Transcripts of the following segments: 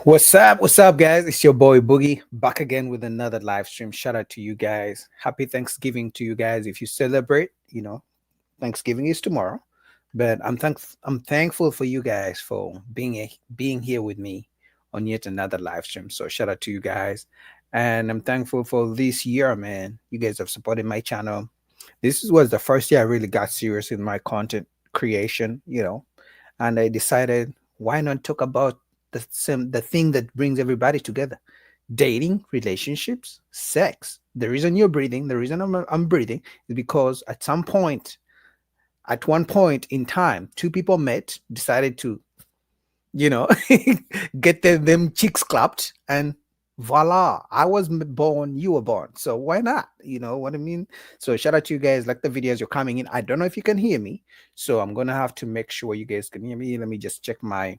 What's up? What's up, guys? It's your boy Boogie back again with another live stream. Shout out to you guys. Happy Thanksgiving to you guys. If you celebrate, Thanksgiving is tomorrow. But I'm thankful for you guys for being here with me on yet another live stream. So shout out to you guys. And I'm thankful for this year, man. You guys have supported my channel. Was the first year I really got serious in my content creation, and I decided why not talk about the thing that brings everybody together: dating, relationships, sex. The reason you're breathing, the reason I'm breathing, is because at one point in time, two people met, decided to, you know, get them cheeks clapped, and voila, I was born, you were born. So why not? You know what I mean? So shout out to you guys. Like the videos, you're coming in. I don't know if you can hear me, so I'm gonna have to make sure you guys can hear me. Let me just check my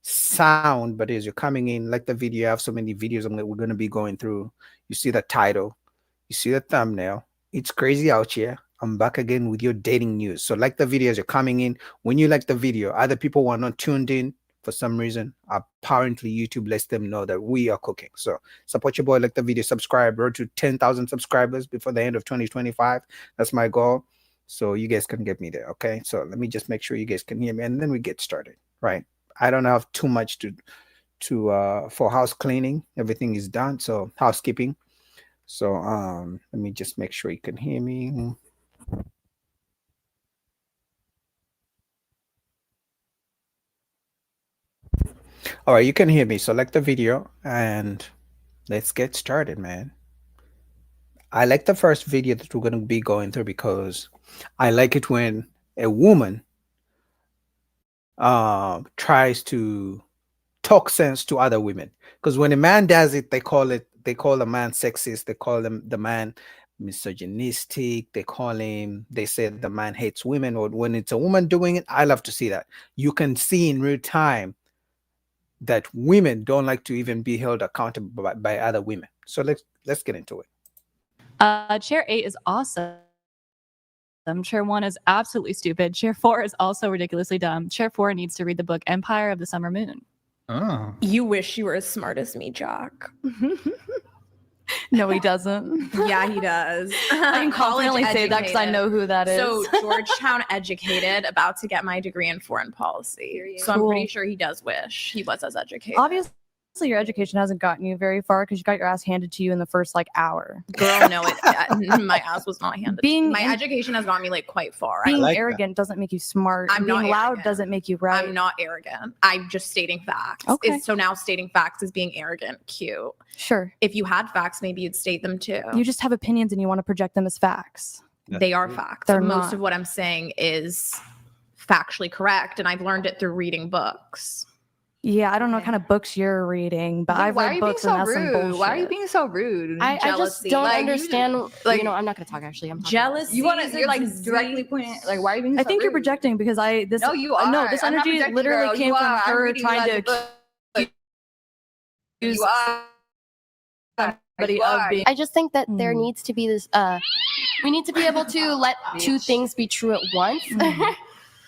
sound. But as you're coming in, like the video, I have so many videos we're gonna be going through. You see the title, you see the thumbnail. It's crazy out here. I'm back again with your dating news. So like the videos, you're coming in. When you like the video, other people who are not tuned in for some reason, apparently YouTube lets them know that we are cooking. So support your boy, like the video, subscribe. Road to 10,000 subscribers before the end of 2025. That's my goal. So you guys can get me there. Okay. So let me just make sure you guys can hear me, and then we get started. Right. I don't have too much to for house cleaning. Everything is done. So housekeeping. So let me just make sure you can hear me. All right, you can hear me. So like the video and let's get started, man. I like the first video that we're going to be going through because I like it when a woman tries to talk sense to other women. Because when a man does it, they call the man sexist, they call the man misogynistic, they say the man hates women. Or when it's a woman doing it, I love to see that. You can see in real time that women don't like to even be held accountable by other women. So let's get into it. Chair 8 is awesome. Chair 1 is absolutely stupid. Chair 4 is also ridiculously dumb. Chair 4 needs to read the book Empire of the Summer Moon. Oh. You wish you were as smart as me, Jock. No, he doesn't. Yeah, he does. I can confidently say that because I know who that is. So Georgetown educated, about to get my degree in foreign policy. So I'm pretty sure he does wish he was as educated. Obviously, your education hasn't gotten you very far because you got your ass handed to you in the first hour. Girl, no, my ass was not handed. My education has gotten me quite far. Being arrogant doesn't make you smart. I'm being not loud arrogant. Doesn't make you right. I'm not arrogant. I'm just stating facts. Okay. So now stating facts is being arrogant. Cute. Sure. If you had facts, maybe you'd state them too. You just have opinions and you want to project them as facts. They are facts. They're Most not. of what I'm saying is factually correct, and I've learned it through reading books. Yeah, I don't know what kind of books you're reading, but I've read books and that's some bullshit. Why are you being so rude? I just don't understand. I'm not going to talk. Actually, I'm jealous. You're like directly pointing. Like, why are you being? I think you're projecting because No, you are. No, this energy literally came from her trying to accuse somebody of being. I just think that there needs to be this. We need to be able to let two things be true at once.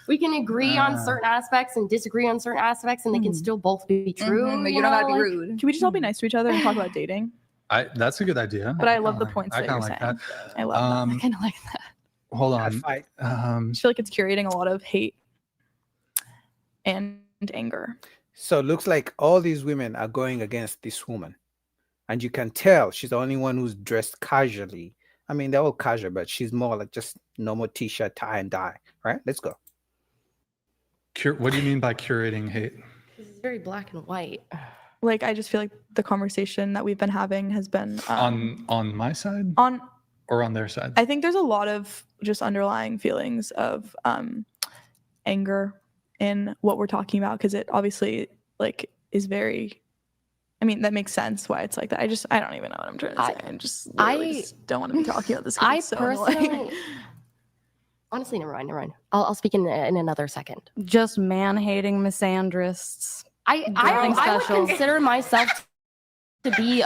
We can agree on certain aspects and disagree on certain aspects, and they can still both be true. But you don't gotta be rude. Can we just all be nice to each other and talk about dating? That's a good idea. But I love the points that you're like saying. that. I love that. I kind of like that. Hold on. I feel like it's curating a lot of hate and anger. So it looks like all these women are going against this woman, and you can tell she's the only one who's dressed casually. I mean, they're all casual, but she's more like just normal t-shirt, tie and dye. Right? Let's go. What do you mean by curating hate? It's very black and white. Like, I just feel like the conversation that we've been having has been on my side, or on their side. I think there's a lot of just underlying feelings of anger in what we're talking about, because it obviously is very. I mean, that makes sense why it's like that. I don't even know what I'm trying to say. I just don't want to be talking about this. I personally. Honestly, never mind. I'll speak in another second. Just man-hating misandrists. I would consider myself to be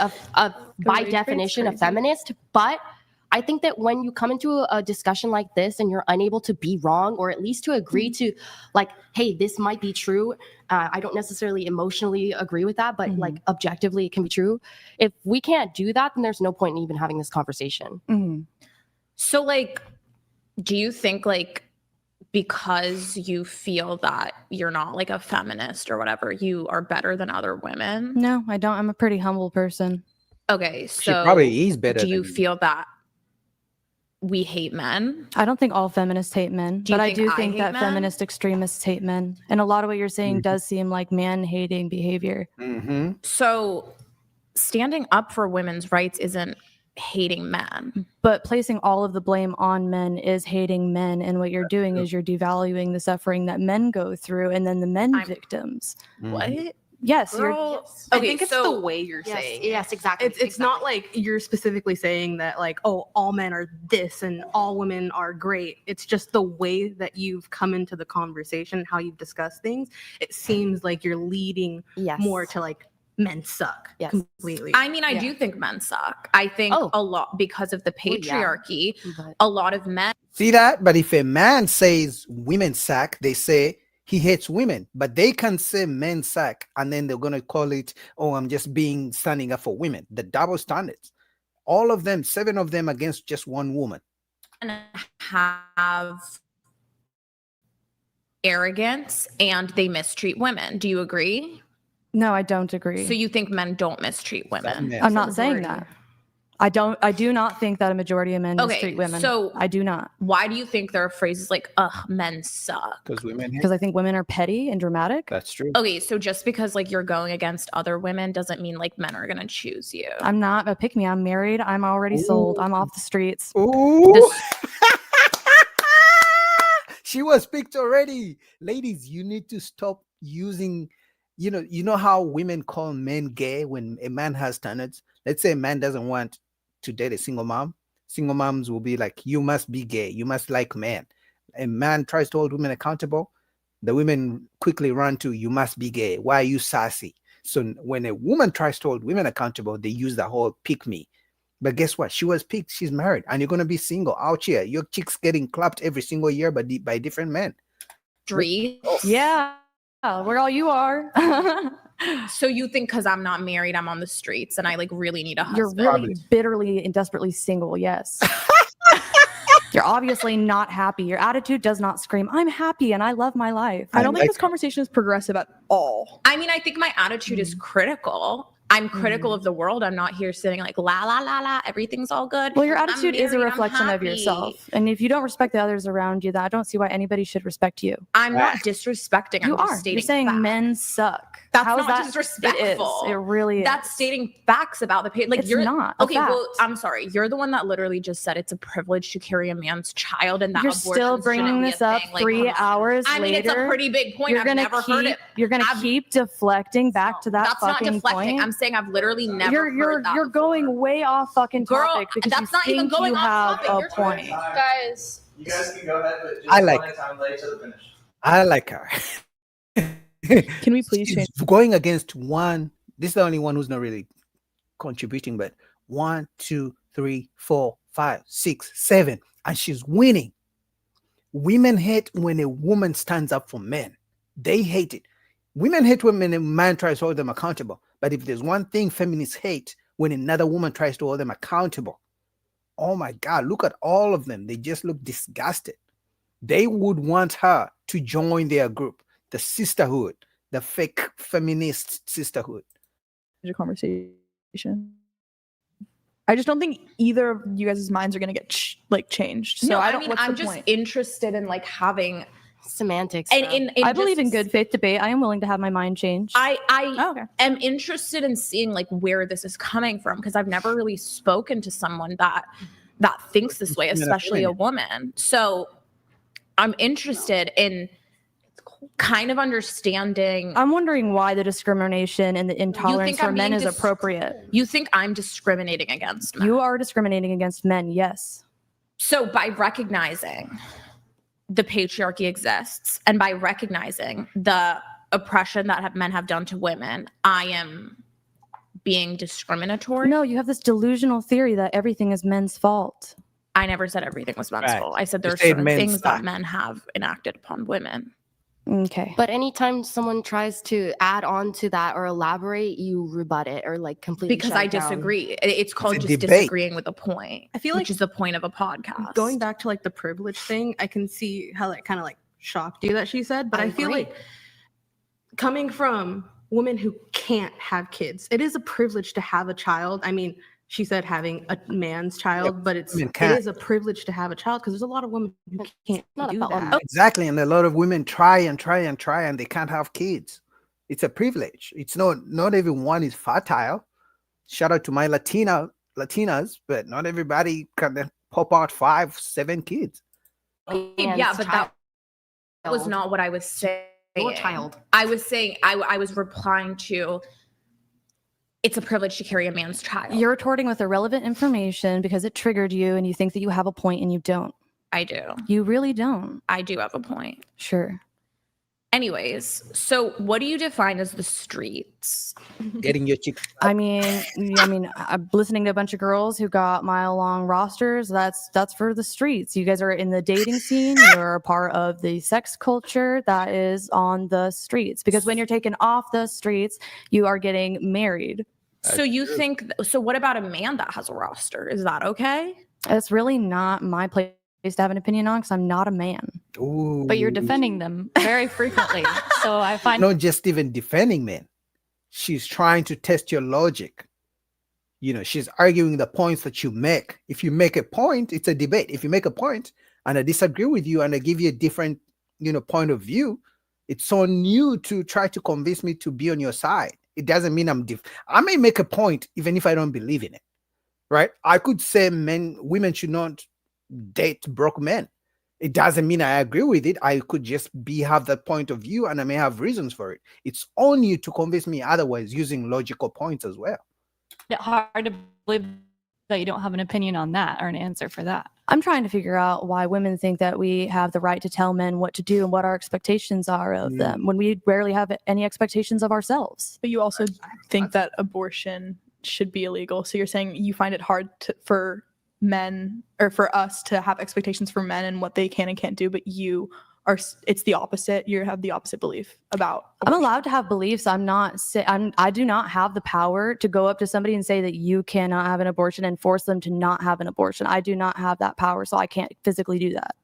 by definition a feminist, but I think that when you come into a discussion like this and you're unable to be wrong, or at least to agree to like, hey, this might be true. I don't necessarily emotionally agree with that, but like objectively it can be true. If we can't do that, then there's no point in even having this conversation. So like, do you think like because you feel that you're not like a feminist or whatever, you are better than other women? No, I don't. I'm a pretty humble person. Okay, She so probably is better. do you than feel that we hate men? I don't think all feminists hate men, Do you but I think do I think hate that men? feminist extremists hate men. And a lot of what you're saying does seem like man-hating behavior. Mm-hmm. So standing up for women's rights isn't hating men. But placing all of the blame on men is hating men. And what you're doing is you're devaluing the suffering that men go through and then the men victims. What? Yes, Girl. I Okay, think it's so the way you're saying it. Yes, exactly. It's not like you're specifically saying that like, oh, all men are this and all women are great. It's just the way that you've come into the conversation, how you've discussed things. It seems like you're leading yes. more to like men suck Yes. completely. I mean, I do think men suck. I think Oh. a lot because of the patriarchy, But a lot of men See that? But if a man says women suck, they say he hates women. But they can say men suck, and then they're gonna call it, oh, I'm just standing up for women. The double standards. All of them, 7 of them against just one woman. have arrogance and they mistreat women. Do you agree? No, I don't agree. So you think men don't mistreat women? Yeah. I'm not saying that. I do not think that a majority of men Okay, mistreat women. so- I do not. Why do you think there are phrases like, ugh, men suck? Because women hate. Because I think women are petty and dramatic. That's true. Okay, so just because like you're going against other women doesn't mean like men are gonna choose you. I'm not a pick me. I'm married. I'm already sold. I'm off the streets. Ooh. This- She was picked already. Ladies, you need to stop using, you know how women call men gay when a man has standards. Let's say a man doesn't want to date a single mom. Single moms will be like, you must be gay. You must like men. A man tries to hold women accountable. The women quickly run to, you must be gay. Why are you sassy? So when a woman tries to hold women accountable, they use the whole pick me. But guess what? She was picked. She's married, and you're gonna be single out here. Your chicks getting clapped every single year, but by different men. Street. Yeah, we're all you are. So you think because I'm not married, I'm on the streets and I like really need a You're husband? really bitterly and desperately single. Yes. You're obviously not happy. Your attitude does not scream, I'm happy and I love my life. I don't like- think this conversation is progressive at all. I mean, I think my attitude is critical. I'm critical of the world. I'm not here sitting like la la la la. Everything's all good. Well, your I'm attitude is a married, I'm reflection of happy. yourself. And if you don't respect the others around you, then I don't see why anybody should respect you. I'm not disrespecting. You I'm just are. stating You're saying facts. men suck. That's How is not that? disrespectful. It is. It really is. That's stating facts about the page. Like It's you're not a okay. Well, fact. I'm sorry. You're the one that literally just said it's a privilege to carry a man's child, and that You're abortion still shouldn't bringing be a this up thing. Like, 3 come on. hours I mean, later. it's a pretty big point. You're I've gonna never heard it. You're gonna I've- keep deflecting back to that That's not fucking deflecting. point. I'm saying I've literally never heard that. You're before. going way off fucking Girl, topic because that's you not even think going you off have topic. a You're point. Guys, You guys can go ahead, but just I like one at a time late to the finish. I like her. Can we please change? She's going against one. This is the only one who's not really contributing, but 1, 2, 3, 4, 5, 6, 7, and she's winning. Women hate when a woman stands up for men. They hate it. Women hate when a man tries to hold them accountable. But if there's one thing feminists hate, when another woman tries to hold them accountable. Oh my God, look at all of them. They just look disgusted. They would want her to join their group, the sisterhood, the fake feminist sisterhood. A conversation. I just don't think either of you guys' minds are gonna get changed. So no, I I don't. mean, what's I'm the just point? interested in like having Semantics. and bro. in I believe in just- good faith debate. I am willing to have my mind changed. I Oh, okay. am interested in seeing like where this is coming from because I've never really spoken to someone that thinks this way, especially a woman. So I'm interested in kind of understanding. I'm wondering why the discrimination and the intolerance for I'm men being is appropriate. You think I'm discriminating against men? You are discriminating against men, yes. So by recognizing the patriarchy exists and by recognizing the oppression that men have done to women, I am being discriminatory. No, you have this delusional theory that everything is men's fault. I never said everything was men's Right. fault. I said You there's said certain men's things that fault. men have enacted upon women. Okay. But anytime someone tries to add on to that or elaborate, you rebut it or like completely Because shut I it down. disagree. It's called a just debate. disagreeing with a point. I feel which like is the point of a podcast. going back to like the privilege thing, I can see how that kind of like shocked you that she said, but I I feel agree. like coming from women who can't have kids, it is a privilege to have a child. I mean, she said having a man's child, but it women can't. is a privilege to have a child because there's a lot of women who It's can't not do about that. Exactly. And a lot of women try and try and try and they can't have kids. It's a privilege. It's not everyone is fertile. Shout out to my Latinas, but not everybody can then pop out 5, 7 kids. Yeah, Man's but child. that was not what I was saying. Your child. I was saying I was replying to it's a privilege to carry a man's child. You're retorting with irrelevant information because it triggered you and you think that you have a point and you don't. I do. You really don't. I do have a point. Sure. Anyways, so what do you define as the streets? Getting your chick. I'm listening to a bunch of girls who got mile-long rosters. That's for the streets. You guys are in the dating scene. You're a part of the sex culture that is on the streets. Because when you're taken off the streets, you are getting married. So you think so what about a man that has a roster? Is that okay? It's really not my place to have an opinion on because I'm not a man. Ooh. But you're defending them very frequently. So I find Not just even defending men. She's trying to test your logic. She's arguing the points that you make. If you make a point, it's a debate. If you make a point and I disagree with you and I give you a different, point of view, it's on you to try to convince me to be on your side. It doesn't mean I may make a point even if I don't believe in it, right? I could say women should not date broke men. It doesn't mean I agree with it. I could just have that point of view and I may have reasons for it. It's on you to convince me otherwise using logical points as well. it's hard to believe that you don't have an opinion on that or an answer for that. I'm trying to figure out why women think that we have the right to tell men what to do and what our expectations are of them when we rarely have any expectations of ourselves. But you also think that abortion should be illegal. So you're saying you find it hard for men or for us to have expectations for men and what they can and can't do, but it's the opposite. You have the opposite belief about I'm abortion. allowed to have beliefs. I do not have the power to go up to somebody and say that you cannot have an abortion and force them to not have an abortion. I do not have that power, so I can't physically do that.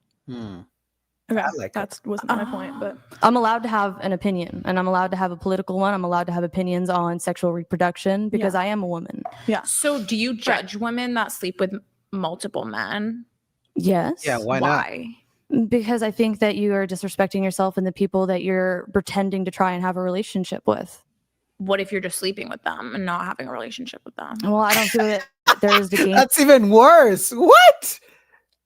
Okay, I like that wasn't my point, but I'm allowed to have an opinion, and I'm allowed to have a political one. I'm allowed to have opinions on sexual reproduction because I am a woman. So do you judge women that sleep with multiple men? Yes. Yeah, why not? Because I think that you are disrespecting yourself and the people that you're pretending to try and have a relationship with. What if you're just sleeping with them and not having a relationship with them? Well, I don't feel that there is the game. That's even worse. What?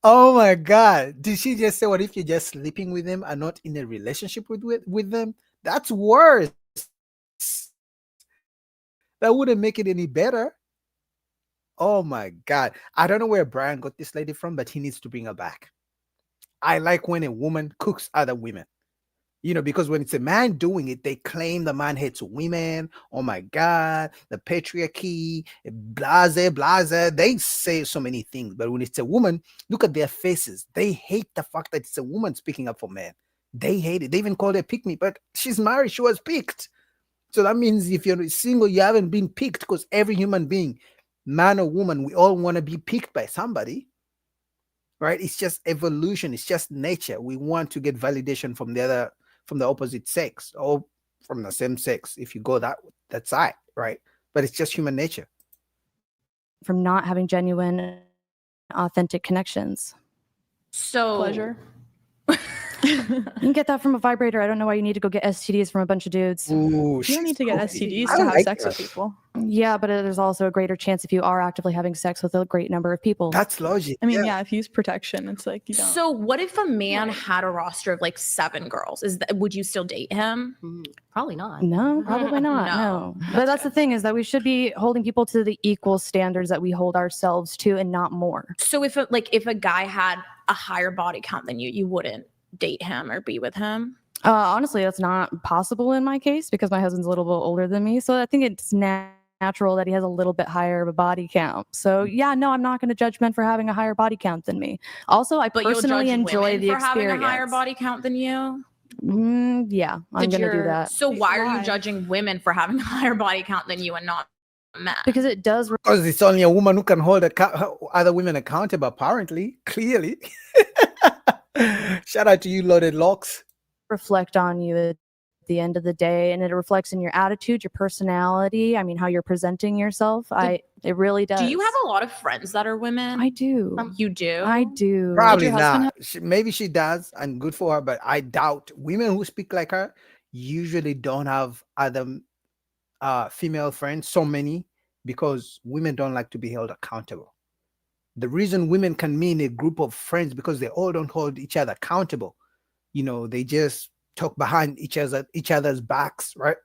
Oh my God. Did she just say, what if you're just sleeping with them and not in a relationship with them? That's worse. That wouldn't make it any better. Oh my God. I don't know where Brian got this lady from, but he needs to bring her back. I like when a woman cooks other women. Because when it's a man doing it, they claim the man hates women. Oh my God, the patriarchy, blase. They say so many things. But when it's a woman, look at their faces. They hate the fact that it's a woman speaking up for men. They hate it. They even call her pick me, but she's married. She was picked. So that means if you're single, you haven't been picked, because every human being, man or woman, we all want to be picked by somebody. Right? It's just evolution. It's just nature. We want to get validation from the opposite sex or from the same sex, if you go that side, right? But it's just human nature. From not having genuine, authentic connections. So pleasure. You can get that from a vibrator. I don't know why you need to go get STDs from a bunch of dudes. Ooh, You don't need to get STDs I to have like sex that. with people. Yeah, but there's also a greater chance if you are actively having sex with a great number of people. That's logic. I mean, yeah, if you use protection, it's like you don't. So what if a man had a roster of like 7 girls? Would you still date him? Probably not. No, probably not. No. But that's the thing, is that we should be holding people to the equal standards that we hold ourselves to and not more. So if a guy had a higher body count than you wouldn't date him or be with him? Honestly, that's not possible in my case because my husband's a little bit older than me. So I think it's natural that he has a little bit higher of a body count. So yeah, no, I'm not going to judge men for having a higher body count than me. Also, I But you'll personally judge enjoy women the for experience. having a higher body count than you. Yeah, I'm Did going to do your- that So why are you Why? judging women for having a higher body count than you and not men? because it does Because it's only a woman who can hold other women accountable, apparently, clearly. Shout out to you, Loaded Locks. reflect on you at the end of the day, and it reflects in your attitude, your personality. I mean, how you're presenting yourself. It really does. Do you have a lot of friends that are women? I do. You do? I do. Probably your husband not. Maybe she does, and good for her, but I doubt women who speak like her usually don't have other female friends, so many, because women don't like to be held accountable. The reason women can mean a group of friends because they all don't hold each other accountable. You know, they just talk behind each other's backs, right?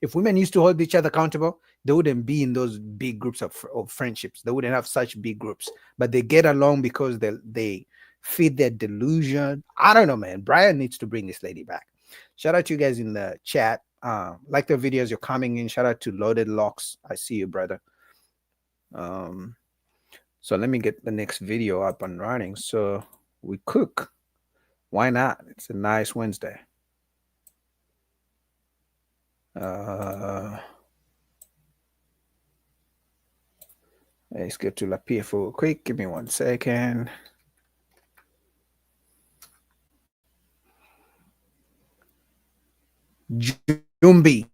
If women used to hold each other accountable, they wouldn't be in those big groups of friendships. They wouldn't have such big groups, but they get along because they feed their delusion. I don't know, man. Brian needs to bring this lady back. Shout out to you guys in the chat. Like the videos, you're coming in. Shout out to Loaded Locks. I see you, brother. So let me get the next video up and running. So we cook. Why not? It's a nice Wednesday. Let's get to La Pia for quick. Give me 1 second. Jumbi.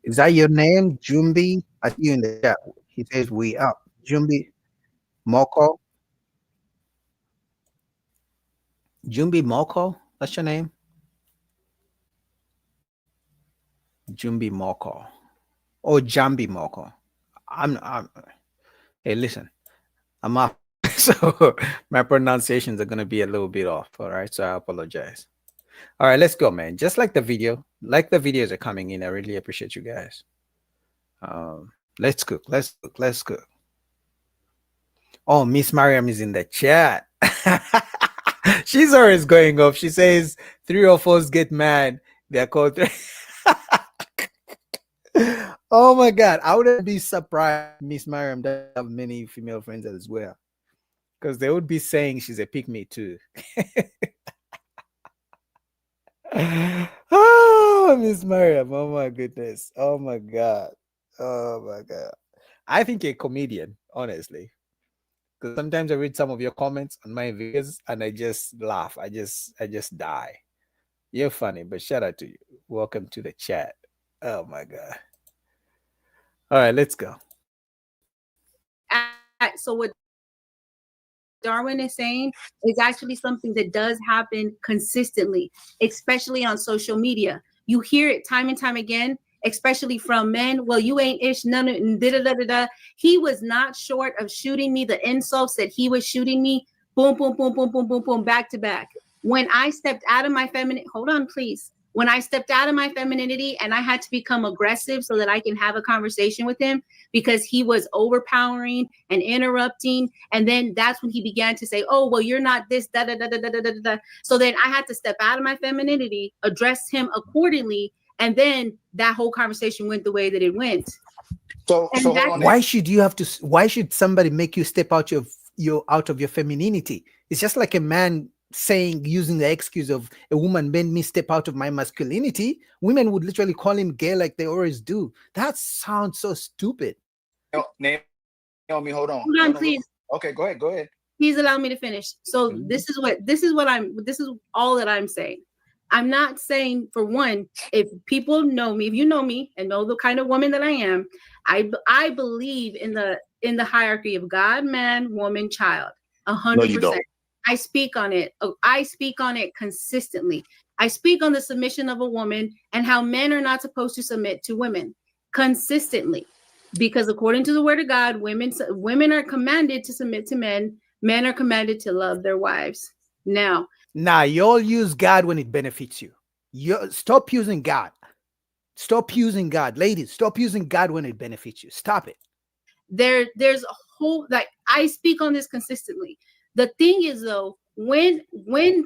Is that your name? Jumbi? I see you in the chat. He says we up. Jumbi Moko. Jumbi Moko? That's your name? Jumbi Moko. Or Jambi Moko. Hey, listen. I'm up. So my pronunciations are gonna be a little bit off. All right. So I apologize. All right, let's go, man. Just like the video. Like the videos are coming in. I really appreciate you guys. Let's cook. Let's cook. Let's cook. Oh, Miss Mariam is in the chat. She's always going off. She says 3 or 4 get mad. They're called 3. Oh my God. I wouldn't be surprised Miss Mariam does have many female friends as well. Because they would be saying she's a pick-me too. Oh, Miss Mariam. Oh my goodness. Oh my God. Oh my God. I think you're a comedian, honestly. Because sometimes I read some of your comments on my videos and I just laugh. I just die. You're funny, but shout out to you. Welcome to the chat. Oh my God. All right, let's go. So what Darwin is saying is actually something that does happen consistently, especially on social media. You hear it time and time again, especially from men. Well, you ain't ish, none of da da da da da. He was not short of shooting me the insults that he was shooting me. Boom, boom, boom, boom, boom, boom, boom, back to back. When I stepped out of my feminine, hold on, please. When I stepped out of my femininity and I had to become aggressive so that I can have a conversation with him because he was overpowering and interrupting. And then that's when he began to say, oh, well, you're not this, da, da, da, da, da, da, da, da. So then I had to step out of my femininity, address him accordingly. And then that whole conversation went the way that it went. So why should somebody make you step out of your femininity? It's just like a man saying, using the excuse of a woman made me step out of my masculinity. Women would literally call him gay like they always do. That sounds so stupid. Naomi, hold on. Hold on, please. Okay, go ahead. Please allow me to finish. So this is all that I'm saying. I'm not saying, for one, if people know me, if you know me and know the kind of woman that I am, I believe in the hierarchy of God, man, woman, child. 100%. No, you don't. I speak on it. I speak on it consistently. I speak on the submission of a woman and how men are not supposed to submit to women consistently, because according to the word of God, women are commanded to submit to men. Men are commanded to love their wives. Now, y'all use God when it benefits you. Stop using God. Stop using God. Ladies, stop using God when it benefits you. Stop it. There's a whole, like, I speak on this consistently. The thing is, though, when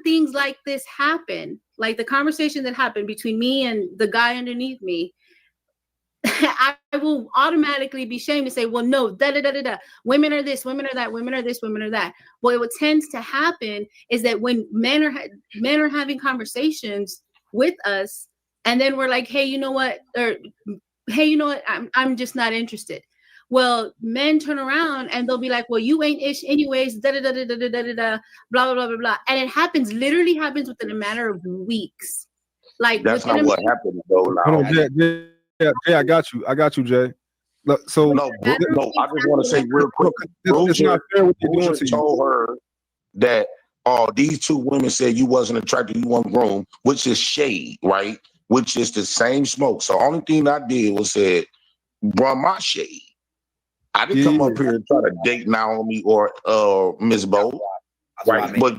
things like this happen, like the conversation that happened between me and the guy underneath me, I will automatically be shamed and say, well, no, da da da da da. Women are this, women are that, women are this, women are that. Well, what tends to happen is that when men are having conversations with us, and then we're like, hey, you know what? Or hey, you know what? I'm just not interested. Well, men turn around and they'll be like, well, you ain't ish anyways, da da da da da da da da, blah blah blah blah blah. And it literally happens within a matter of weeks. Like that's not what happened though. Hold on, Jay, I got you, Jay. Look, so no, I just want to say real quick. It's not fair what you're doing to you. Told her that these two women said you wasn't attracted, you weren't grown, which is shade, right? Which is the same smoke. So only thing I did was said, run my shade. I didn't come up here and try to date Naomi or Ms. Bo, right? But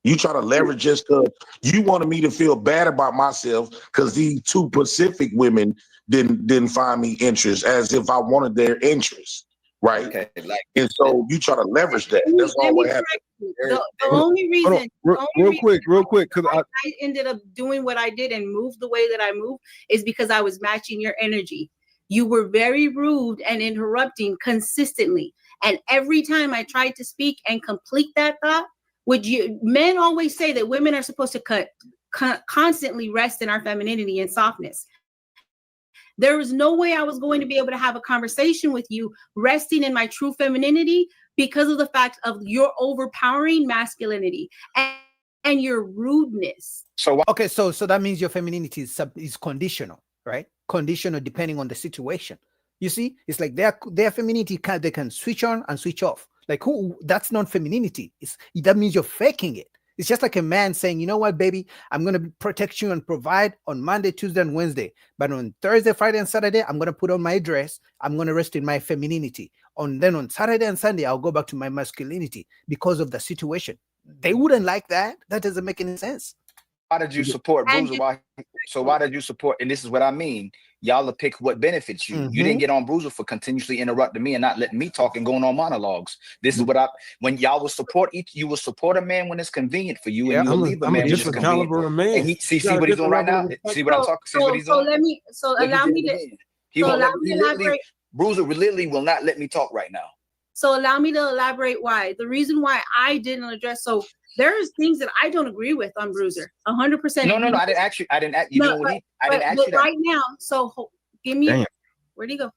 you try to leverage just because you wanted me to feel bad about myself because these two Pacific women didn't find me interest, as if I wanted their interest, right? Okay, and so you try to leverage that. That's all what happened. The only reason, real quick, because I ended up doing what I did and moved the way that I moved is because I was matching your energy. You were very rude and interrupting consistently, and every time I tried to speak and complete that thought. Men always say that women are supposed to constantly rest in our femininity and softness. There was no way I was going to be able to have a conversation with you resting in my true femininity because of the fact of your overpowering masculinity and your rudeness. So okay, so that means your femininity is conditional, right? Conditional depending on the situation. You see, it's like their femininity they can switch on and switch off. Like that's not femininity. That means you're faking it. It's just like a man saying, you know what, baby, I'm going to protect you and provide on Monday, Tuesday, and Wednesday. But on Thursday, Friday, and Saturday, I'm going to put on my dress. I'm going to rest in my femininity. Then on Saturday and Sunday, I'll go back to my masculinity because of the situation. They wouldn't like that. That doesn't make any sense. Why did you support Bruiser? Why did you support? And this is what I mean. Y'all will pick what benefits you. Mm-hmm. You didn't get on Bruiser for continuously interrupting me and not letting me talk and going on monologues. This is what when y'all will support you will support a man when it's convenient for you, and you will leave a man when it's convenient. Of man. And see what he's doing right now. See what I'm talking. See what he's doing. Allow me to elaborate. Bruiser literally will not let me talk right now. So allow me to elaborate why. The reason why I didn't address there's things that I don't agree with on Bruiser. 100%. No. I didn't ask you. I didn't ask you that. Right now, so give me. Where'd he go?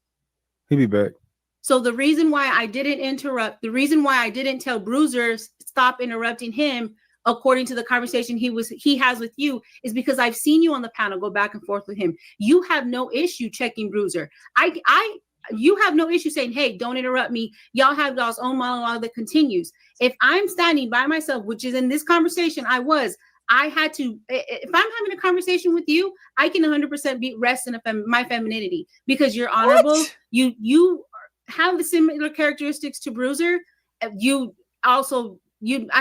He'll be back. So the reason why I didn't interrupt, the reason why I didn't tell Bruiser stop interrupting him, according to the conversation he has with you, is because I've seen you on the panel go back and forth with him. You have no issue checking Bruiser. You have no issue saying, hey, don't interrupt me. Y'all have y'all's own monologue that continues. If I'm standing by myself, which is in this conversation, I had to, if I'm having a conversation with you, I can 100% rest in my femininity because you're honorable. What? You have the similar characteristics to Bruiser. I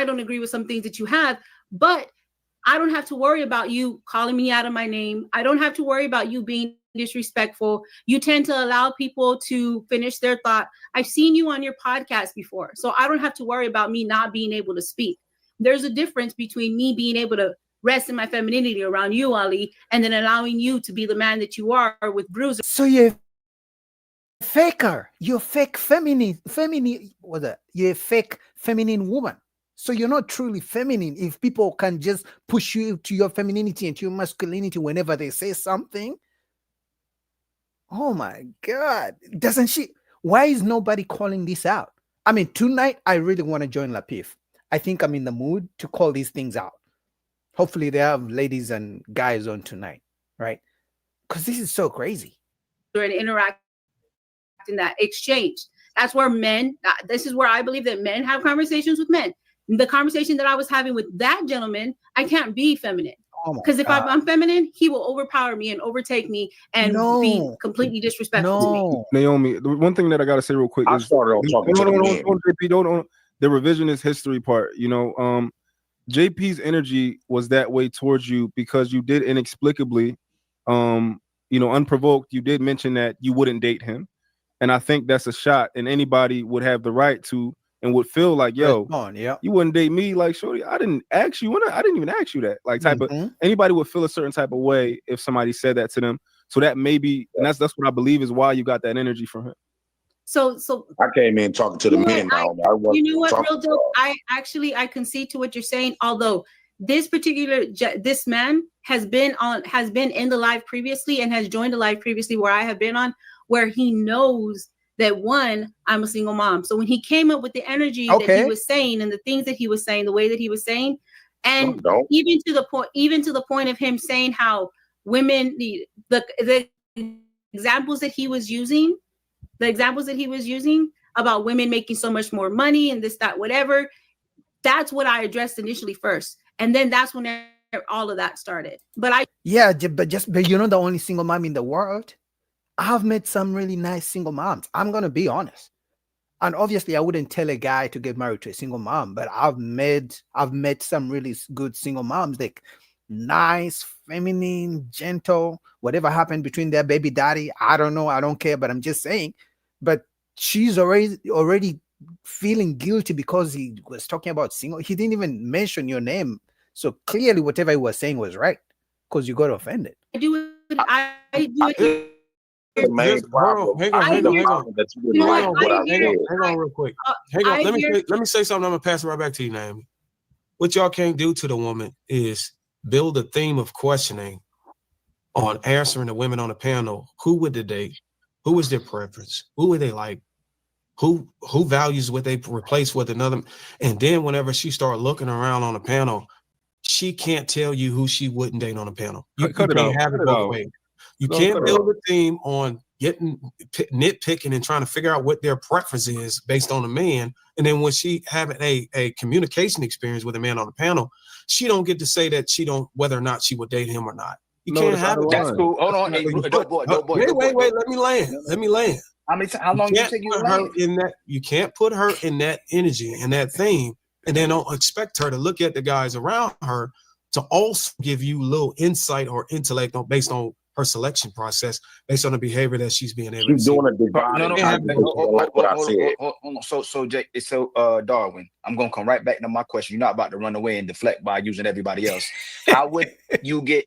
don't agree with some things that you have, but I don't have to worry about you calling me out of my name. I don't have to worry about you being disrespectful. You tend to allow people to finish their thought. I've seen you on your podcast before, so I don't have to worry about me not being able to speak. There's a difference between me being able to rest in my femininity around you, Ali, and then allowing you to be the man that you are with Bruiser. So you're a faker. You're fake feminine. You're a fake feminine woman. So you're not truly feminine if people can just push you to your femininity and to your masculinity whenever they say something. Oh my God. Why is nobody calling this out? I mean, tonight, I really want to join Lapif. I think I'm in the mood to call these things out. Hopefully they have ladies and guys on tonight, right? Because this is so crazy. And interact in that exchange. That's where this is where I believe that men have conversations with men. The conversation that I was having with that gentleman, I can't be feminine. Because if I'm feminine, he will overpower me and overtake me and be completely disrespectful to me. Naomi, the one thing that I got to say real quick is the revisionist history part. JP's energy was that way towards you because you did inexplicably, unprovoked, you did mention that you wouldn't date him. And I think that's a shot, and anybody would have the right to and would feel like, yo, you wouldn't date me. Like, shorty, I didn't ask you. I didn't even ask you that. Like, type of anybody would feel a certain type of way if somebody said that to them. So that maybe, and that's what I believe is why you got that energy from him. So I came in talking to the men now. You know what, real dope? I concede to what you're saying. Although this particular this man has been in the live previously and has joined the live previously where I have been on, where he knows that one, I'm a single mom. So when he came up with the energy that he was saying and the things that he was saying, the way that he was saying, and even to the point of him saying how women need the examples that he was using. The examples that he was using about women making so much more money and this, that, whatever, that's what I addressed initially first. And then that's when all of that started. But you're not the only single mom in the world. I've met some really nice single moms. I'm going to be honest. And obviously I wouldn't tell a guy to get married to a single mom, but I've met some really good single moms, like nice, feminine, gentle, whatever happened between their baby daddy. I don't know. I don't care, but I'm just saying. But she's already feeling guilty because he was talking about single. He didn't even mention your name. So clearly whatever he was saying was right because you got offended. I do it. Hang on real quick. Hang on. Let me say something. I'm gonna pass it right back to you, Naomi. What y'all can't do to the woman is build a theme of questioning on answering the women on the panel. Who would they date? Who is their preference? Who would they like? Who values what they replace with another? And then whenever she start looking around on the panel, she can't tell you who she wouldn't date on the panel. You can't have it both ways. You can't build a theme on nitpicking and trying to figure out what their preference is based on a man. And then when she having a communication experience with a man on the panel, she don't get to say that whether or not she would date him or not. You can't have it. That's cool. Hold on. Hey, wait. Let me land. How long you think you land? You can't put her in that energy and that theme, and then don't expect her to look at the guys around her to also give you little insight or intellect based on her selection process, based on the behavior that she's being able to see. Doing a divine. So Darwin, I'm gonna come right back to my question. You're not about to run away and deflect by using everybody else. How would you get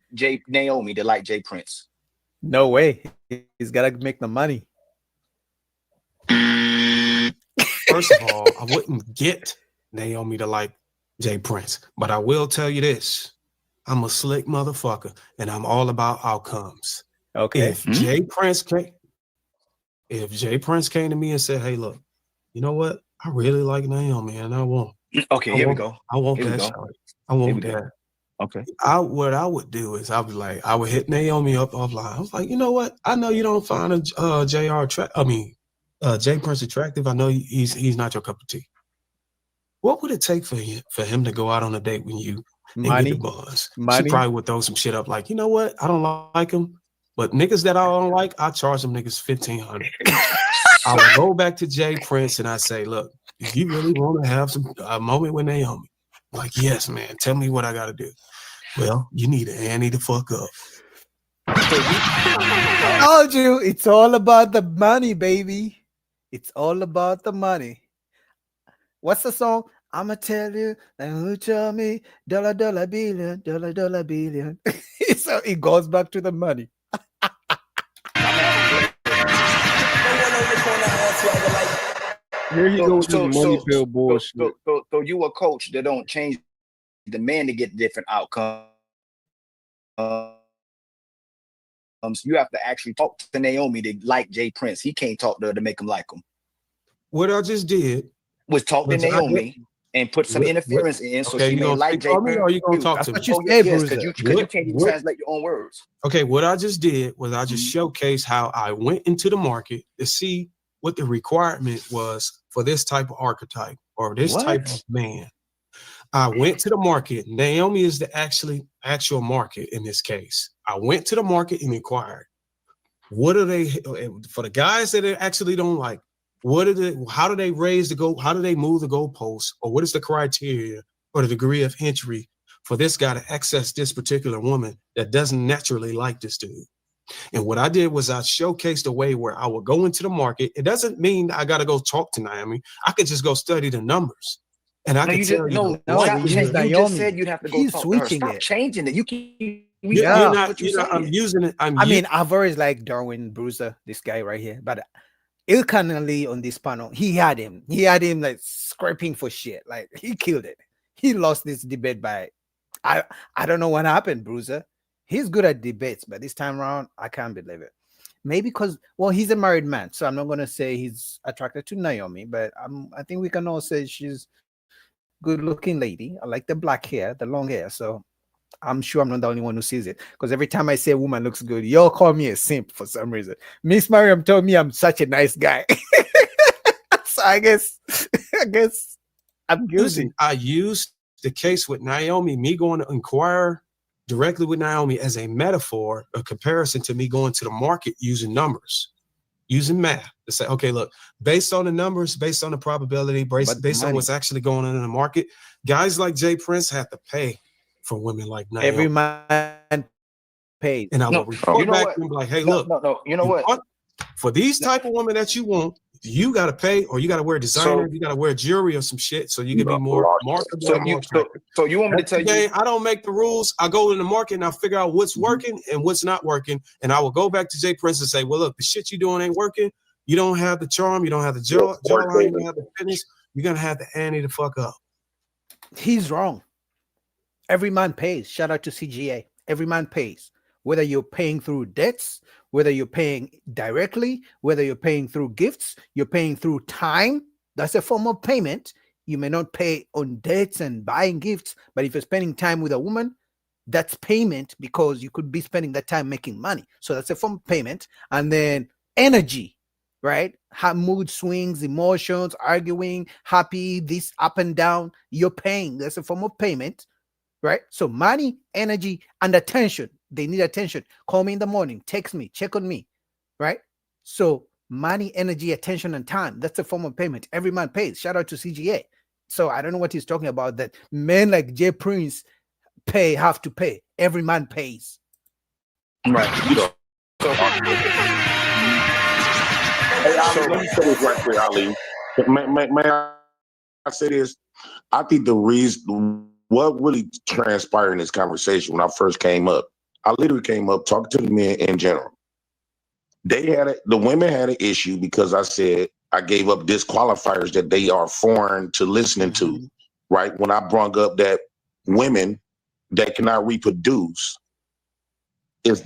Naomi to like Jay Prince? No way. He's gotta make the money. First of all, I wouldn't get Naomi to like Jay Prince, but I will tell you this. I'm a slick motherfucker, and I'm all about outcomes. Okay. If Jay Prince came to me and said, "Hey, look, you know what? I really like Naomi, and I want." Okay, here we go. I want that. I want that. Okay. What I would do is I would hit Naomi up offline. I was like, you know what? I know you don't find Jay Prince attractive. I know he's not your cup of tea. What would it take for him to go out on a date with you? Money. Get the buzz. She probably would throw some shit up like, you know what? I don't like him, but niggas that I don't like, I charge them niggas $1,500. I would go back to Jay Prince and I say, look, if you really want to have a moment with Naomi, like, yes, man, tell me what I got to do. Well, you need to Annie the fuck up. I told you, it's all about the money, baby. It's all about the money. What's the song? I'ma tell you, and who tell me, dollar billion. So it goes back to the money. Here you go with this money pill bullshit. So you a coach that don't change the man to get different outcomes. You have to actually talk to Naomi to like Jay Prince. He can't talk to her to make him like him. What I just did was talk to Naomi and put some interference in so she may like Jay Prince. Or are you gonna talk to me? Because you can't even translate your own words. Okay, what I just did was I just showcased how I went into the market to see what the requirement was for this type of archetype or this type of man. I went to the market. Naomi is the actual market in this case. I went to the market and inquired, what are they, for the guys that actually don't like, how do they raise the goal? How do they move the goalposts? Or what is the criteria or the degree of entry for this guy to access this particular woman that doesn't naturally like this dude? And what I did was I showcased a way where I would go into the market. It doesn't mean I got to go talk to Naomi. I could just go study the numbers. And I can tell you. You just said you'd have to go talk to her. Stop changing it. You keep I'm using it. I mean, I've always liked Darwin Bruiser, this guy right here, but Ilkan Ali on this panel, he had him like scraping for shit. Like he killed it. He lost this debate by, I don't know what happened, Bruiser. He's good at debates, but this time around, I can't believe it. Maybe because, well, he's a married man, so I'm not gonna say he's attracted to Naomi, but I think we can all say she's good-looking lady. I like the black hair, the long hair, so I'm sure I'm not the only one who sees it. Because every time I say a woman looks good, y'all call me a simp for some reason. Miss Mariam told me I'm such a nice guy, so I guess I'm guilty. Listen, I used the case with Naomi, me going to inquire directly with Naomi as a metaphor, a comparison to me going to the market using numbers, using math to say, okay, look, based on the numbers, based on the probability, based on what's actually going on in the market, guys like Jay Prince have to pay for women like Naomi. Every man pays. And I will report back and be like, hey, look, you know what? For these type of women that you want, you got to pay, or you got to wear designer, you got to wear jewelry or some shit, so you can be more marketable. So you want me to tell you? I don't make the rules. I go in the market and I figure out what's working and what's not working, and I will go back to Jay Prince and say, well, look, the shit you doing ain't working. You don't have the charm. You don't have the jawline. You don't have the fitness. You're gonna have to ante the fuck up. He's wrong. Every man pays. Shout out to CGA. Every man pays. Whether you're paying through debts, whether you're paying directly, whether you're paying through gifts, you're paying through time. That's a form of payment. You may not pay on debts and buying gifts, but if you're spending time with a woman, that's payment because you could be spending that time making money. So that's a form of payment. And then energy, right? Have mood swings, emotions, arguing, happy, this up and down. You're paying. That's a form of payment, right? So money, energy, and attention. They need attention. Call me in the morning, text me, check on me, right? So money, energy, attention, and time. That's a form of payment. Every man pays. Shout out to CGA. So I don't know what he's talking about, that men like Jay Prince have to pay. Every man pays. Right. Hey, Ali, let me say this right quick, Ali. May I say this? I think the reason, what really transpired in this conversation when I first came up, I literally came up talking to the men in general. The women had an issue because I said I gave up disqualifiers that they are foreign to listening to, right? When I brought up that women that cannot reproduce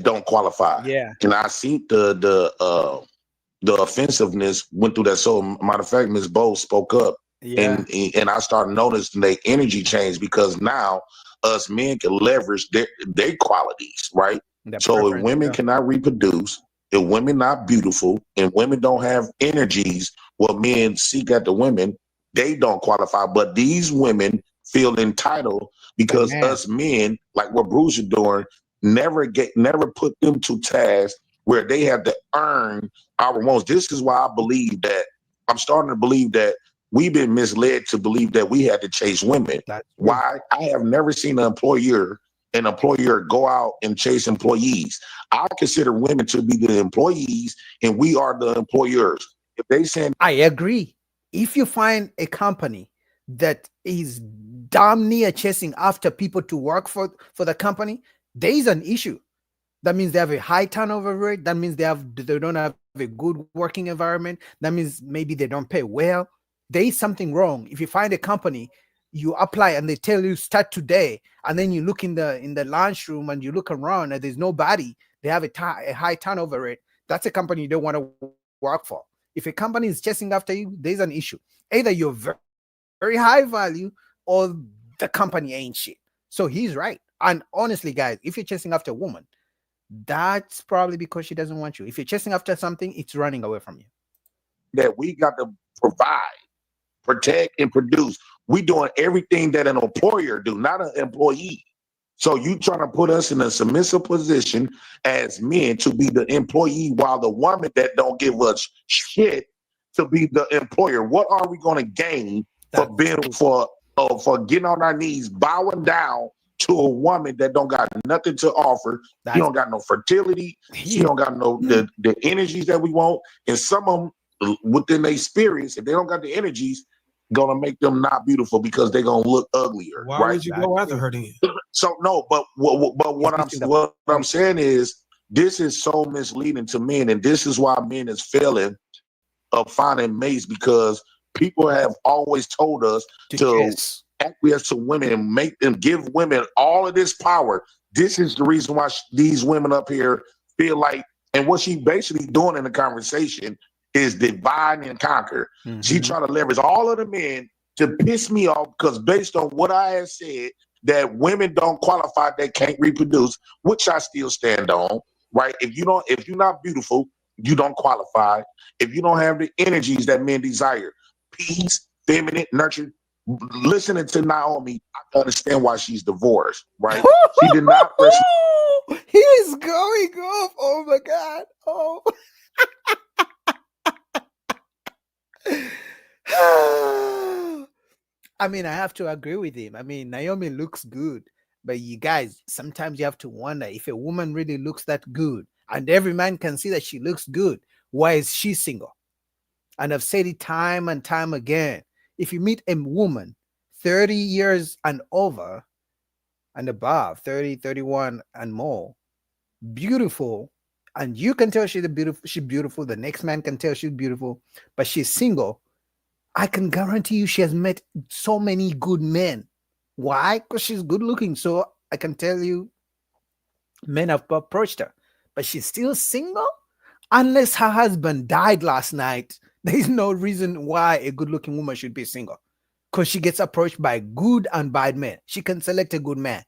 don't qualify. Yeah. And I see the offensiveness went through that. So matter of fact, Ms. Bowles spoke up. Yeah. And I started noticing the energy change because now us men can leverage their qualities, right? So if women cannot reproduce, if women not beautiful, and women don't have energies what men seek at the women, they don't qualify. But these women feel entitled because us men, like what Bruce is doing, never put them to task where they have to earn our wants. This is why I'm starting to believe that we've been misled to believe that we had to chase women. Why? I have never seen an employer go out and chase employees. I consider women to be the employees and we are the employers. If they send, I agree. If you find a company that is damn near chasing after people to work for the company, there is an issue. That means they have a high turnover rate. That means they don't have a good working environment. That means maybe they don't pay well. There is something wrong. If you find a company, you apply and they tell you start today, and then you look in the lunchroom and you look around and there's nobody, they have a high turnover rate, that's a company you don't want to work for. If a company is chasing after you, there's an issue. Either you're very, very high value or the company ain't shit. So he's right. And honestly, guys, if you're chasing after a woman, that's probably because she doesn't want you. If you're chasing after something, it's running away from you. That we got to provide, protect, and produce. We doing everything that an employer do, not an employee. So you trying to put us in a submissive position as men to be the employee, while the woman that don't give us shit to be the employer. What are we going to gain for getting on our knees, bowing down to a woman that don't got nothing to offer? She don't got no fertility. She don't got no the energies that we want. And some of them within their spirits, if they don't got the energies, gonna make them not beautiful because they're gonna look uglier. Why right? would you go after her then? So no, but what I'm saying is this is so misleading to men, and this is why men is failing of finding mates, because people have always told us to acquiesce to women and make them give women all of this power. This is the reason why these women up here feel like, and what she basically doing in the conversation is divide and conquer. She trying to leverage all of the men to piss me off because based on what I have said, that women don't qualify, they can't reproduce, which I still stand on, right? If you're not beautiful, you don't qualify. If you don't have the energies that men desire, peace, feminine, nurture. Listening to Naomi, I can understand why she's divorced, right? She did not press. He is going off. Oh my God. Oh. I mean, I have to agree with him. I mean, Naomi looks good, but you guys, sometimes you have to wonder if a woman really looks that good, and every man can see that she looks good, why is she single? And I've said it time and time again. If you meet a woman 30 years and over and above, 30, 31 and more, beautiful, and you can tell she's beautiful, the next man can tell she's beautiful, but she's single, I can guarantee you she has met so many good men. Why? Because she's good looking. So I can tell you men have approached her, but she's still single. Unless her husband died last night, there is no reason why a good looking woman should be single, because she gets approached by good and bad men. She can select a good man.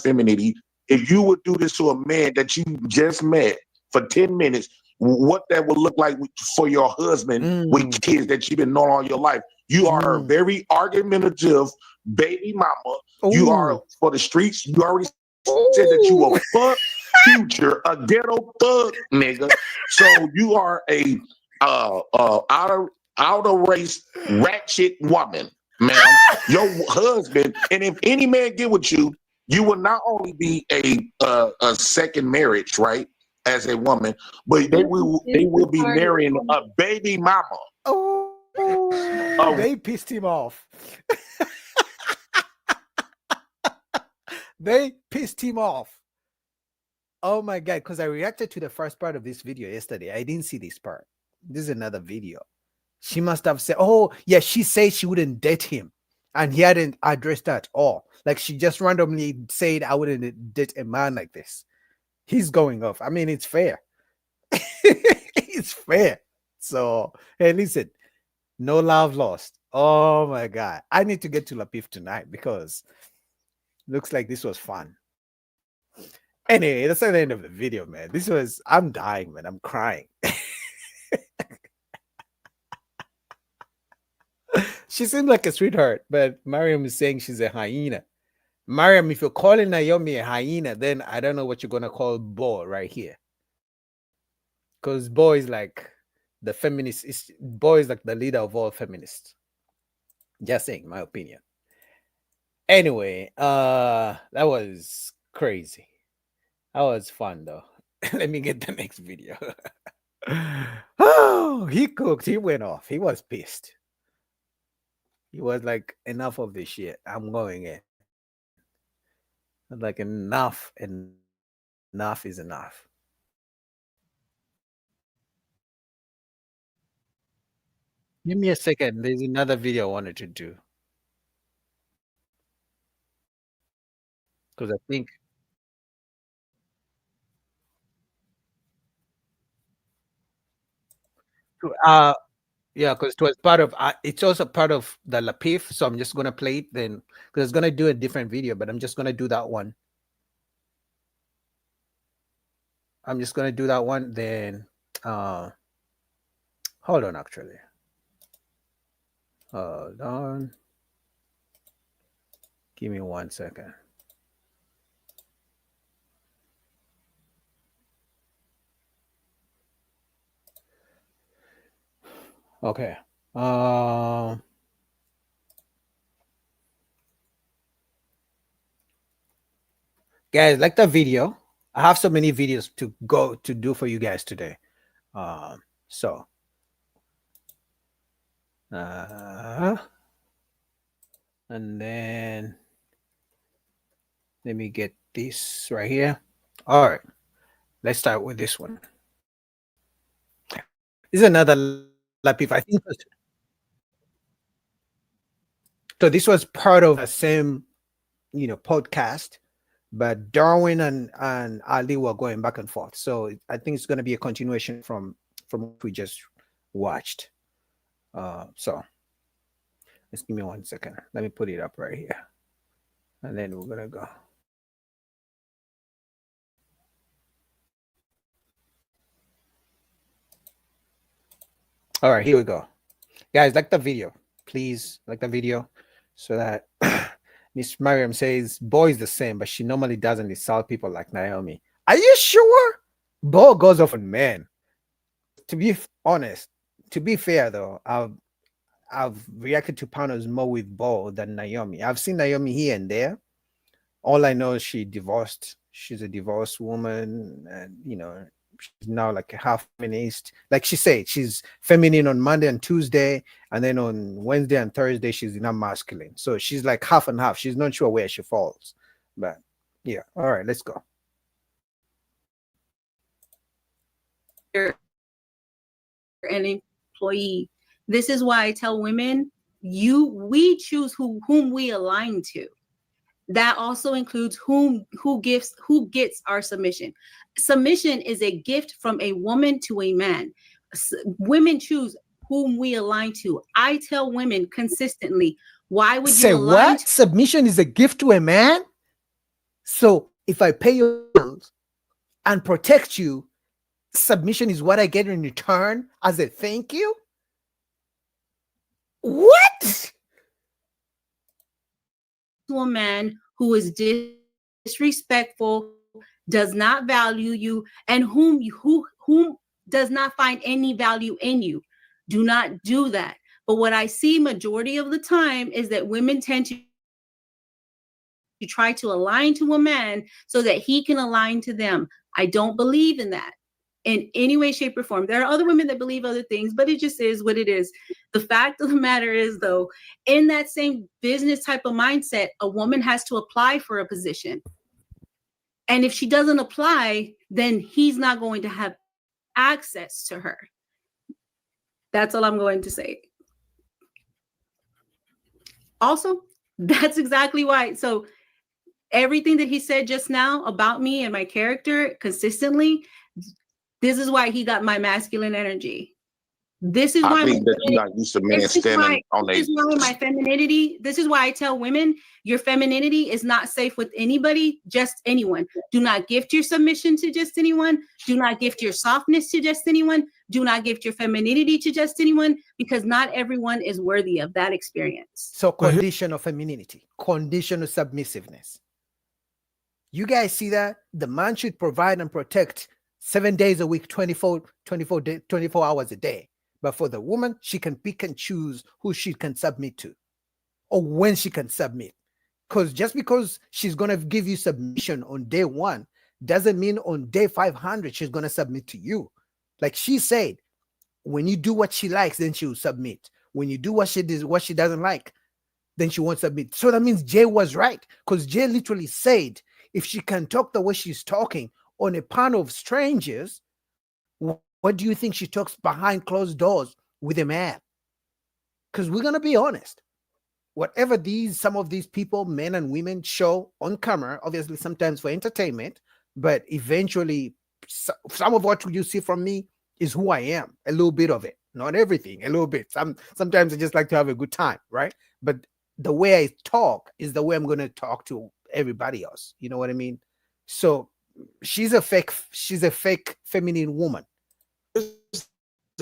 Femininity. If you would do this to a man that you just met for 10 minutes, what that would look like for your husband with kids that you've been knowing all your life. You are a very argumentative baby mama. You are for the streets. You already said that you a fuck future, a ghetto thug nigga. So you are a outer race ratchet woman, ma'am. Your husband, and if any man get with you, you will not only be a second marriage, right? As a woman, but they will be marrying a baby mama. They pissed him off. They pissed him off. Oh my God, because I reacted to the first part of this video yesterday. I didn't see this part. This is another video. She must have said, oh yeah, she said she wouldn't date him, and he hadn't addressed that at all. Like she just randomly said, I wouldn't date a man like this. He's going off. I mean, it's fair. It's fair. So, hey, listen, no love lost. Oh my God. I need to get to Lapif tonight because looks like this was fun. Anyway, that's the end of the video, man. I'm dying, man. I'm crying. She seemed like a sweetheart, but Mariam is saying she's a hyena. Mariam, if you're calling Naomi a hyena, then I don't know what you're going to call Bo right here. Because Bo is like the feminist. Bo is like the leader of all feminists. Just saying, my opinion. Anyway, that was crazy. That was fun, though. Let me get the next video. Oh, he cooked. He went off. He was pissed. He was like, enough of this shit. I'm going in. Like, enough is enough. Give me a second. There's another video I wanted to do. Because I think yeah, because it was part of it's also part of the Lapif, so I'm just gonna play it then, because I was gonna do a different video, but I'm just gonna do that one. I'm just gonna do that one. Then hold on, actually. Hold on. Give me 1 second. Okay. Guys, like the video. I have so many videos to do for you guys today. So And then let me get this right here. All right, let's start with this one. This is another Lapif. I think so. This was part of the same, podcast, but Darwin and Ali were going back and forth. So I think it's going to be a continuation from what we just watched. So just give me 1 second. Let me put it up right here, and then we're gonna go. All right, here we go. Guys, like the video. Please like the video so that Miss Mariam says Bo is the same, but she normally doesn't insult people like Naomi. Are you sure? Bo goes off on men. To be honest, to be fair though, I've reacted to panels more with Bo than Naomi. I've seen Naomi here and there. All I know is she divorced. She's a divorced woman, and she's now like a half feminist. Like she said, she's feminine on Monday and Tuesday, and then on Wednesday and Thursday she's not masculine. So she's like half and half. She's not sure where she falls. But yeah, all right, let's go. An employee. This is why I tell women, we choose whom we align to. That also includes who gets our submission. Submission is a gift from a woman to a man. Women choose whom we align to. I tell women consistently, why would say you align what? Submission is a gift to a man? So if I pay your bills and protect you, submission is what I get in return as a thank you? What? To a man who is disrespectful, does not value you, and whom does not find any value in you. Do not do that. But what I see majority of the time is that women tend to try to align to a man so that he can align to them. I don't believe in that in any way, shape, or form. There are other women that believe other things, but it just is what it is. The fact of the matter is, though, in that same business type of mindset, a woman has to apply for a position. And if she doesn't apply, then he's not going to have access to her. That's all I'm going to say. Also, that's exactly why. So everything that he said just now about me and my character consistently, this is why he got my masculine energy. This is why I think that you're not used to men standing on this is why my femininity, this is why I tell women your femininity is not safe with anybody, just anyone. Do not gift your submission to just anyone. Do not gift your softness to just anyone. Do not gift your femininity to just anyone, because not everyone is worthy of that experience. So conditional femininity, conditional submissiveness. You guys see that? The man should provide and protect 7 days a week, 24 hours a day. But for the woman, she can pick and choose who she can submit to or when she can submit. Because just because she's going to give you submission on day 1 doesn't mean on day 500 she's going to submit to you. Like she said, when you do what she likes, then she will submit. When you do what she doesn't like, then she won't submit. So that means Jay was right, because Jay literally said if she can talk the way she's talking on a panel of strangers, what do you think she talks behind closed doors with a man? Because we're going to be honest. Whatever some of these people, men and women, show on camera, obviously sometimes for entertainment, but eventually some of what you see from me is who I am. A little bit of it. Not everything, a little bit. Sometimes I just like to have a good time, right? But the way I talk is the way I'm going to talk to everybody else. You know what I mean? So she's a fake feminine woman.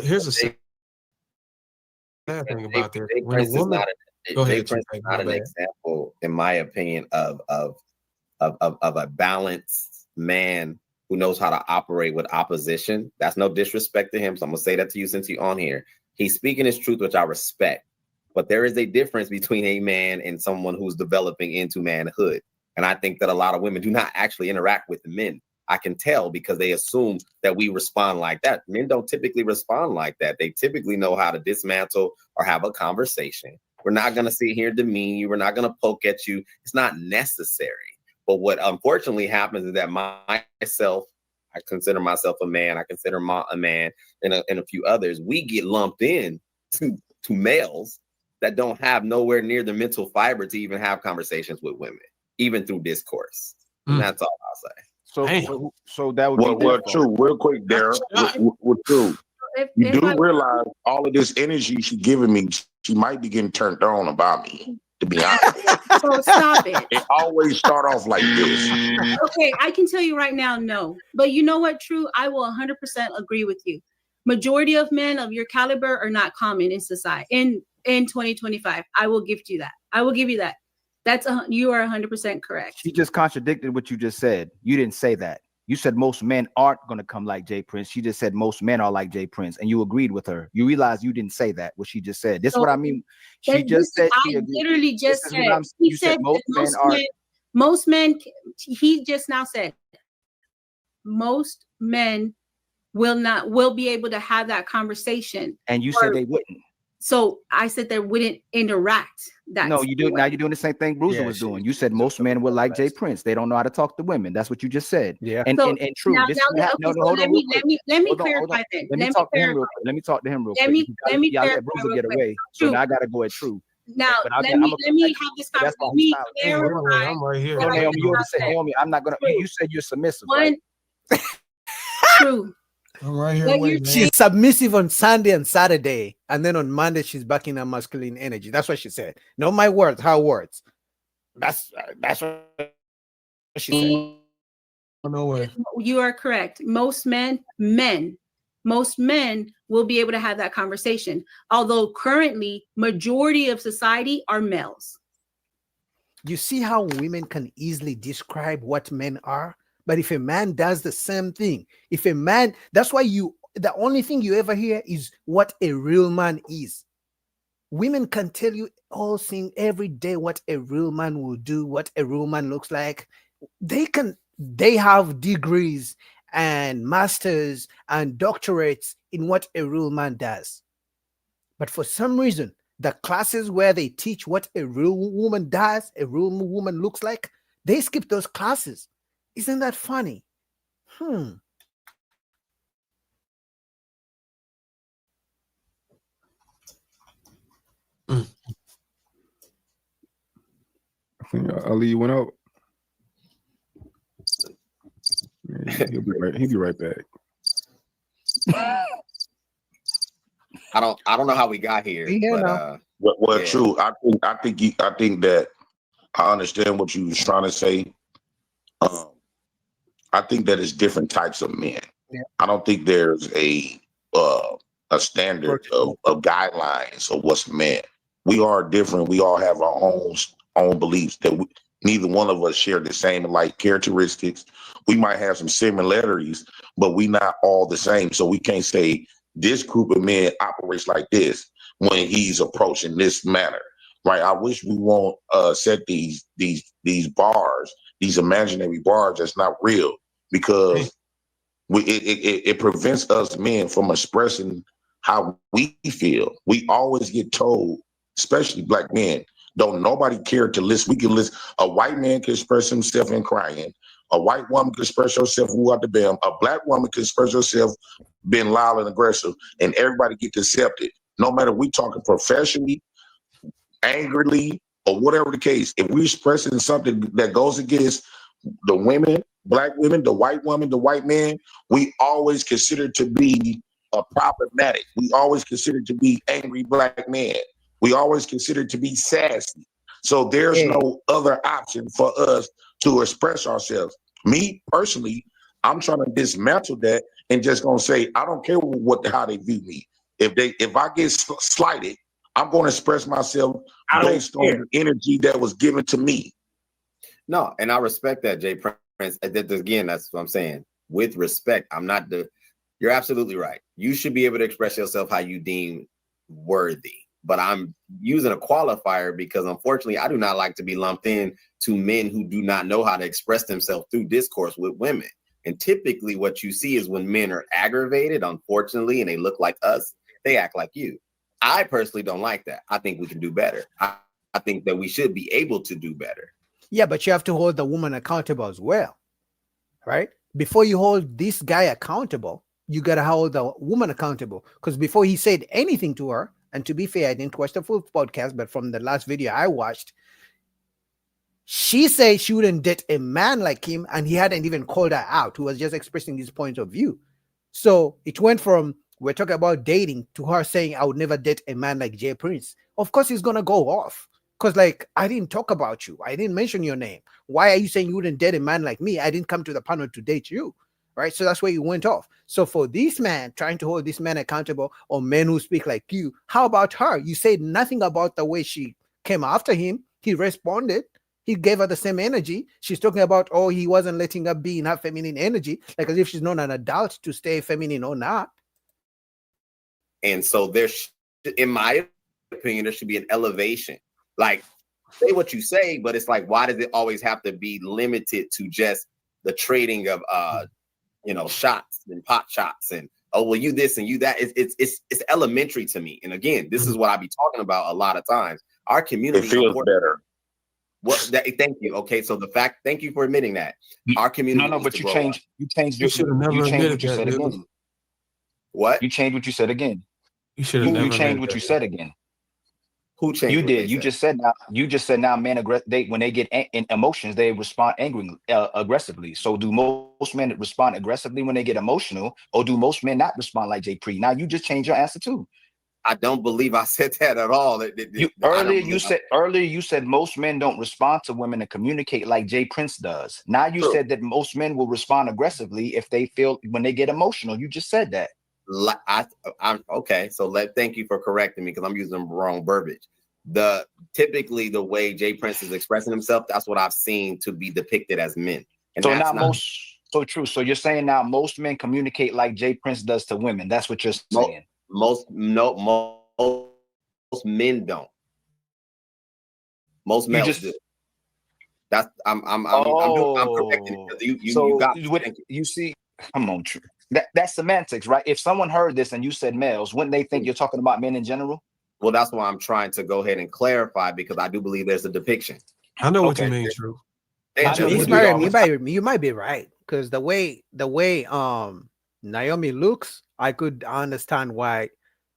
Here's a sad thing about this. When a woman, go ahead. Not an example, in my opinion, of a balanced man who knows how to operate with opposition. That's no disrespect to him. So I'm gonna say that to you since you're on here. He's speaking his truth, which I respect. But there is a difference between a man and someone who's developing into manhood. And I think that a lot of women do not actually interact with men. I can tell because they assume that we respond like that. Men don't typically respond like that. They typically know how to dismantle or have a conversation. We're not going to sit here and demean you. We're not going to poke at you. It's not necessary. But what unfortunately happens is that myself, I consider myself a man, I consider a man and a few others, we get lumped in to males that don't have nowhere near the mental fiber to even have conversations with women, even through discourse. And that's all I'll say. So that would be true. Real quick, Darren. True. You do realize all of this energy she's giving me, she might be getting turned on about me, to be honest. So stop it. It always start off like this. Okay, I can tell you right now, no. But you know what, True? I will 100% agree with you. Majority of men of your caliber are not common in society in 2025. I will give you that. I will give you that. You are 100% correct. She just contradicted what you just said. You didn't say that. You said most men aren't going to come like Jay Prince. She just said most men are like Jay Prince, and you agreed with her. You realize you didn't say that, what she just said. This is what I mean. She just said. I literally just said. He said most men. He just now said most men will be able to have that conversation. And you said they wouldn't. So I said they wouldn't interact. No, you do. Now you're doing the same thing Bruiser was doing. You said most men will like Jay Prince. They don't know how to talk to women. That's what you just said. Yeah. And true. Let me clarify that. Let me talk to him real quick. Let me talk to him real quick. Let me let Bruiser get away. So now I gotta go at True. Now let me have this conversation. Let me clarify. I'm right here. Naomi, you want to say Naomi? I'm not gonna. You said you're submissive. Right? True. I'm right here. She's submissive on Sunday and Saturday, and then on Monday she's back in her masculine energy. That's what she said. Not my words, her words. That's what she said. No way. You are correct. Most men will be able to have that conversation. Although currently, majority of society are males. You see how women can easily describe what men are? But if a man does the same thing, that's why the only thing you ever hear is what a real man is. Women can tell you all things every day, what a real man will do, what a real man looks like. They have degrees and masters and doctorates in what a real man does. But for some reason, the classes where they teach what a real woman does, a real woman looks like, they skip those classes. Isn't that funny? I think Ali went out. He'll be right back. I don't know how we got here. But, True. I think that I understand what you was trying to say. I think that it's different types of men. Yeah. I don't think there's a standard of guidelines of what's man. We are different. We all have our own beliefs that neither one of us share the same like characteristics. We might have some similarities, but we not all the same. So we can't say this group of men operates like this when he's approaching this manner, right? I wish we won't set these bars, these imaginary bars that's not real, because it prevents us men from expressing how we feel. We always get told, especially black men, don't nobody care to listen. We can listen. A white man can express himself in crying. A white woman can express herself without the bam. A black woman can express herself being loud and aggressive, and everybody get to accept it. No matter we talking professionally, angrily, or whatever the case, if we expressing something that goes against the women, black women, the white woman, the white man, we always consider to be problematic. We always consider to be angry black men. We always consider to be sassy. So there's no other option for us to express ourselves. Me personally, I'm trying to dismantle that and just gonna say, I don't care how they view me. If I get slighted, I'm going to express myself based on the energy that was given to me. No, and I respect that, Jay Prince. Again, that's what I'm saying. With respect, you're absolutely right. You should be able to express yourself how you deem worthy. But I'm using a qualifier because unfortunately, I do not like to be lumped in to men who do not know how to express themselves through discourse with women. And typically what you see is when men are aggravated, unfortunately, and they look like us, they act like you. I personally don't like that. I think we can do better. I think that we should be able to do better. Yeah, but you have to hold the woman accountable as well, right? Before you hold this guy accountable, you got to hold the woman accountable. Because before he said anything to her, and to be fair, I didn't watch the full podcast, but from the last video I watched, she said she wouldn't date a man like him, and he hadn't even called her out. He was just expressing his point of view. So it went from we're talking about dating to her saying, I would never date a man like Jay Prince. Of course, he's going to go off. Because, like, I didn't talk about you. I didn't mention your name. Why are you saying you wouldn't date a man like me? I didn't come to the panel to date you. Right? So that's where you went off. So for this man, trying to hold this man accountable, or men who speak like you, how about her? You said nothing about the way she came after him. He responded. He gave her the same energy. She's talking about, oh, he wasn't letting her be in her feminine energy, like as if she's not an adult to stay feminine or not. And so in my opinion, there should be an elevation. Like, say what you say, but it's like, why does it always have to be limited to just the trading of shots and pot shots and, oh, well, you this and you that? It's elementary to me. And again, this is what I be talking about a lot of times. Our community it feels better. Thank you. Okay, so thank you for admitting that. Our community. No, but you changed what you said again. What? You changed what you said again. You should have You changed what you said again. Who changed? You did. You just said now men when they get in emotions, they respond aggressively. So do most men respond aggressively when they get emotional, or do most men not respond like Jay Pre? Now you just changed your answer too. I don't believe I said that at all. Earlier you said most men don't respond to women and communicate like Jay Prince does. Now you said that most men will respond aggressively if they feel when they get emotional. You just said that. I'm okay. So thank you for correcting me, because I'm using the wrong verbiage. Typically the way Jay Prince is expressing himself, that's what I've seen to be depicted as men. And so now so true. So you're saying now most men communicate like Jay Prince does to women. That's what you're saying. Most men don't. Most males do. That's I'm correcting because you see. Come on, true. That's semantics, right? If someone heard this and you said males, wouldn't they think you're talking about men in general? Well, that's why I'm trying to go ahead and clarify, because I do believe there's a depiction. I know what you mean, True. You might be right, because the way Naomi looks, I could understand why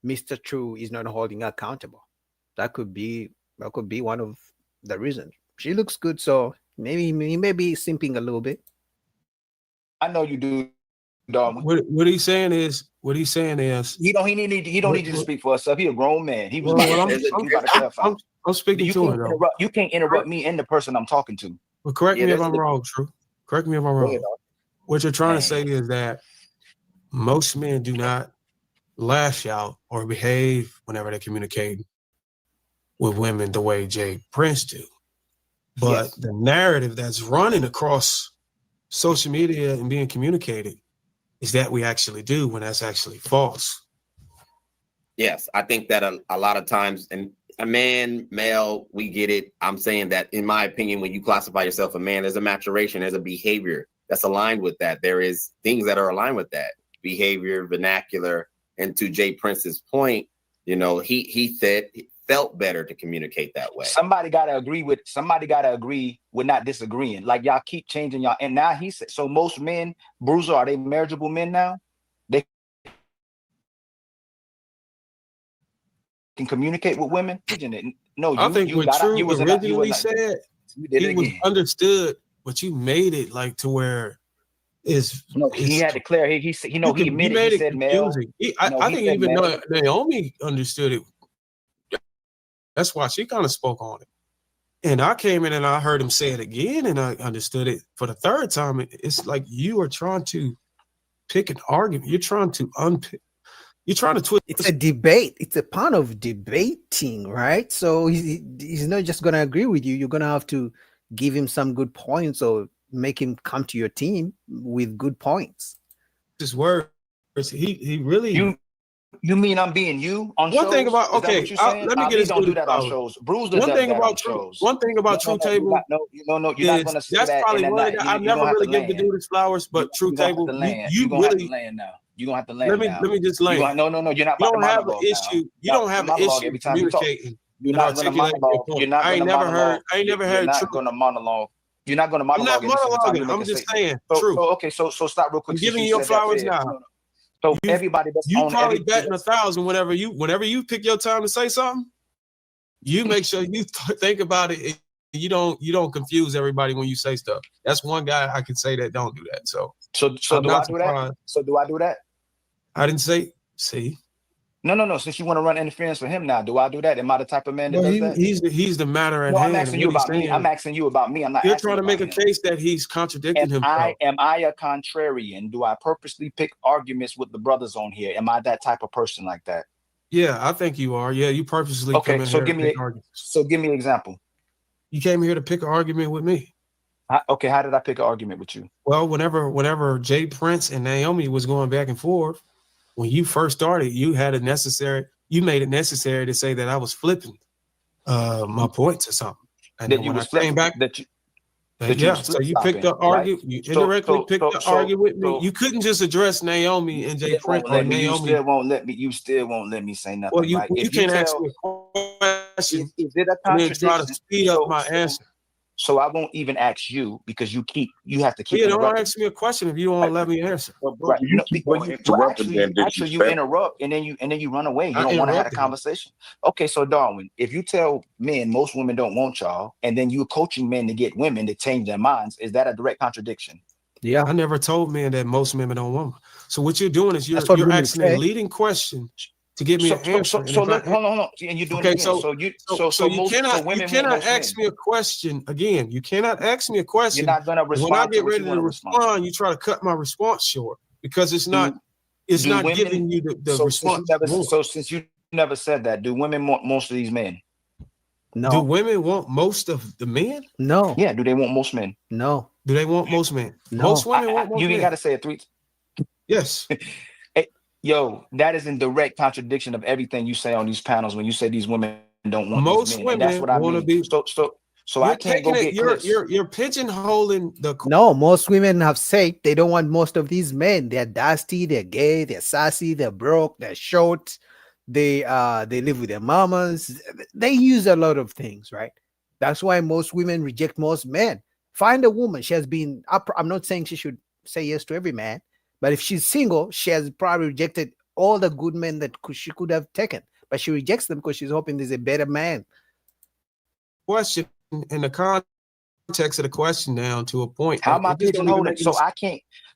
Mr. True is not holding her accountable. That could be one of the reasons. She looks good, so maybe he may be simping a little bit. I know you do, Darwin. What he's saying is he don't need you to speak for yourself. He a grown man. He was I'm speaking to him. You can't interrupt me and the person I'm talking to. Well, correct me if I'm wrong, True. Correct me if I'm wrong. What you're trying to say is that most men do not lash out or behave whenever they communicate with women the way Jay Prince do. But the narrative that's running across social media and being communicated is that we actually do, when that's actually false. Yes, I think that a lot of times, and a man, male, we get it. I'm saying that, in my opinion, when you classify yourself a man, there's a maturation, there's a behavior that's aligned with that. There is things that are aligned with that behavior, vernacular. And to Jay Prince's point, he felt better to communicate that way. Somebody got to agree with not disagreeing. Like, y'all keep changing y'all. And now he said, so most men, Bruiser, are they marriageable men now? They can communicate with women? No, I think what True originally said, he was understood, but you made it like to where he had to clear. He said, he admitted, he said male. I think even Naomi understood it. That's why she kind of spoke on it. And I came in and I heard him say it again, and I understood it for the third time. It's like you are trying to pick an argument. You're trying to unpick. You're trying to twist. It's a debate. It's a part of debating, right? So he's not just going to agree with you. You're going to have to give him some good points or make him come to your team with good points. His words. He really. You mean I'm being you on One shows? thing about Is that okay, what you're saying? let me get Ali this don't do dude that on flowers. shows. Bruiser One does thing that on about shows. one thing about True Table You're not gonna is say that's that probably and one then of not. the, I You're never gonna have to really give the land. dude his flowers, but True You're gonna have Table, to land. you You're gonna have to really land now. You're gonna have to land now. let me just You land. gonna, no. You're not You about to don't have an monologue now. issue. You You're not don't have an monologue issue every time you talk. communicating You're and not gonna articulating your monologue. You're point. not I gonna ain't never monologue. heard. I ain't never You're heard not True. gonna monologue. You're not gonna I'm monologue not every single time you monologuing. make I'm a just statement. saying. So True. okay. So stop real quick. I'm Since giving you you your said that flowers fair. now. So everybody that's You on probably every betting 1,000 whenever you pick your time to say something. You make sure you think about it. And you don't confuse everybody when you say stuff. That's one guy I can say that don't do that. So So I'm do I not do that? surprised. So do I do that? I didn't say. See. No. Since you want to run interference for him now, do I do that? Am I the type of man that Well, does that? he's the matter at No, I'm hand. asking you about me. I'm asking you about me. I'm not You're asking trying to about make a him. case that he's contradicting himself. Am I a contrarian? Do I purposely pick arguments with the brothers on here? Am I that type of person like that? Yeah, I think you are. Yeah, you purposely come Okay, in so here give to me pick arguments. so give me an example. You came here to pick an argument with me. Okay, how did I pick an argument with you? Well, whenever Jay Prince and Naomi was going back and forth, when you first started, you made it necessary to say that I was flipping my points or something. And That then you when I was came back, so you picked the argue. You indirectly picked the argue with me. You couldn't just address Naomi and Jay Prince or Naomi. You still won't let me. You still won't let me say nothing. Well, you right? you can't ask me a question Is it a and then try contradiction? to speed up my answer. So I won't even ask you because you have to keep. Yeah, don't interrupting. ask me a question if you won't let me answer. Right. You keep on interrupting and Actually, you interrupt and then you run away. You don't want to have a conversation. Okay, so Darwin, if you tell men most women don't want y'all, and then you're coaching men to get women to change their minds, is that a direct contradiction? Yeah, I never told men that most women don't want me. So what you're doing is you're asking a leading question to get me an answer. Hold on. And you're doing it again. So you cannot ask me a question again. You cannot ask me a question. You're not gonna respond. When I get ready to respond, you try to cut my response short because it's not giving you the response. So since you never said that, do women want most of these men? No. Do women want most of the men? No. Yeah. Do they want most men? No. Do they want most men? No. Most women want most men. You ain't got to say it three. Yes. Yo, that is in direct contradiction of everything you say on these panels when you say these women don't want most these men. women. And that's what I mean. Be, so I can't go get clips. You're pigeonholing the. No, most women have said they don't want most of these men. They're dusty, they're gay, they're sassy, they're broke, they're short, they live with their mamas. They use a lot of things, right? That's why most women reject most men. Find a woman. She has been up. I'm not saying she should say yes to every man. But if she's single, she has probably rejected all the good men that she could have taken. But she rejects them because she's hoping there's a better man. Question in the context of the question down to a point. How am I pigeonholing it?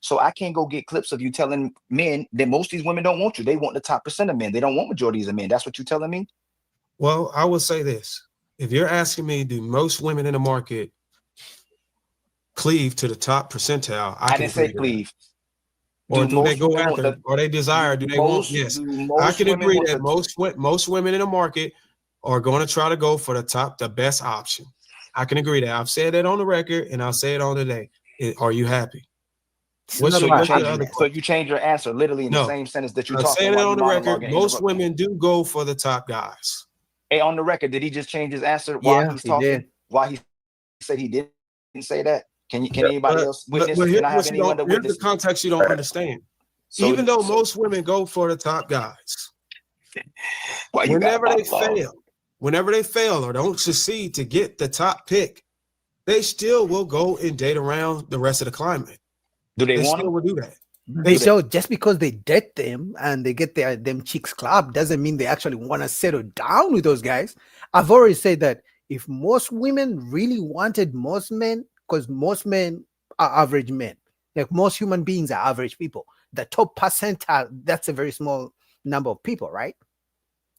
So I can't go get clips of you telling men that most of these women don't want you. They want the top % of men. They don't want majorities of men. That's what you're telling me? Well, I will say this. If you're asking me, do most women in the market cleave to the top percentile? I didn't say cleave. Or do they go after? Or they desire? Do they want? Yes, I can agree that most women in the market are going to try to go for the best option. I can agree that. I've said that on the record, and I'll say it on today. Are you happy? So you change your answer literally in the same sentence that you're talking about. I'm saying it on the record. Most women do go for the top guys. Hey, on the record, did he just change his answer while he's talking? Did. Why he said he didn't say that? Can anybody else witness? Here's the context you don't understand. So, even though most women go for the top guys, whenever they fail or don't succeed to get the top pick, they still will go and date around the rest of the climate. Do they want to do that? So just because they date them and they get them chicks club doesn't mean they actually want to settle down with those guys. I've already said that if most women really wanted most men, because most men are average men, like most human beings are average people. The top percentile, that's a very small number of people, right?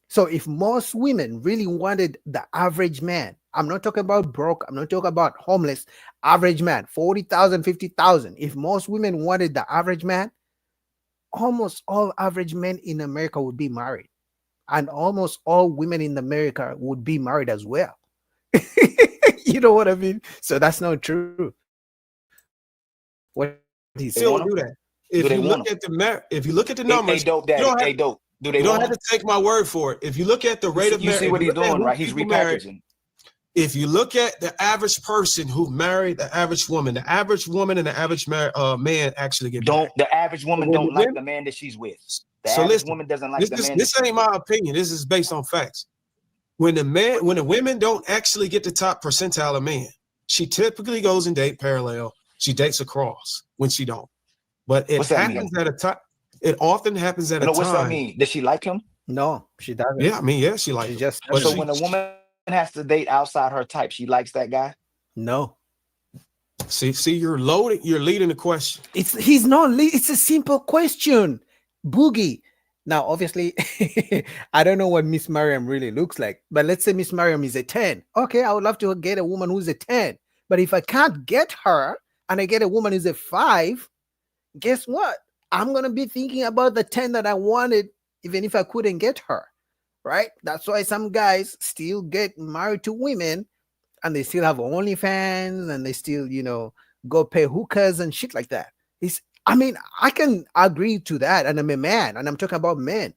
So if most women really wanted the average man, I'm not talking about broke, I'm not talking about homeless, average man, 40,000, 50,000. If most women wanted the average man, almost all average men in America would be married. And almost all women in America would be married as well. You know what I mean? So that's not true. What do you still do that? If you look at the numbers, hey, dope daddy, Do they You don't want have to take my word for it. If you look at the rate of You see what he's doing, right? He's married, repackaging. if you look at the average person who married the average woman and the average man actually get married. The average woman When don't the like women- the man that she's with. The So average listen, woman doesn't like the man. This ain't my opinion. This is based on facts. When the women don't actually get the top percentile of men, she typically goes and date parallel. She dates across when she don't. But it What's that happens at a time. It often happens at a time. What's that mean? Does she like him? No, she doesn't. Yeah, I mean, yeah, she likes him. Just But So she- when a woman has to date outside her type, she likes that guy? No. See, you're loading. You're leading the question. He's not. It's a simple question, Boogie. Now, obviously, I don't know what Miss Mariam really looks like, but let's say Miss Mariam is a 10. Okay, I would love to get a woman who's a 10. But if I can't get her and I get a woman who's a 5, guess what? I'm going to be thinking about the 10 that I wanted, even if I couldn't get her, right? That's why some guys still get married to women and they still have OnlyFans and they still, go pay hookers and shit like that. I can agree to that. And I'm a man and I'm talking about men.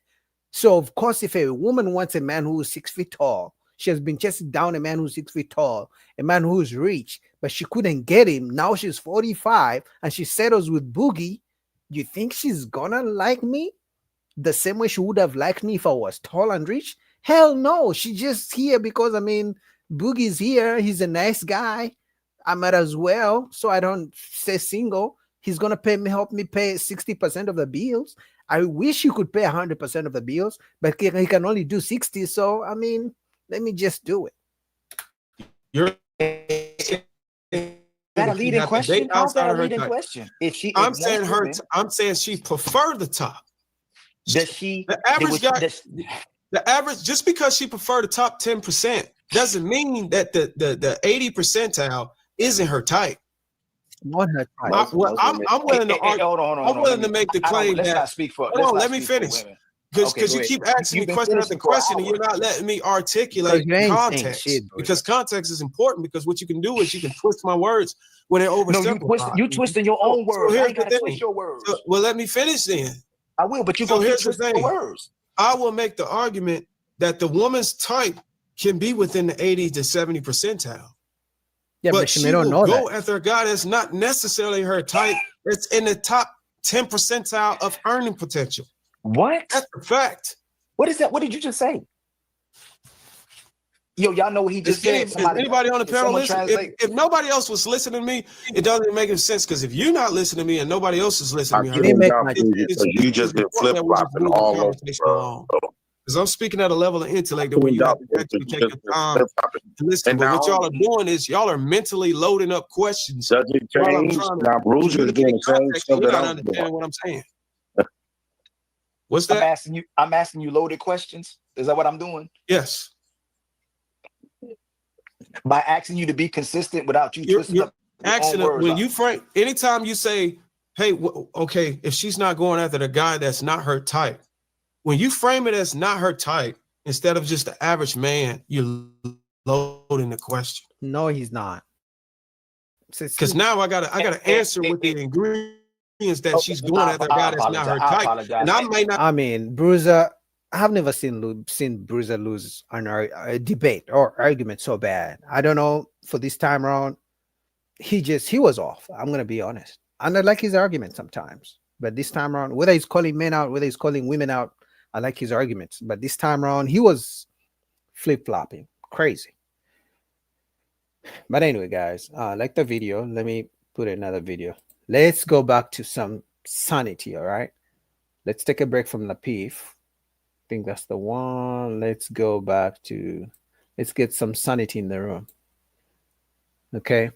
So, of course, if a woman wants a man who's 6 feet tall, she has been chasing down a man who's 6 feet tall, a man who's rich, but she couldn't get him. Now she's 45 and she settles with Boogie. You think she's gonna like me the same way she would have liked me if I was tall and rich? Hell no. She's just here because, Boogie's here. He's a nice guy. I might as well. So I don't stay single. He's gonna help me pay 60% of the bills. I wish he could pay 100% of the bills, but he can only do 60. So let me just do it. You're that a leading question? How's that a leading question? If she, I'm saying she preferred the top. Does she? The average guy. The average, just because she preferred the top 10% doesn't mean that the 80 percentile isn't her type. Not her type. I'm willing to argue. Hold on. I'm willing to make the claim Let's that. not speak for. Hold on, let me finish. Because you keep asking me question after question and you're not letting me articulate context. Because context is important, because what you can do is you can twist my words when they're oversimplified. You twisting your own words. So I here's ain't the gotta thing. twist your words. Well, let me finish then. I will, but you so gonna here's twist the your thing. words. I will make the argument that the woman's type can be within the 80 to 70 percentile. Yeah, but she may not will know go that. after a guy that's not necessarily her type. It's in the top 10 percentile of earning potential. What? That's a fact. What is that? What did you just say? Yo, y'all know what he just said. Is anybody on the panel listening? If nobody else was listening to me, it doesn't make any sense. Because if you're not listening to me and nobody else is listening to me, you just get flip flopping all over. Because I'm speaking at a level of intellect that where you have to actually take your time to listen. But what y'all are doing is y'all are mentally loading up questions. Does it change? Now, Bruce is doing the same stuff You're that not I'm understanding doing. what I'm saying. What's that? I'm asking you loaded questions. Is that what I'm doing? Yes. By asking you to be consistent without you twisting up Accident when you frame. Anytime you say, "Hey, okay," if she's not going after the guy that's not her type, when you frame it as not her type instead of just the average man, you're loading the question. No, he's not. Because now I gotta answer with the ingredients that she's going after a guy that's not her type. And I may not. Bruiser, I've never seen Bruiser lose a debate or argument so bad. I don't know, for this time around, he was off. I'm gonna be honest. And I like his argument sometimes, but this time around, whether he's calling men out, whether he's calling women out, I like his arguments. But this time around, he was flip-flopping, crazy. But anyway, guys, like the video. Let me put another video. Let's go back to some sanity. All right, let's take a break from Lapif. I think that's the one. Let's go back to, let's get some sanity in the room. Okay.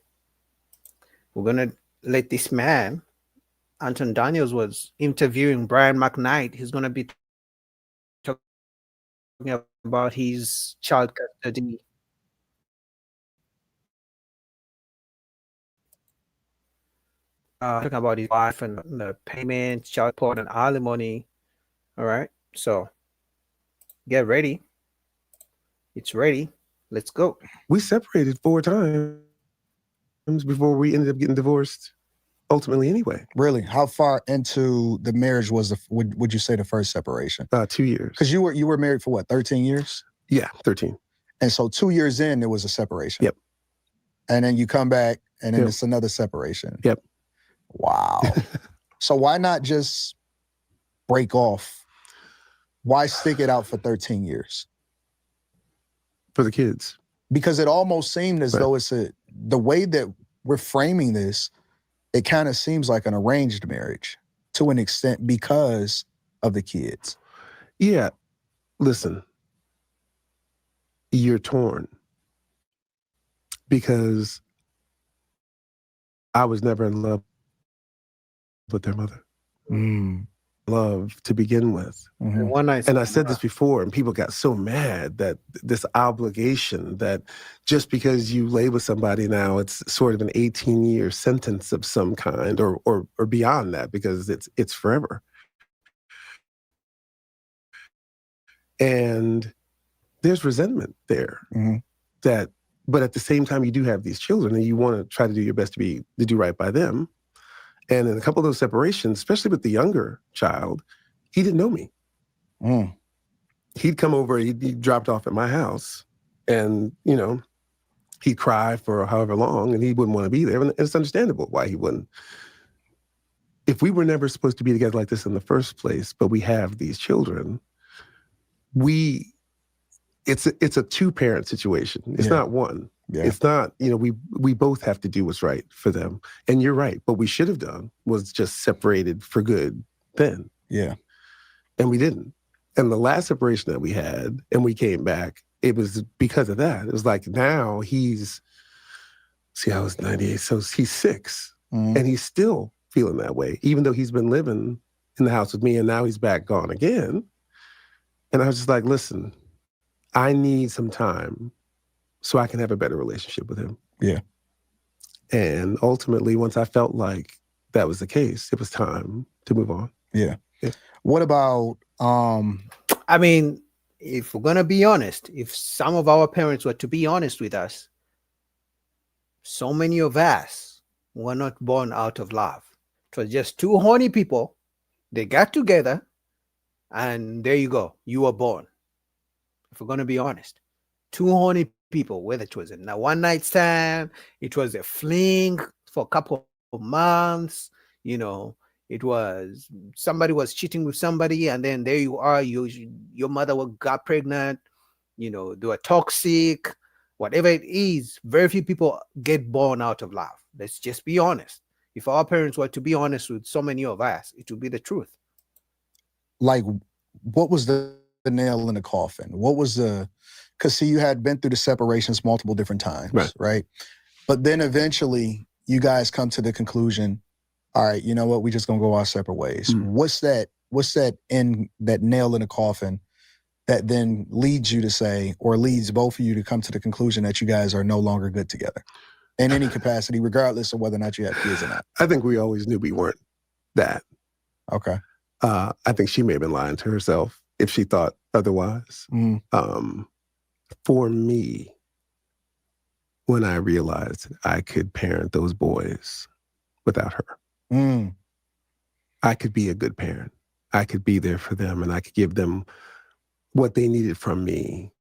We're going to let this man, Anton Daniels was interviewing Brian McKnight. He's going to be talking about his child custody. Talking about his wife and the payment, child support, and alimony. All right. So get ready. It's ready. Let's go. We separated 4 times before we ended up getting divorced. ultimately anyway. Really? How far into the marriage was would you say the first separation? 2 years. Because you were married for what, 13 years? Yeah, 13. And so 2 years in, there was a separation. Yep. And then you come back, and then Yep. it's another separation. Yep. Wow. So why not just break off? Why stick it out for 13 years? For the kids. Because it almost seemed as though the way that we're framing this, it kind of seems like an arranged marriage to an extent because of the kids. Yeah. Listen, you're torn because I was never in love with their mother. Love to begin with. One night. And I said this before, and people got so mad that this obligation that just because you lay with somebody now, it's sort of an 18-year sentence of some kind, or beyond that, because it's forever. And there's resentment there. But at the same time, you do have these children, and you want to try to do your best to do right by them. And in a couple of those separations, especially with the younger child, he didn't know me. He'd come over, he'd be dropped off at my house, and, he'd cry for however long, and he wouldn't want to be there. And it's understandable why he wouldn't. If we were never supposed to be together like this in the first place, but we have these children, it's a two-parent situation. It's not one. Yeah. It's not, we both have to do what's right for them. And you're right. What we should have done was just separated for good then. Yeah. And we didn't. And the last separation that we had, and we came back, it was because of that. It was like now I was 98, so he's 6. And he's still feeling that way, even though he's been living in the house with me, and now he's back gone again. And I was just like, listen, I need some time so I can have a better relationship with him. Yeah. And ultimately, once I felt like that was the case, it was time to move on. Yeah. What about, I mean, if we're going to be honest, if some of our parents were to be honest with us, so many of us were not born out of love. It was just two horny people. They got together, and there you go. You were born. If we're going to be honest, two horny people, whether it was a one night stand, it was a fling for a couple of months, it was somebody was cheating with somebody, and then there you are, your mother got pregnant, they were toxic, whatever it is. Very few people get born out of love. Let's just be honest. If our parents were to be honest with so many of us, it would be the truth. Like, what was the nail in the coffin? What was because see, you had been through the separations multiple different times, right? But then eventually you guys come to the conclusion, all right, you know what, we just gonna go our separate ways. What's that nail in the coffin that then leads you to say, or leads both of you to come to the conclusion that you guys are no longer good together in any capacity, regardless of whether or not you have kids or not? I think we always knew we weren't that. Okay. I think she may have been lying to herself if she thought otherwise. For me, when I realized I could parent those boys without her, I could be a good parent. I could be there for them, and I could give them what they needed from me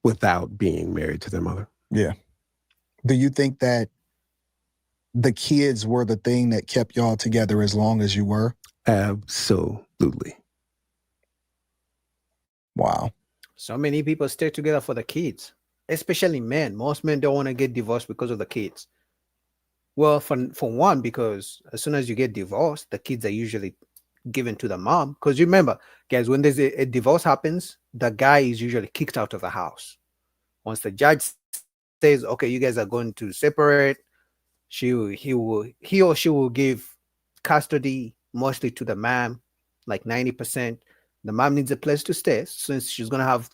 without being married to their mother. Yeah. Do you think that the kids were the thing that kept y'all together as long as you were? Absolutely. Wow. So many people stay together for the kids, especially men. Most men don't want to get divorced because of the kids. Well, for one, because as soon as you get divorced, the kids are usually given to the mom. Because remember, guys, when there's a divorce happens, the guy is usually kicked out of the house. Once the judge says, okay, you guys are going to separate, he or she will give custody mostly to the mom, like 90%. The mom needs a place to stay since she's going to have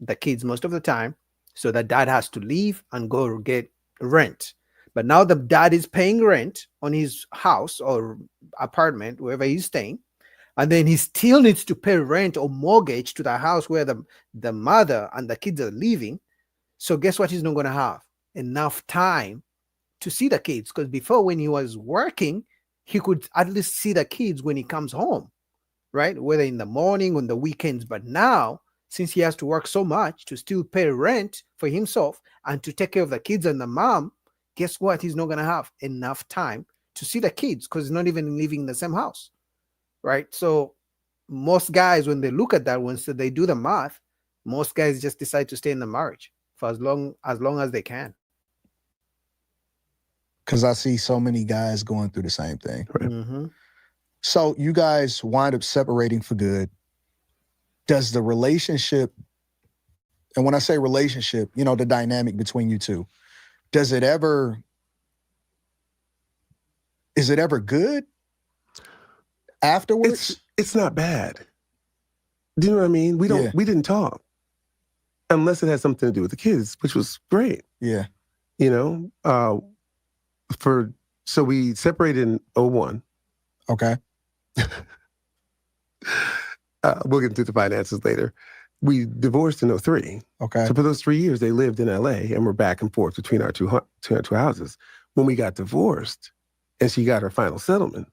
the kids most of the time. So the dad has to leave and go get rent. But now the dad is paying rent on his house or apartment, wherever he's staying. And then he still needs to pay rent or mortgage to the house where the mother and the kids are living. So guess what? He's not going to have enough time to see the kids. Because before, when he was working, he could at least see the kids when he comes home, right? Whether in the morning, on the weekends. But now, since he has to work so much to still pay rent for himself and to take care of the kids and the mom, guess what? He's not going to have enough time to see the kids because he's not even living in the same house, right? So most guys, when they look at that, once they do the math, most guys just decide to stay in the marriage for as long as they can. Because I see so many guys going through the same thing. Mm-hmm. So you guys wind up separating for good. Does the relationship, and when I say relationship, you know, the dynamic between you two, is it ever good afterwards? It's not bad. Do you know what I mean? We didn't talk unless it had something to do with the kids, which was great. Yeah. You know, so we separated in 2001. Okay. We'll get into the finances later. We divorced in 2003. Okay. So for those 3 years, they lived in LA and were back and forth between our two houses. When we got divorced and she got her final settlement,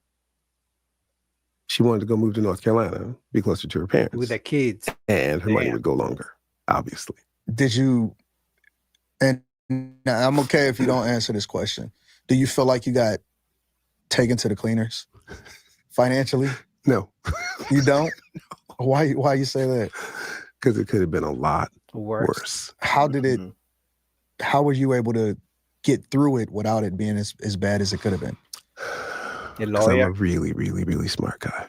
she wanted to go move to North Carolina, be closer to her parents. With the kids. And her money would go longer, obviously. Did you, and I'm okay if you don't answer this question, do you feel like you got taken to the cleaners financially? No. You don't? No. Why you say that? Because it could have been a lot worse. How did it, how were you able to get through it without it being as bad as it could have been? A Because I'm lawyer. a really, really, really smart guy.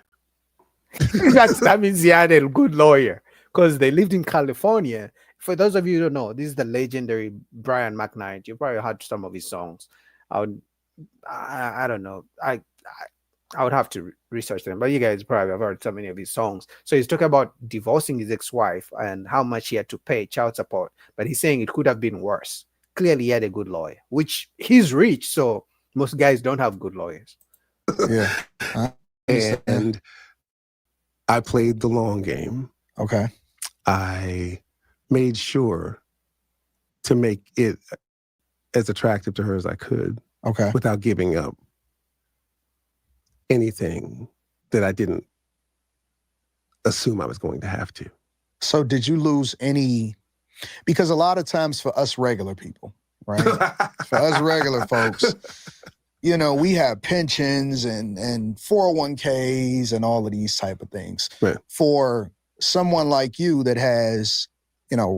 That means he had a good lawyer because they lived in California. For those of you who don't know, this is the legendary Brian McKnight. You probably heard some of his songs. I don't know. I would have to research them, but you guys probably have heard so many of his songs. So he's talking about divorcing his ex-wife and how much he had to pay child support, but he's saying it could have been worse. Clearly, he had a good lawyer, which he's rich, so most guys don't have good lawyers. Yeah. And I played the long game. Okay. I made sure to make it as attractive to her as I could. Okay. Without giving up anything that I didn't assume I was going to have to. So did you lose any, because a lot of times for us regular people, right? For us regular folks, you know, we have pensions and 401ks and all of these type of things. Right. For someone like you that has, you know,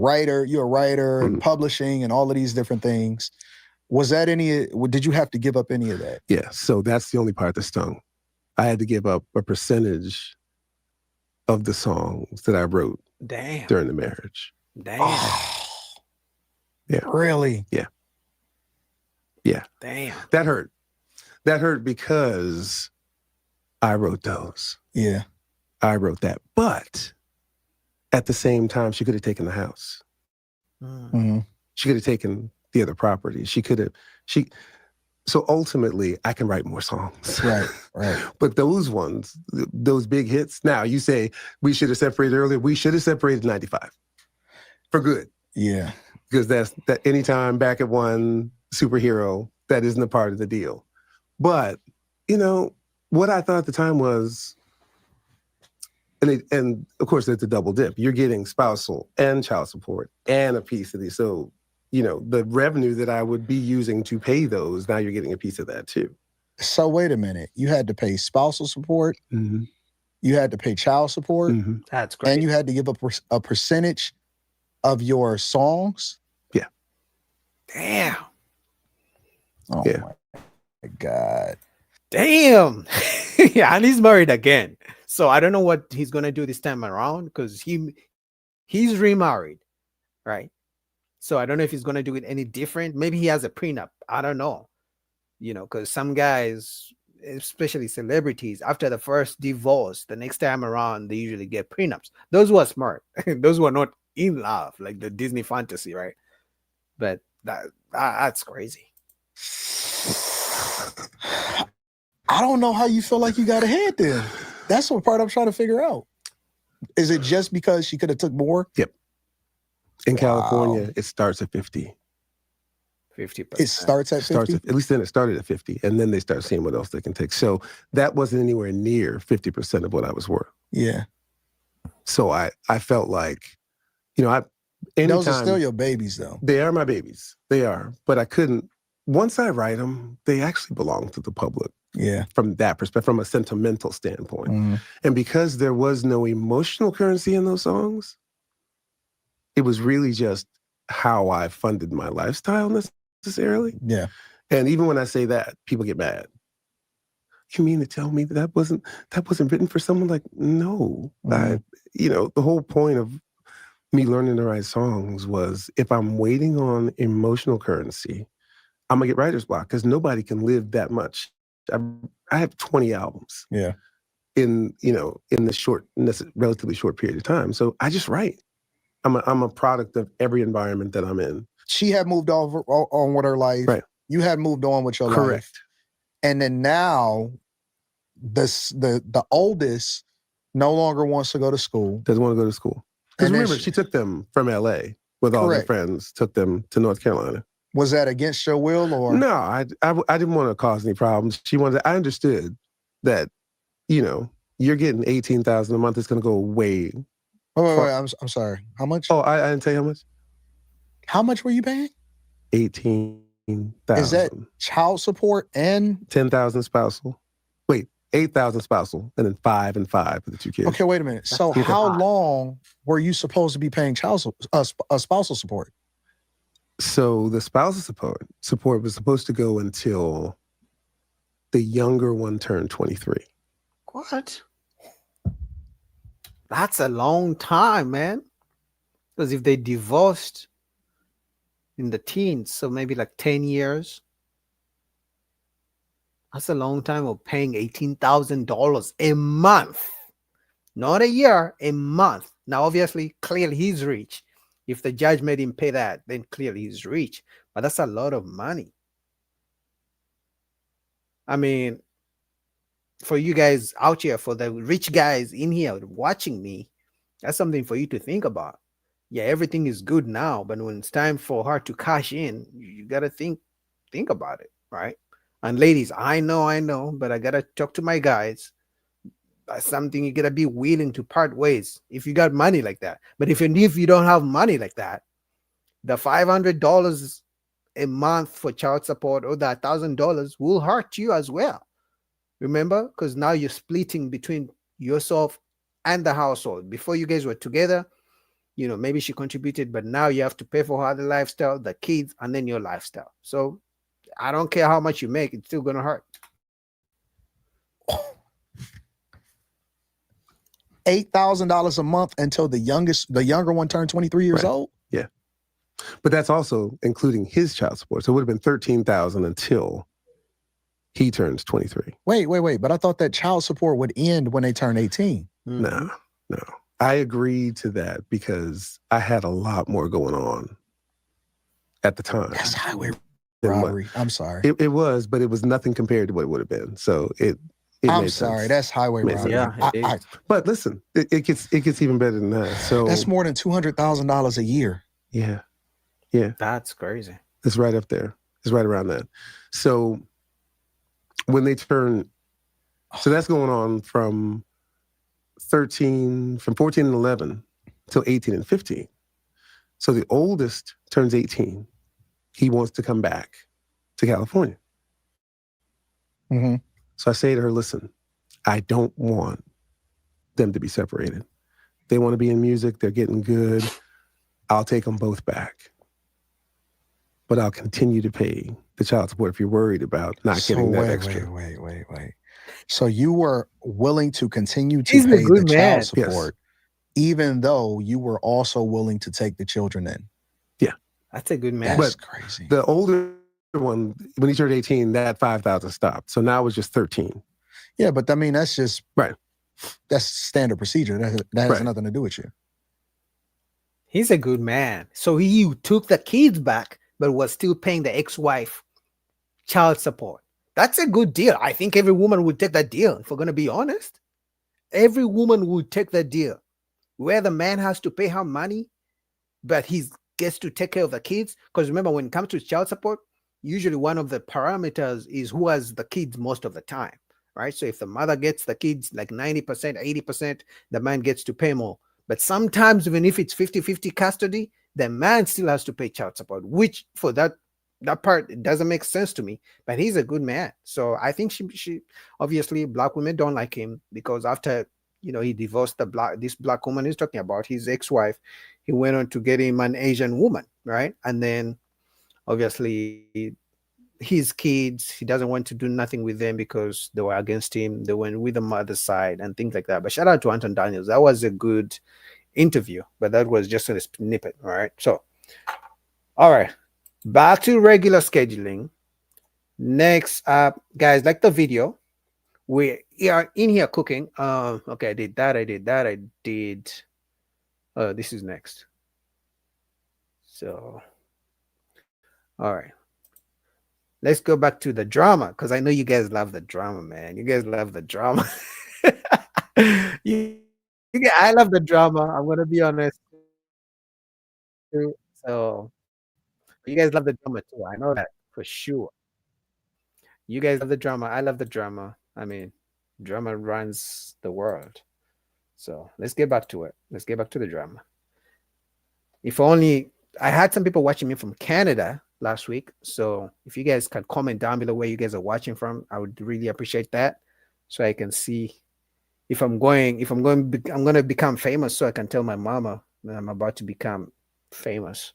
you're a writer and publishing and all of these different things, was that did you have to give up any of that? Yeah, so that's the only part that stung. I had to give up a percentage of the songs that I wrote during the marriage. Damn. Yeah. Really? Yeah. Yeah. Damn. That hurt. That hurt because I wrote those. Yeah. I wrote that. But at the same time, she could have taken the house. Mm-hmm. She could have taken the other property. So ultimately, I can write more songs. Right, right. But those ones, those big hits, now you say we should have separated earlier. We should have separated in 95 for good. Yeah. Because that's that anytime back at one superhero, that isn't a part of the deal. But, you know, what I thought at the time was, and of course, it's a double dip. You're getting spousal and child support and a piece of these. So, you know, the revenue that I would be using to pay those, now you're getting a piece of that too. So wait a minute. You had to pay spousal support. Mm-hmm. You had to pay child support. Mm-hmm. That's great. And you had to give up a percentage of your songs. Yeah. Damn. Oh yeah. My God. Damn. Yeah, and he's married again. So I don't know what he's gonna do this time around because he's remarried, right? So I don't know if he's gonna do it any different. Maybe he has a prenup. I don't know. You know, because some guys, especially celebrities, after the first divorce, the next time around, they usually get prenups. Those were smart. Those were not in love, like the Disney fantasy, right? But that's crazy. I don't know how you feel like you got ahead then. That's what part I'm trying to figure out. Is it just because she could have took more? Yep. In California, it starts at 50. 50%. It starts at 50. At least then it started at 50, and then they start seeing what else they can take. So that wasn't anywhere near 50% of what I was worth. Yeah. So I felt like, those are still your babies, though. They are my babies. They are, but I couldn't. Once I write them, they actually belong to the public. Yeah. From that perspective, from a sentimental standpoint, and because there was no emotional currency in those songs, it was really just how I funded my lifestyle necessarily. Yeah. And even when I say that, people get mad. You mean to tell me that wasn't written for someone? Like, no. The whole point of me learning to write songs was if I'm waiting on emotional currency, I'm gonna get writer's block because nobody can live that much. I have 20 albums. Yeah. In the relatively short period of time. So I just write. I'm a product of every environment that I'm in. She had moved on with her life. Right. You had moved on with your life. Correct. And then now the oldest no longer wants to go to school. Doesn't want to go to school. Because remember, she took them from LA with all their friends, took them to North Carolina. Was that against your will or? No, I didn't want to cause any problems. I understood that, you're getting $18,000 a month. It's going to go away. Wait, I'm sorry. How much? Oh, I didn't tell you how much. How much were you paying? 18,000. Is that child support and 10,000 spousal? Wait, 8,000 spousal, and then 5 and 5 for the two kids. Okay, wait a minute. So how long were you supposed to be paying spousal support? So the spousal support was supposed to go until the younger one turned 23. What? That's a long time, man. Because if they divorced in the teens, so maybe like 10 years, that's a long time of paying $18,000 a month. Not a year, a month. Now, obviously, clearly he's rich. If the judge made him pay that, then clearly he's rich. But that's a lot of money. I mean, for you guys out here, for the rich guys in here watching me, that's something for you to think about. Yeah, everything is good now, but when it's time for her to cash in, you got to think about it, right? And ladies, I know, but I got to talk to my guys. That's something you got to be willing to part ways if you got money like that. But if you don't have money like that, the $500 a month for child support or that $1,000 will hurt you as well. Remember? Because now you're splitting between yourself and the household. Before you guys were together, maybe she contributed, but now you have to pay for her the lifestyle, the kids, and then your lifestyle. So I don't care how much you make, it's still going to hurt. $8,000 a month until the younger one turned 23 years old? Yeah. But that's also including his child support. So it would have been $13,000 until he turns 23. Wait. But I thought that child support would end when they turn 18. No. I agreed to that because I had a lot more going on at the time. That's highway robbery. I'm sorry. It was, but it was nothing compared to what it would have been. So I'm sorry. That's highway robbery. Yeah, but listen, it gets even better than that. So that's more than $200,000 a year. Yeah. That's crazy. It's right up there. It's right around that. So when they turn, so that's going on from 14 and 11 till 18 and 15. So the oldest turns 18. He wants to come back to California. Mm-hmm. So I say to her, listen, I don't want them to be separated. They want to be in music. They're getting good. I'll take them both back. But I'll continue to pay the child support if you're worried about not getting that extra. Wait. So you were willing to continue to pay the child support, even though you were also willing to take the children in? Yeah. That's a good man. That's crazy. The older one, when he turned 18, that $5,000 stopped. So now it's just 13. Yeah, but I mean, that's just right. That's standard procedure. That has nothing to do with you. He's a good man. So he took the kids back, but was still paying the ex-wife child support. That's a good deal. I think every woman would take that deal. If we're going to be honest, every woman would take that deal where the man has to pay her money, but he's gets to take care of the kids. Because remember, when it comes to child support, usually one of the parameters is who has the kids most of the time, right? So if the mother gets the kids like 90%, 80%, the man gets to pay more. But sometimes even if it's 50-50 custody, the man still has to pay child support, which for that part, it doesn't make sense to me. But he's a good man. So I think she obviously black women don't like him because after, you know, he divorced this black woman he's talking about, his ex-wife, he went on to get him an Asian woman, right? And then obviously his kids, he doesn't want to do nothing with them because they were against him. They went with the mother's side and things like that. But shout out to Anton Daniels. That was a good interview, but that was just a snippet. All right. So, all right, back to regular scheduling. Next up, guys, like the video. We are in here cooking. Okay, I did that. This is next. So, all right. Let's go back to the drama because I know you guys love the drama, man. You guys love the drama. I love the drama. I'm gonna be honest. So you guys love the drama too. I know that for sure. You guys love the drama. I love the drama. I mean, drama runs the world. So let's get back to it. Let's get back to the drama. If only I had some people watching me from Canada last week. So if you guys can comment down below where you guys are watching from, I would really appreciate that. So I can see if I'm going to become famous, so I can tell my mama that I'm about to become famous.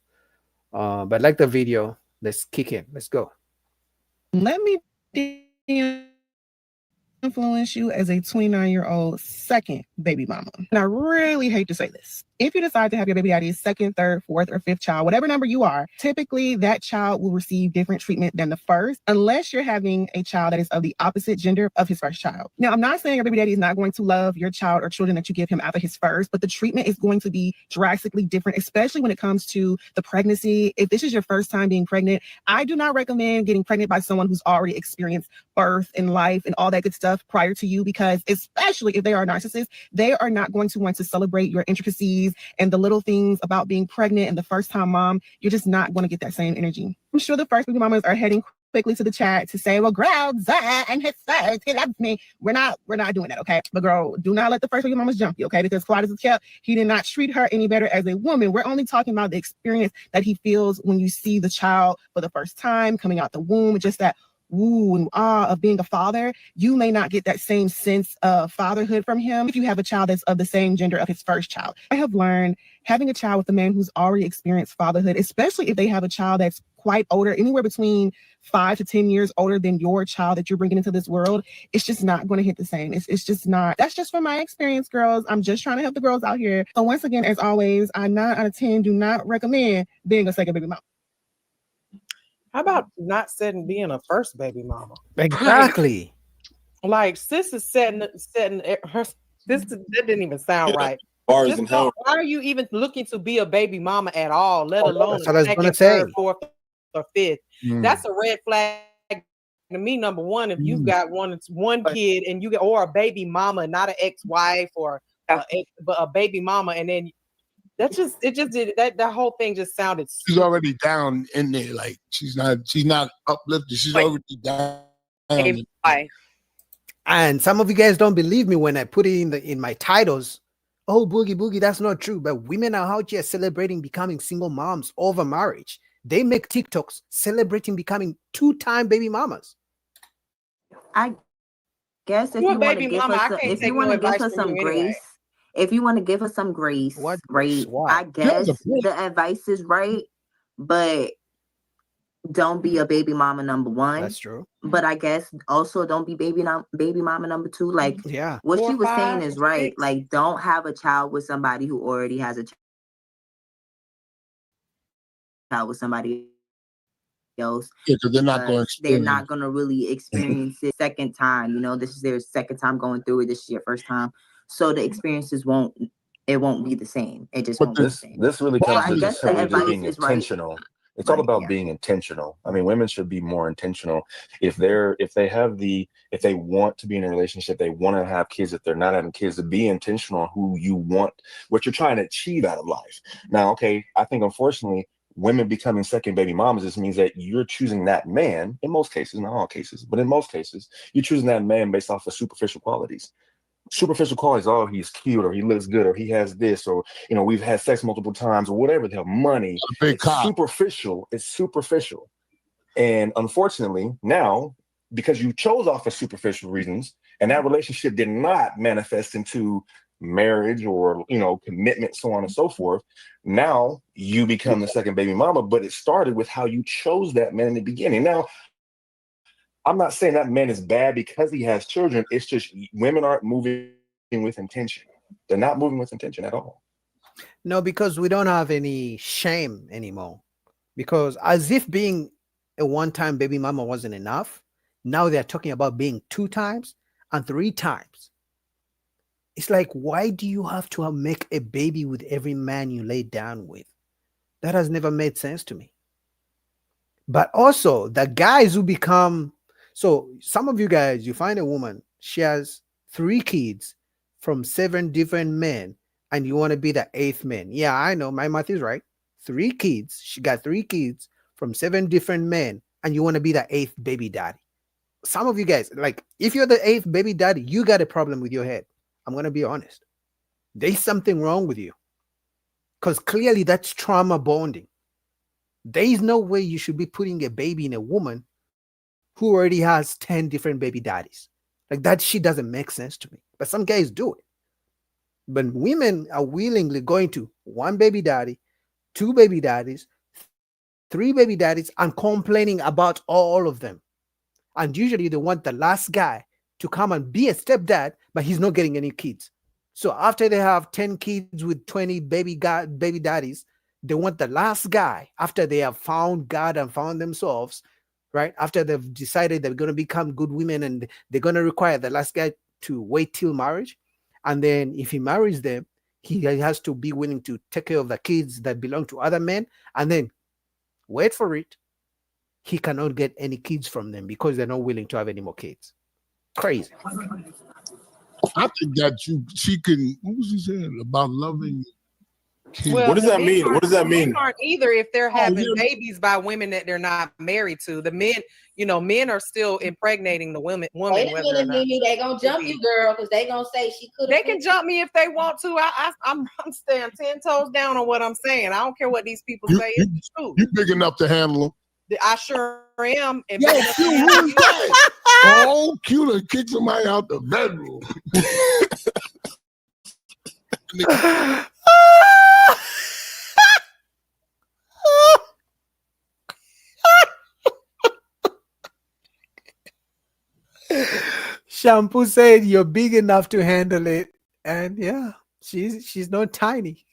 But like the video, let's kick in. Let's go. Let me influence you as a 29-year-old second baby mama. And I really hate to say this. If you decide to have your baby daddy's second, third, fourth, or fifth child, whatever number you are, typically that child will receive different treatment than the first, unless you're having a child that is of the opposite gender of his first child. Now, I'm not saying your baby daddy is not going to love your child or children that you give him after his first, but the treatment is going to be drastically different, especially when it comes to the pregnancy. If this is your first time being pregnant, I do not recommend getting pregnant by someone who's already experienced birth and life and all that good stuff prior to you, because especially if they are narcissists, they are not going to want to celebrate your intricacies and the little things about being pregnant and the first time mom. You're just not going to get that same energy. I'm sure the first baby mamas are heading quickly to the chat to say, well, girl, Zah and his first, he loves me. We're not doing that, okay? But girl, do not let the first baby mamas jump you, okay? Because Claudius is kept, he did not treat her any better as a woman. We're only talking about the experience that he feels when you see the child for the first time coming out the womb, just that woo and ah of being a father. You may not get that same sense of fatherhood from him if you have a child that's of the same gender of his first child. I have learned having a child with a man who's already experienced fatherhood, especially if they have a child that's quite older, anywhere between 5 to 10 years older than your child that you're bringing into this world, it's just not going to hit the same. It's just not. That's just from my experience, girls. I'm just trying to help the girls out here. So once again, as always, I 9 out of 10 do not recommend being a second baby mom. How about not being a first baby mama? Exactly. Like sis is setting her. That didn't even sound right. Bars Just and hell. why are you even looking to be a baby mama at all? Let alone that's what I was gonna second, say. third, fourth, or fifth. That's a red flag to me. Number one, if you've got one kid and you get or a baby mama, not an ex-wife or but a baby mama, and then that whole thing just sounded. She's already down in there. Like she's not uplifted. She's already down. And some of you guys don't believe me when I put it in my titles. Oh, boogie, that's not true. But women are out here celebrating becoming single moms over marriage. They make TikToks celebrating becoming 2-time baby mamas. I guess if you want to give her some grace, if you want to give her some grace, right? I guess the advice is right, but don't be a baby mama number one. That's true. But I guess also don't be baby mama number two. Like, yeah, what she was saying is right. Like, don't have a child with somebody who already has a child with somebody else. Yeah, because they're not going. They're not going to really experience it second time. You know, this is their second time going through it. This is your first time, so the experiences won't be the same. It just won't be the same. This really comes to I guess just the advice being is intentional. right. It's all about being intentional. I mean, women should be more intentional. If they want to be in a relationship, they want to have kids, if they're not having kids, to be intentional on who you want, what you're trying to achieve out of life. Now, okay, I think unfortunately, women becoming second baby mamas just means that you're choosing that man, in most cases, not all cases, but in most cases, you're choosing that man based off of superficial qualities. Superficial qualities, oh, he's cute, or he looks good, or he has this, or we've had sex multiple times, or whatever the hell, money. It's superficial. It's superficial. And unfortunately, now, because you chose off of superficial reasons, and that relationship did not manifest into marriage or commitment, so on and so forth, now you become the second baby mama. But it started with how you chose that man in the beginning. Now, I'm not saying that man is bad because he has children. It's just women aren't moving with intention. They're not moving with intention at all. No, because we don't have any shame anymore. Because as if being a one-time baby mama wasn't enough, now they're talking about being 2 times and 3 times. It's like, why do you have to make a baby with every man you lay down with? That has never made sense to me. But also, the guys who become... So some of you guys, you find a woman, she has 3 kids from 7 different men, and you want to be the 8th man. Yeah, I know, my math is right. 3 kids. She got 3 kids from 7 different men, and you want to be the 8th baby daddy. Some of you guys, like, if you're the 8th baby daddy, you got a problem with your head. I'm going to be honest. There's something wrong with you. Because clearly that's trauma bonding. There is no way you should be putting a baby in a woman who already has 10 different baby daddies. Like, that shit doesn't make sense to me. But some guys do it. But women are willingly going to 1 baby daddy, 2 baby daddies, 3 baby daddies, and complaining about all of them. And usually they want the last guy to come and be a stepdad, but he's not getting any kids. So after they have 10 kids with 20 baby daddies, they want the last guy, after they have found God and found themselves, right? After they've decided they're going to become good women, and they're going to require the last guy to wait till marriage. And then if he marries them, he has to be willing to take care of the kids that belong to other men. And then, wait for it, he cannot get any kids from them because they're not willing to have any more kids. Crazy. I think that she can, what was he saying about loving kids? Well, What does that mean? What does that mean? Aren't either if they're having babies by women that they're not married to. The men, men are still impregnating the women. Wait a minute, Mimi, they gonna jump you, girl, because they gonna say she could. They can jump me if they want to. I'm staying 10 toes down on what I'm saying. I don't care what these people say. It's true. You big enough to handle them. I sure am. And Yo, Q, who is that? Oh, Q done kicked somebody out the bedroom. Shampoo said you're big enough to handle it. And yeah, she's not tiny.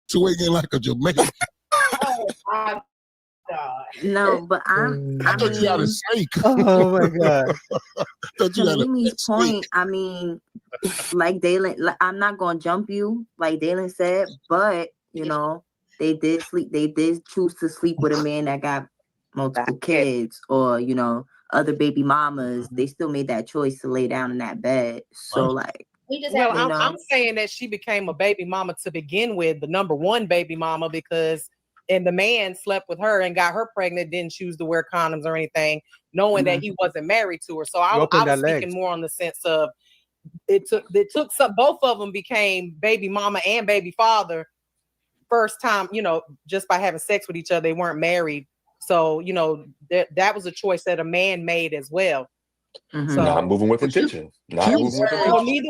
Swinging like a Jamaican. Oh my God. No, but I thought you had a snake. Oh my God. To Mimi's point, I mean, like Dalen, I'm not gonna jump you, like Dalen said, but they did choose to sleep with a man that got multiple kids, or other baby mamas. They still made that choice to lay down in that bed. So like, I'm saying that she became a baby mama to begin with, the number 1 baby mama, and the man slept with her and got her pregnant, didn't choose to wear condoms or anything, knowing that he wasn't married to her. So I was speaking more on the sense of it took some, both of them became baby mama and baby father first time, just by having sex with each other. They weren't married. So, that was a choice that a man made as well. Mm-hmm. So, not moving with intention. Neither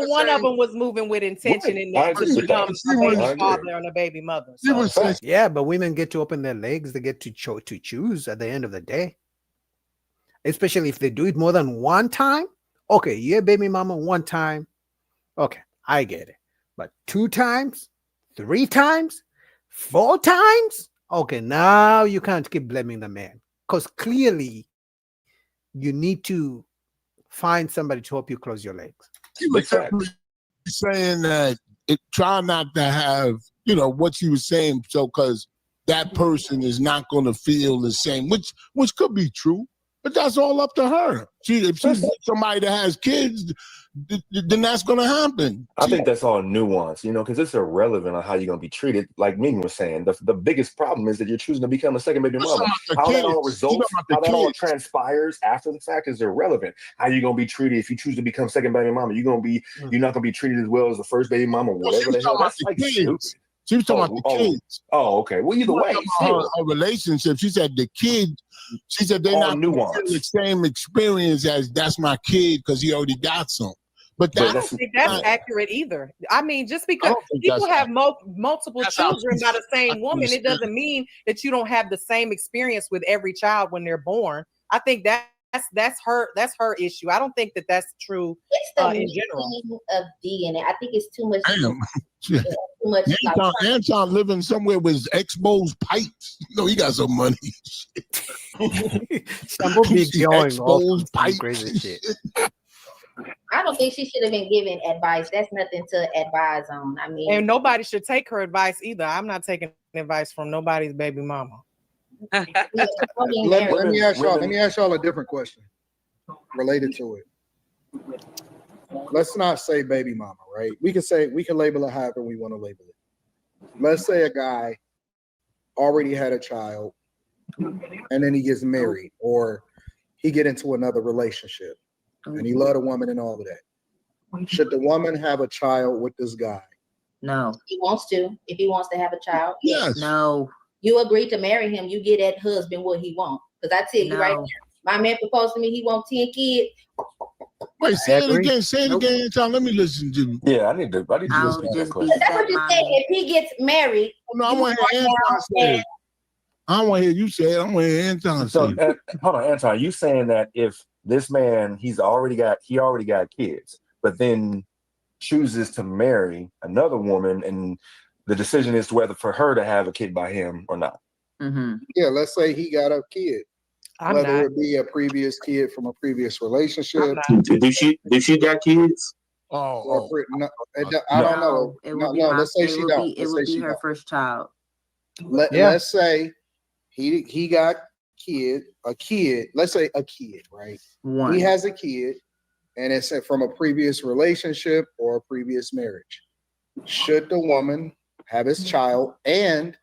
one of them was moving with intention in that to become a baby father and a baby mother. So. Yeah, but women get to open their legs. They get to choose at the end of the day. Especially if they do it more than 1 time. Okay, you're baby mama 1 time. Okay, I get it. But 2 times, 3 times, 4 times? Okay, now you can't keep blaming the man. Because clearly you need to find somebody to help you close your legs. He was saying that try not to have, you know, what she was saying. So, because that person is not going to feel the same, which could be true, but that's all up to her. If she's somebody that has kids, then that's going to happen. I think that's all nuance, you know, because it's irrelevant on how you're going to be treated. Like Ming was saying, the biggest problem is that you're choosing to become a second baby mama. How that all results, how that all transpires after the fact is irrelevant. How you going to be treated if you choose to become second baby mama? You're not going to be treated as well as the first baby mama, whatever the hell. That's like stupid. She was talking about the kids. Oh, okay. Well, either way, her relationship. She said the kids. She said they're not the same experience as that's my kid because he already got some. But I don't think that's accurate either. I mean, just because people have multiple children by the same woman, it doesn't mean that you don't have the same experience with every child when they're born. I think that's her issue. I don't think that that's true in general. Of DNA, I think it's too much. Too much. Anton living somewhere with exposed pipes. No, he got some money. Some will be going exposed pipes. Crazy shit. I don't think she should have been given advice. That's nothing to advise on. I mean, and nobody should take her advice either. I'm not taking advice from nobody's baby mama. Let me ask y'all a different question related to it. Let's not say baby mama, right? We can label it however we want to label it. Let's say a guy already had a child and then he gets married or he get into another relationship and he love a woman and all of that. Should the woman have a child with this guy? No. If he wants to have a child. Yes. No. You agree to marry him, you get that husband what he wants. Because I tell you right now, my man proposed to me, he wants 10 kids. Wait, say it again, Tom. Let me listen to you. Yeah, I need to listen to that question. That's what you said. If he gets married, no, I want to hear Anton say it. I don't want to hear you say it. I want to hear Anton say it. Hold on, Anton. You saying that if this man he already got kids, but then chooses to marry another woman, and the decision is whether for her to have a kid by him or not. Mm-hmm. Yeah, let's say he got a kid. Whether it be a previous kid from a previous relationship. Do she got kids? No, I don't know. Let's say she don't. It would be her first child. Let's say he got a kid. Let's say a kid, right? He has a kid, and it's from a previous relationship or a previous marriage. Should the woman have his child? And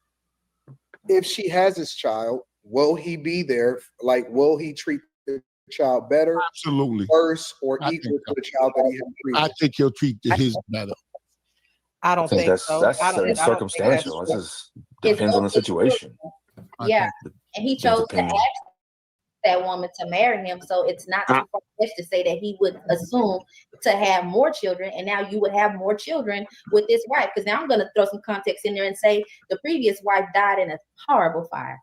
if she has his child, will he be there? Like, will he treat the child better? Absolutely. Worse or equal to the child that he had previously? I think he'll treat his better. I don't think so. That's circumstantial. It just depends on the situation. Yeah. And he chose to ask that woman to marry him. So it's not too far-fetched to say that he would assume to have more children, and now you would have more children with this wife. Because now I'm going to throw some context in there and say the previous wife died in a horrible fire.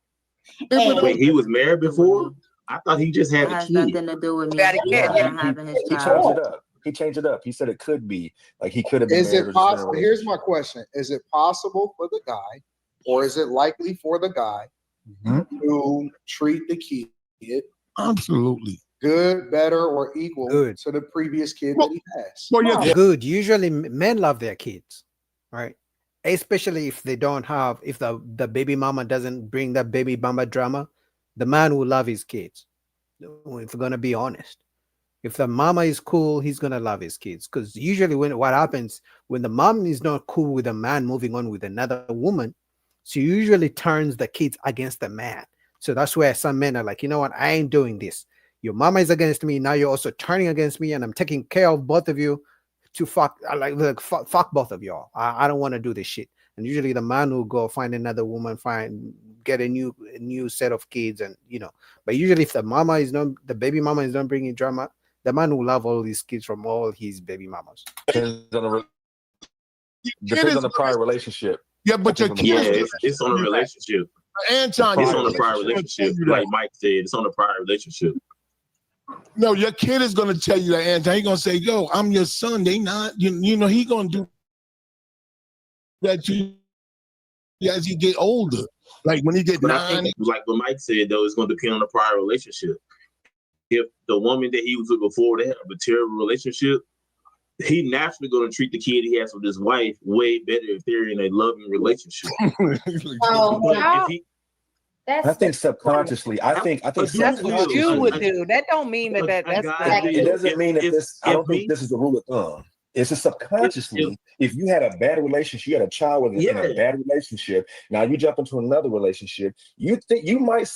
Wait, he was married before? I thought he just had a kid. Has nothing to do with me having his child. He changed it up. He said it could be like he could have been. Is it possible? Here's my question: is it possible for the guy, or is it likely for the guy to treat the kid absolutely good, better, or equal to the previous kid that he has? Well, good. Usually, men love their kids, right? Especially if they don't have, if the baby mama doesn't bring that baby mama drama, the man will love his kids. If we're gonna be honest, if the mama is cool, he's gonna love his kids. Because usually, what happens when the mom is not cool with a man moving on with another woman, she usually turns the kids against the man. So that's where some men are like, you know what, I ain't doing this. Your mama is against me. Now you're also turning against me, and I'm taking care of both of you. To fuck both of y'all. I don't want to do this shit. And usually the man will go find another woman, get a new set of kids, and But usually if the baby mama is not bringing drama, the man will love all these kids from all his baby mamas. Depends on the prior relationship. Yeah, but your kid, it's on a relationship. Anton, it's on a prior relationship. Like Mike said, it's on a prior relationship. No, your kid is gonna tell you that, Anton. He's gonna say, "Yo, I'm your son." They not, he gonna do that as he get older. Like when he get 9. I think, like what Mike said, though, it's gonna depend on the prior relationship. If the woman that he was with before they had a material relationship, he naturally going to treat the kid he has with his wife way better if they're in a loving relationship. I think subconsciously. I think that's what you would do. That don't mean that's not. It doesn't mean that this. I don't think this is a rule of thumb. It's just subconsciously. If you had a bad relationship, you had a child with in a bad relationship. Now you jump into another relationship. You think you might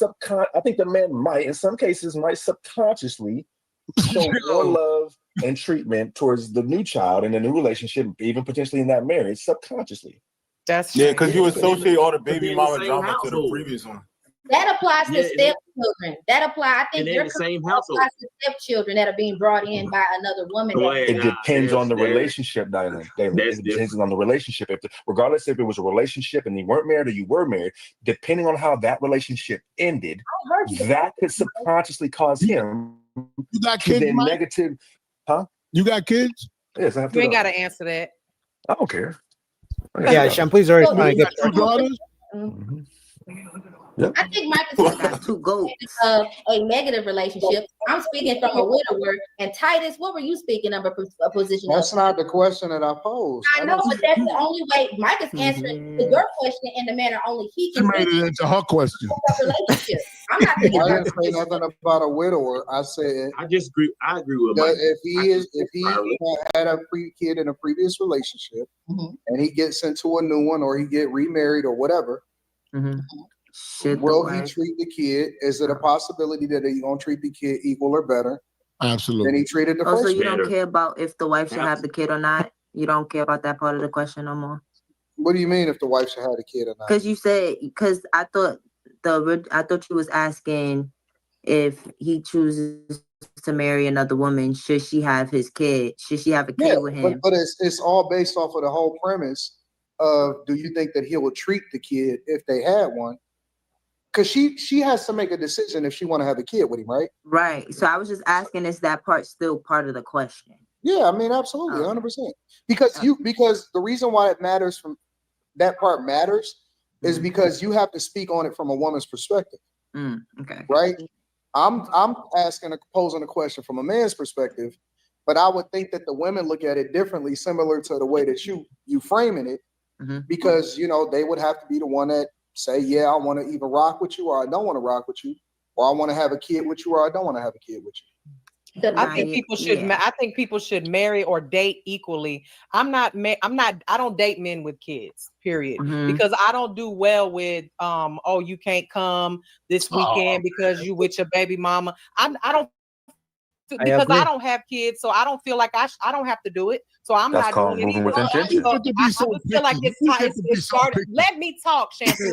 I think the man might, in some cases, might subconsciously show more love and treatment towards the new child in the new relationship, even potentially in that marriage, subconsciously. That's because you associate all the baby mama drama to the previous one. That applies to stepchildren. That applies. I think in the same household. Applies to stepchildren that are being brought in by another woman. It depends on the relationship, Dylan. It depends on the relationship. Regardless if it was a relationship and you weren't married or you were married, depending on how that relationship ended, that could subconsciously cause him. You got kids, Mike? Negative, huh? You got kids? Yes, I have. You ain't got to answer that. I don't care. Yeah, Shampoo's already trying to get two daughters. I think Mike is got two goats of a negative relationship. I'm speaking from a widower. And Titus, what were you speaking of a position? That's not the question that I posed. I know, but that's the only way Mike is answering your question in the manner only he can. She made it into her question. Relationship. I'm not thinking I didn't say nothing about a widower. I said I agree with Mike. If he had a kid in a previous relationship and he gets into a new one or he get remarried or whatever. Will he treat the kid? Is it a possibility that he's gonna treat the kid equal or better? Absolutely. Than he treated the first. So you don't care about if the wife should have the kid or not? You don't care about that part of the question no more? What do you mean if the wife should have the kid or not? Because you said I thought you was asking if he chooses to marry another woman, should she have his kid? Should she have a kid with him? But it's all based off of the whole premise of do you think that he will treat the kid if they had one? Because she has to make a decision if she want to have a kid with him, right? Right. So I was just asking, is that part still part of the question? Yeah, I mean, absolutely, 100%. Because the reason why it matters from that part matters is because you have to speak on it from a woman's perspective. Okay. Right. I'm posing a question from a man's perspective, but I would think that the women look at it differently, similar to the way that you framing it, because they would have to be the one that say, yeah, I want to either rock with you or I don't want to rock with you, or I want to have a kid with you or I don't want to have a kid with you. I think people should. I think people should marry or date equally. I don't date men with kids. Period. Because I don't do well with oh, you can't come this weekend because you with your baby mama. I don't. Because I don't have kids, so I don't feel like I don't have to do it. So I'm not doing it. With intention. So I feel like it's started. Let me talk, Shampoo.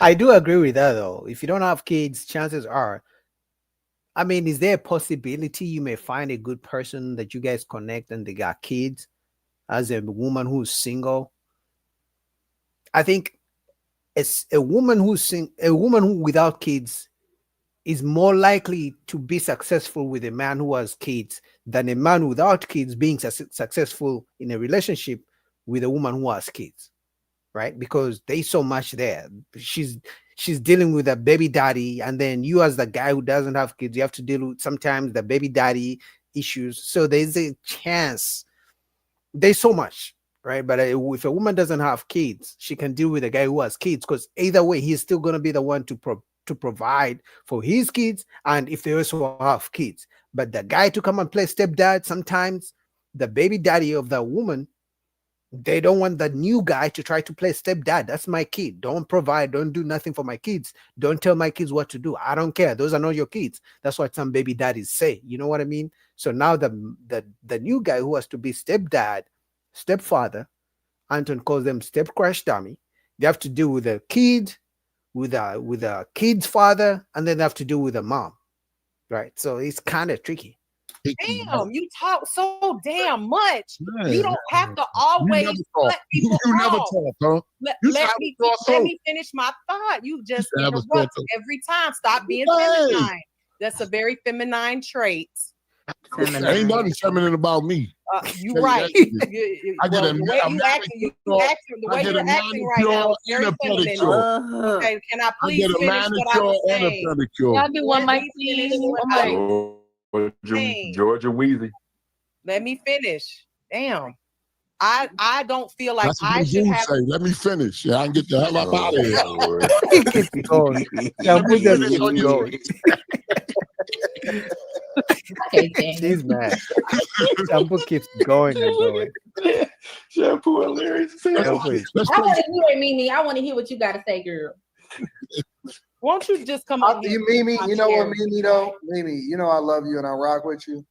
I do agree with that, though. If you don't have kids, chances are, I mean, is there a possibility you may find a good person that you guys connect and they got kids as a woman who's single? I think it's a woman who without kids is more likely to be successful with a man who has kids than a man without kids being successful in a relationship with a woman who has kids, right? Because there's so much there. She's dealing with a baby daddy, and then you as the guy who doesn't have kids, you have to deal with sometimes the baby daddy issues. So there's a chance. There's so much, right? But if a woman doesn't have kids, she can deal with a guy who has kids, because either way, he's still going to be the one to provide for his kids, and if they also have kids. But the guy to come and play stepdad, sometimes the baby daddy of the woman, they don't want the new guy to try to play stepdad. That's my kid. Don't provide, don't do nothing for my kids. Don't tell my kids what to do. I don't care. Those are not your kids. That's what some baby daddies say. You know what I mean? So now the new guy who has to be stepdad, stepfather, Anton calls them step crash dummy. They have to deal with a kid, with a kid's father, and then they have to do with a mom, right? So it's kind of tricky. Damn, you talk so damn much. You don't have to always cut people off. Let me finish my thought. You just interrupt every time. Stop being feminine. That's a very feminine trait. Ain't nothing feminine about me. You're right. I get a manicure. Okay, can I please finish what I was saying? Y'all do one mic, please. Georgia Wheezy. Let me finish. Damn. I don't feel like That's what I the should dude have. say. Let me finish. Yeah, I can get the hell up out of here. Keep going. Shampoo just keeps going. She's mad. Shampoo keeps going and going. Shampoo hilarious. Shampoo is- I want to hear it, Mimi. I want to hear what you got to say, girl. Won't you just come on? You, Mimi, you know what, Mimi, though? Mimi, you know I love you and I rock with you.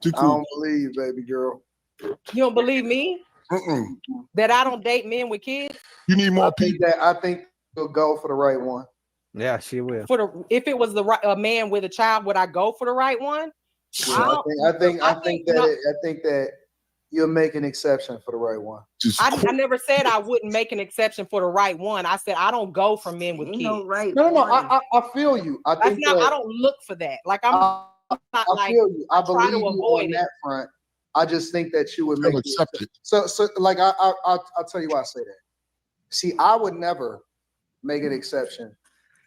I don't believe you, baby girl. You don't believe me? That I don't date men with kids? You need more people. I think you'll go for the right one. Yeah, she will. If it was the right a man with a child, would I go for the right one? Yeah, I think that you'll make an exception for the right one. I never said I wouldn't make an exception for the right one. I said I don't go for men with kids. No, I feel you. I don't look for that. Like I feel you. I believe you on that front. I just think that you would make it. So like I'll tell you why I say that. See, I would never make an exception.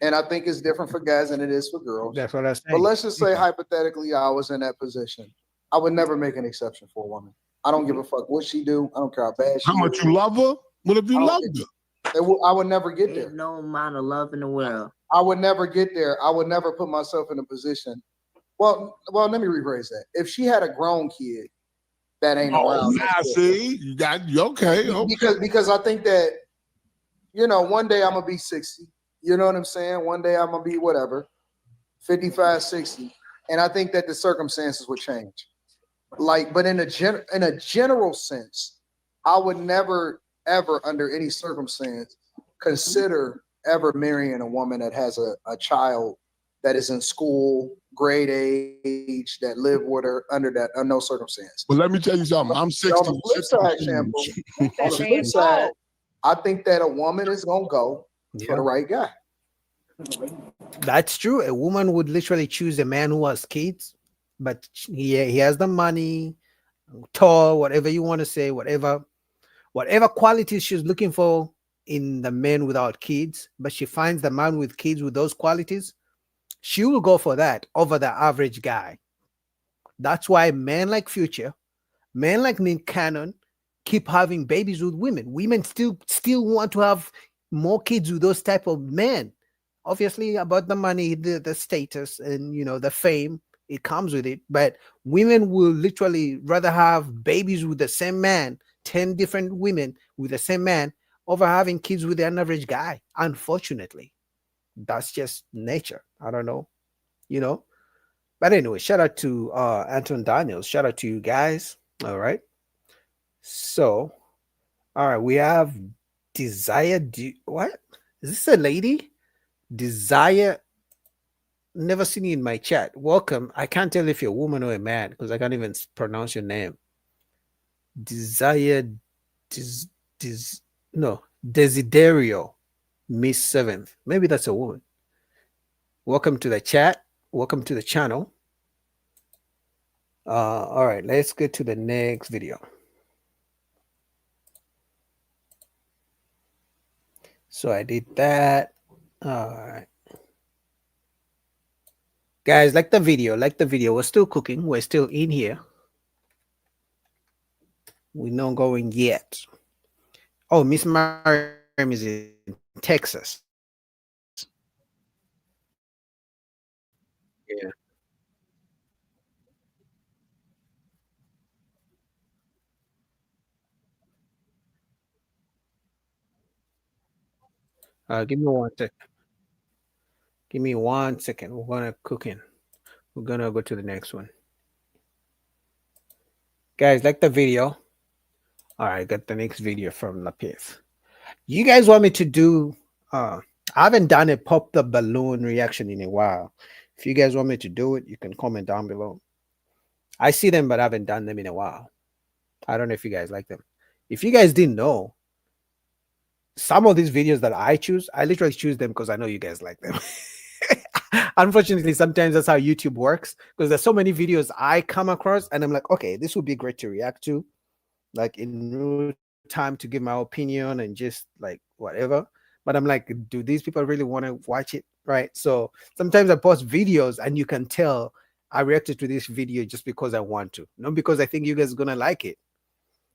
And I think it's different for guys than it is for girls. That's what I was saying. But let's just say hypothetically I was in that position. I would never make an exception for a woman. I don't give a fuck what she do. I don't care how bad she How much you love her? What if you loved her? I would never get there. There's no amount of love in the world. I would never get there. I would never put myself in a position. Well, let me rephrase that. If she had a grown kid that ain't around. Now see, you got okay. Because I think that, one day I'm gonna be 60. You know what I'm saying? One day I'm gonna be whatever, 55, 60. And I think that the circumstances would change. But in a general sense, I would never, ever, under any circumstance, consider ever marrying a woman that has a child that is in school, grade age, that live with her under no circumstance. Well, let me tell you something. I'm 60. On the flip side, Shampoo, on the flip side, I think that a woman is gonna go for the right guy. That's true. A woman would literally choose a man who has kids, but he has the money, tall, whatever you want to say, whatever qualities she's looking for in the man without kids, but she finds the man with kids with those qualities, she will go for that over the average guy. That's why men like Future, men like Nick Cannon keep having babies with women. Women still want to have more kids with those type of men. Obviously, about the money, the status, and the fame, it comes with it. But women will literally rather have babies with the same man, 10 different women with the same man, over having kids with an average guy. Unfortunately, that's just nature. I don't know, But anyway, shout out to Anton Daniels. Shout out to you guys. All right. So, all right, we have Desire. What is this? A lady? Desire. Never seen you in my chat. Welcome. I can't tell if you're a woman or a man because I can't even pronounce your name. Desire. Desiderio. Miss 7th. Maybe that's a woman. Welcome to the chat. Welcome to the channel. All right, let's get to the next video. So I did that. All right. Guys, like the video. We're still cooking. We're still in here. We're not going yet. Oh, Miss Mariam is in Texas. Yeah. Give me 1 second. Give me 1 second. We're gonna cook in. We're gonna go to the next one. Guys, like the video. All right, got the next video from Lapith. You guys want me to do I haven't done a pop the balloon reaction in a while. If you guys want me to do it, you can comment down below. I see them, but I haven't done them in a while. I don't know if you guys like them. If you guys didn't know, some of these videos that I choose, I literally choose them because I know you guys like them. Unfortunately, sometimes that's how YouTube works, because there's so many videos I come across and I'm like, okay, this would be great to react to, like in real time, to give my opinion and just like whatever. But I'm like, do these people really want to watch it? Right? So sometimes I post videos and you can tell I reacted to this video just because I want to, not because I think you guys are gonna like it.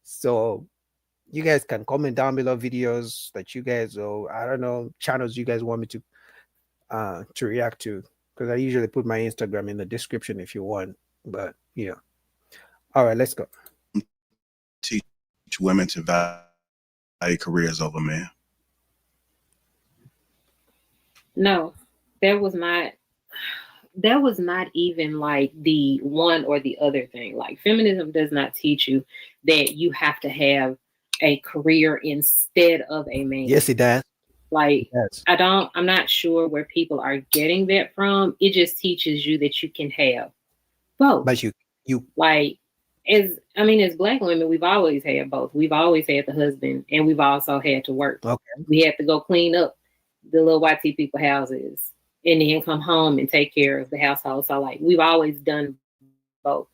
So you guys can comment down below videos that you guys, or I don't know, channels you guys want me to react to, because I usually put my Instagram in the description if you want. But all right, let's go. Teach women to value careers over men. No, that was not even like the one or the other thing. Like, feminism does not teach you that you have to have a career instead of a man. Yes, it does. Like, I'm not sure where people are getting that from. It just teaches you that you can have both. But you like, as Black women, we've always had both. We've always had the husband, and we've also had to work. Okay. We had to go clean up the little white people houses and then come home and take care of the household. So like, we've always done both.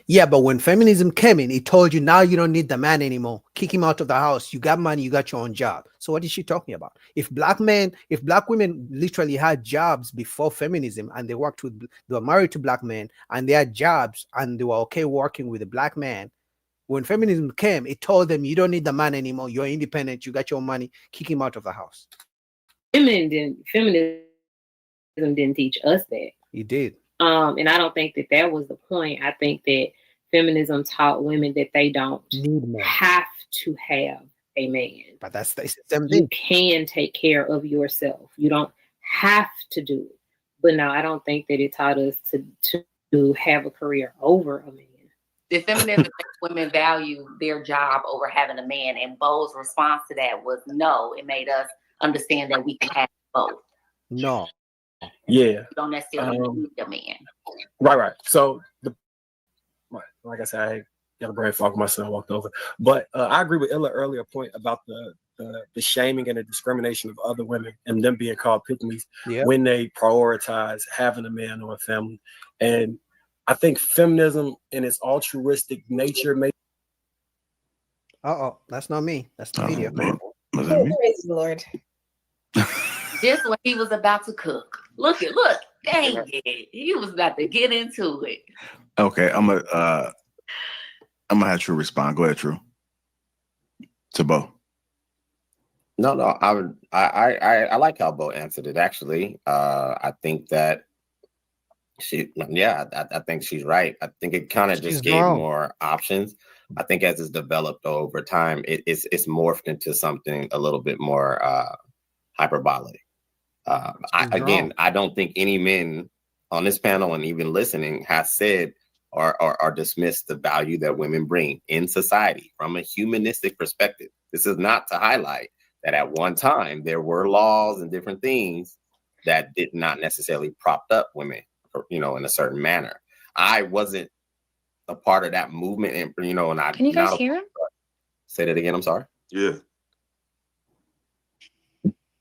Yeah, but when feminism came in, it told you now you don't need the man anymore. Kick him out of the house. You got money, you got your own job. So what is she talking about? If black women literally had jobs before feminism, and they were married to black men, and they had jobs, and they were okay working with a black man, when feminism came, it told them you don't need the man anymore. You're independent. You got your money. Kick him out of the house. Feminism didn't teach us that. It did. And I don't think that was the point. I think that feminism taught women that they don't have to have a man. But that's the same thing. You can take care of yourself. You don't have to do it. But no, I don't think that it taught us to have a career over a man. The feminism makes women value their job over having a man, and Bo's response to that was no. It made us understand that we can have both. No. Yeah. You don't necessarily need a man. Right. So like I said, I got a brain fog myself, walked over. But I agree with Illa's earlier point about the shaming and the discrimination of other women and them being called pick-me's when they prioritize having a man or a family. And I think feminism in its altruistic nature that's not me. That's the video. Praise the Lord. Just when he was about to cook. Look, dang it. He was about to get into it. Okay, I'm gonna have True respond. Go ahead, True. To Bo. No, I like how Bo answered it. Actually, I think that I think she's right. I think it kind of just gave more options. I think as it's developed over time, it's morphed into something a little bit more hyperbolic. I don't think any men on this panel and even listening has said or dismissed the value that women bring in society from a humanistic perspective. This is not to highlight that at one time there were laws and different things that did not necessarily propped up women, in a certain manner. I wasn't a part of that movement, and I Can you guys hear him? Say that again. I'm sorry. Yeah.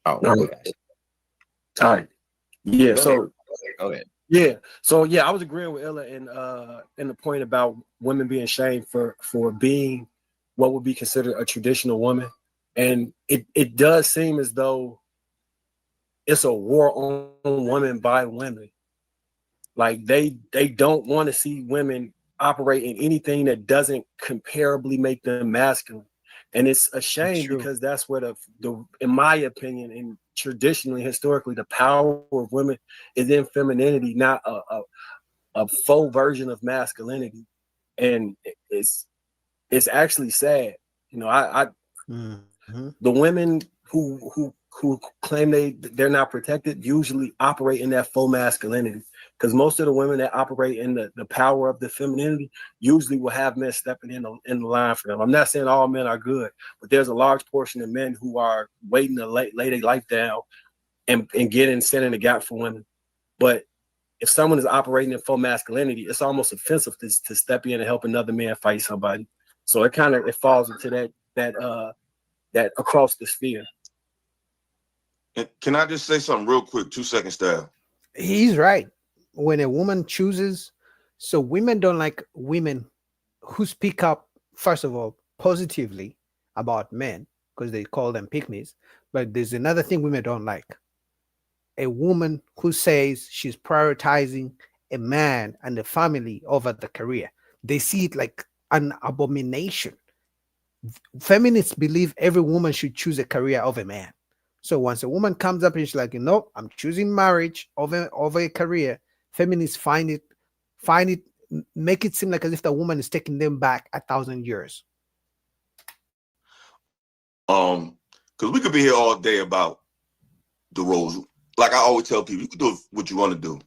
Oh, okay. All right. Yeah. So go ahead. Yeah. So I was agreeing with Illa in the point about women being shamed for being what would be considered a traditional woman. And it does seem as though it's a war on women by women. Like they don't want to see women operate in anything that doesn't comparably make them masculine. And it's a shame because that's where the in my opinion, and traditionally, historically, the power of women is in femininity, not a faux version of masculinity. And it's actually sad. The women who claim they're not protected usually operate in that faux masculinity, because most of the women that operate in the power of the femininity usually will have men stepping in the line for them. I'm not saying all men are good, but there's a large portion of men who are waiting to lay their life down and stand in the gap for women. But if someone is operating in faux masculinity, it's almost offensive to step in and help another man fight somebody. So it falls into that across the sphere. Can I just say something real quick? 2 seconds, style. He's right. When a woman chooses, so women don't like women who speak up, first of all, positively about men, because they call them pick-me's. But there's another thing women don't like. A woman who says she's prioritizing a man and the family over the career. They see it like an abomination. Feminists believe every woman should choose a career of a man. So once a woman comes up and she's like, no, I'm choosing marriage over a career, feminists make it seem like as if the woman is taking them back 1,000 years. Because we could be here all day about the roles. Like I always tell people, you can do what you want to do.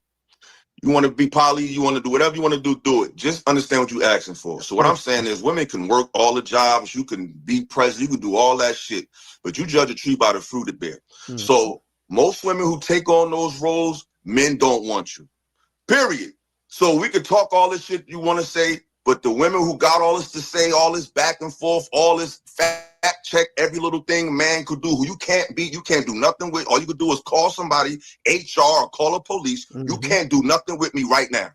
You want to be poly, you want to do whatever you want to do it. Just understand what you're asking for. So what I'm saying is women can work all the jobs, you can be president, you can do all that shit, but you judge a tree by the fruit it bear. So most women who take on those roles, men don't want you. Period. So we could talk all this shit you want to say, but the women who got all this to say, all this back and forth, all this fact check, every little thing a man could do, who you can't beat, you can't do nothing with. All you could do is call somebody, HR, or call a police. You can't do nothing with me right now.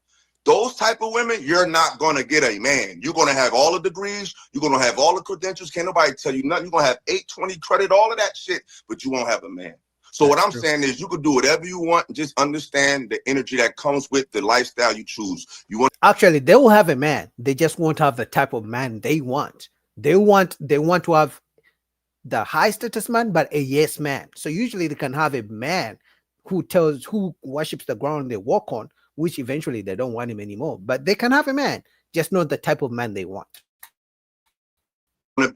Those type of women, you're not going to get a man. You're going to have all the degrees. You're going to have all the credentials. Can't nobody tell you nothing. You're going to have 820 credit, all of that shit, but you won't have a man. So what I'm saying is you could do whatever you want. Just understand the energy that comes with the lifestyle you choose. You want Actually, they will have a man. They just won't have the type of man they want. They want to have the high status man, but a yes man. So usually they can have a man who worships the ground they walk on, which eventually they don't want him anymore. But they can have a man, just not the type of man they want. to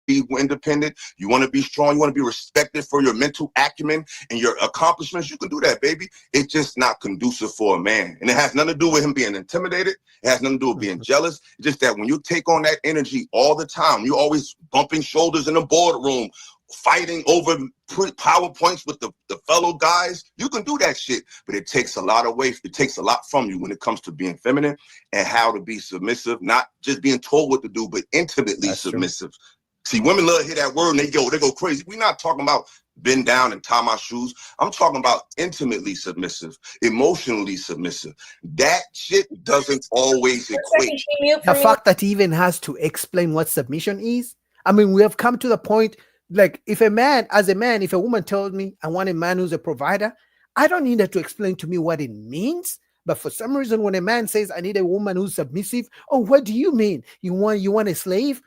be independent, you want to be strong, you want to be respected for your mental acumen and your accomplishments, you can do that, baby. It's just not conducive for a man. And it has nothing to do with him being intimidated. It has nothing to do with being jealous. It's just that when you take on that energy all the time, you're always bumping shoulders in the boardroom, fighting over PowerPoints with the fellow guys, you can do that shit, but it takes a lot away. It takes a lot from you when it comes to being feminine and how to be submissive, not just being told what to do, but intimately submissive. True. See, women love to hear that word and they go crazy. We're not talking about bend down and tie my shoes. I'm talking about intimately submissive, emotionally submissive. That shit doesn't always equate. The fact that he even has to explain what submission is. I mean, we have come to the point, like if a woman tells me I want a man who's a provider, I don't need her to explain to me what it means. But for some reason, when a man says I need a woman who's submissive, oh, what do you mean? You want a slave?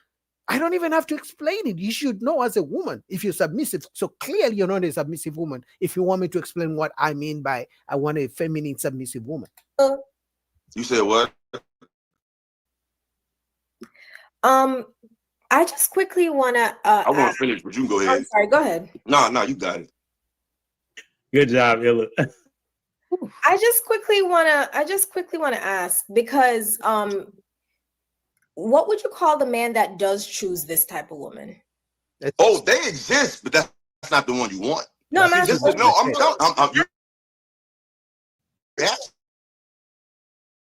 I don't even have to explain it. You should know as a woman if you're submissive. So clearly you're not a submissive woman if you want me to explain what I mean by I want a feminine submissive woman. You said what? I just quickly want to I want to finish, but you can go ahead. I'm sorry, go ahead. No, you got it. Good job, Illa. I just quickly want to ask, because what would you call the man that does choose this type of woman? Oh, they exist, but that's not the one you want. No, I'm asking.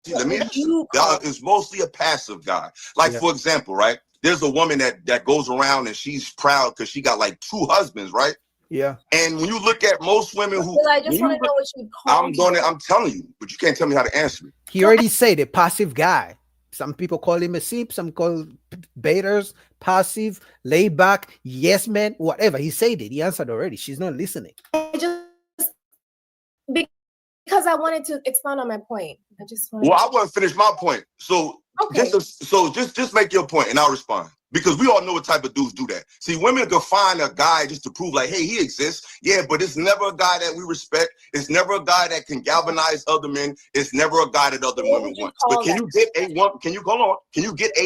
It's mostly a passive guy. Like, for example, right? There's a woman that goes around and she's proud because she got like 2 husbands, right? Yeah. And when you look at most women who, I just want to know what you call. I'm telling you, but you can't tell me how to answer it. He already said a passive guy. Some people call him a simp, some call baiters, passive, laid back, yes man, whatever. He said it. He answered already. She's not listening. Because I wanted to expound on my point. I want to finish my point. So just make your point and I'll respond. Because we all know what type of dudes do that. See, women can find a guy just to prove like, hey, he exists. Yeah, but it's never a guy that we respect. It's never a guy that can galvanize other men. It's never a guy that other women want. But can you get a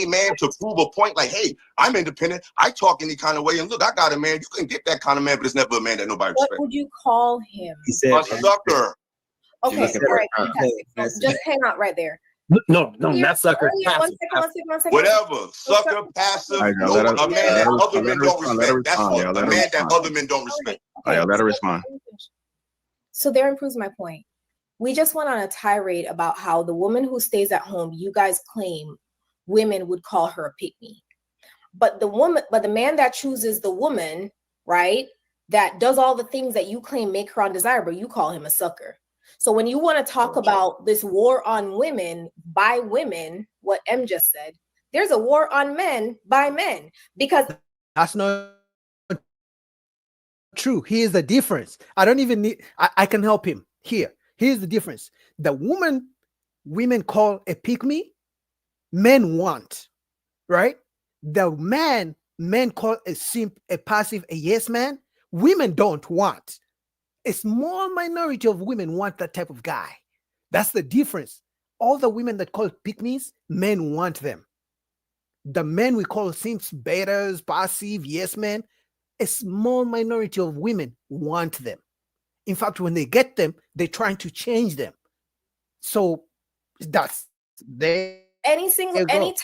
man to prove a point like, hey, I'm independent. I talk any kind of way. And look, I got a man. You can get that kind of man, but it's never a man that nobody respects. What would you call him? He said a sucker. Okay, all right, fantastic. Just hang out right there. No, not sucker. Passive. One second. Whatever. Sucker, passive. A man that other men don't respect. That's what a man that other men don't respect. Let her respond. So therein proves my point. We just went on a tirade about how the woman who stays at home, you guys claim women would call her a pick-me. But the man that chooses the woman, right, that does all the things that you claim make her undesirable, you call him a sucker. So when you want to talk about this war on women by women, what M just said, there's a war on men by men, because that's not true. Here's the difference. I don't even need, I can help him here. Here's the difference. The woman women call a pick me, men want, right? The men call a simp, a passive, a yes man, women don't want. A small minority of women want that type of guy. That's the difference. All the women that call pick-me's, men want them. The men we call simps, betas, passive, yes men, a small minority of women want them. In fact, when they get them, they're trying to change them. So that's any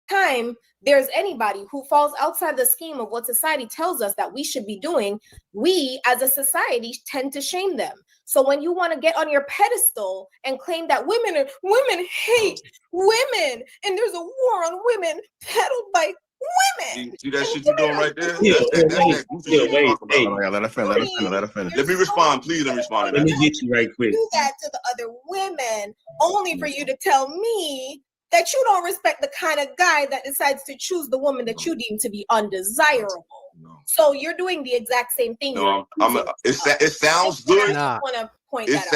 time there's anybody who falls outside the scheme of what society tells us that we should be doing, we as a society tend to shame them. So when you want to get on your pedestal and claim that women hate women and there's a war on women peddled by women. See that shit you doing right there? Yeah, That's goofy shit you talking Hey, about. let her finish. Let me respond, please. Let me respond to Let that. me get you right quick. Do that to the other women only for you to tell me that you don't respect the kind of guy that decides to choose the woman that you deem to be undesirable. So you're doing the exact same thing. No, it sounds good. I want to point that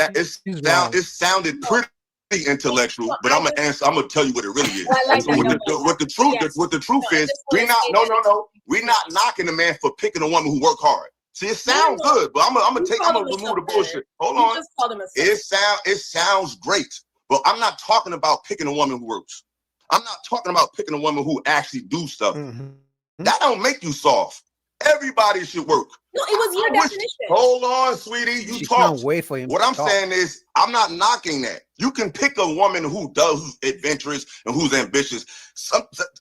out. It sounded pretty intellectual, but I'm gonna tell you what it really is. What the truth is, we're not knocking the man for picking a woman who work hard. See, it sounds good, but I'm gonna remove the bullshit. Hold on. It sounds great, but I'm not talking about picking a woman who works. I'm not talking about picking a woman who actually do stuff. That don't make you soft. Everybody should work. No, it was your definition. Hold on, sweetie. You talk. Can't wait for him. What I'm saying is, I'm not knocking that. You can pick a woman who's adventurous and who's ambitious.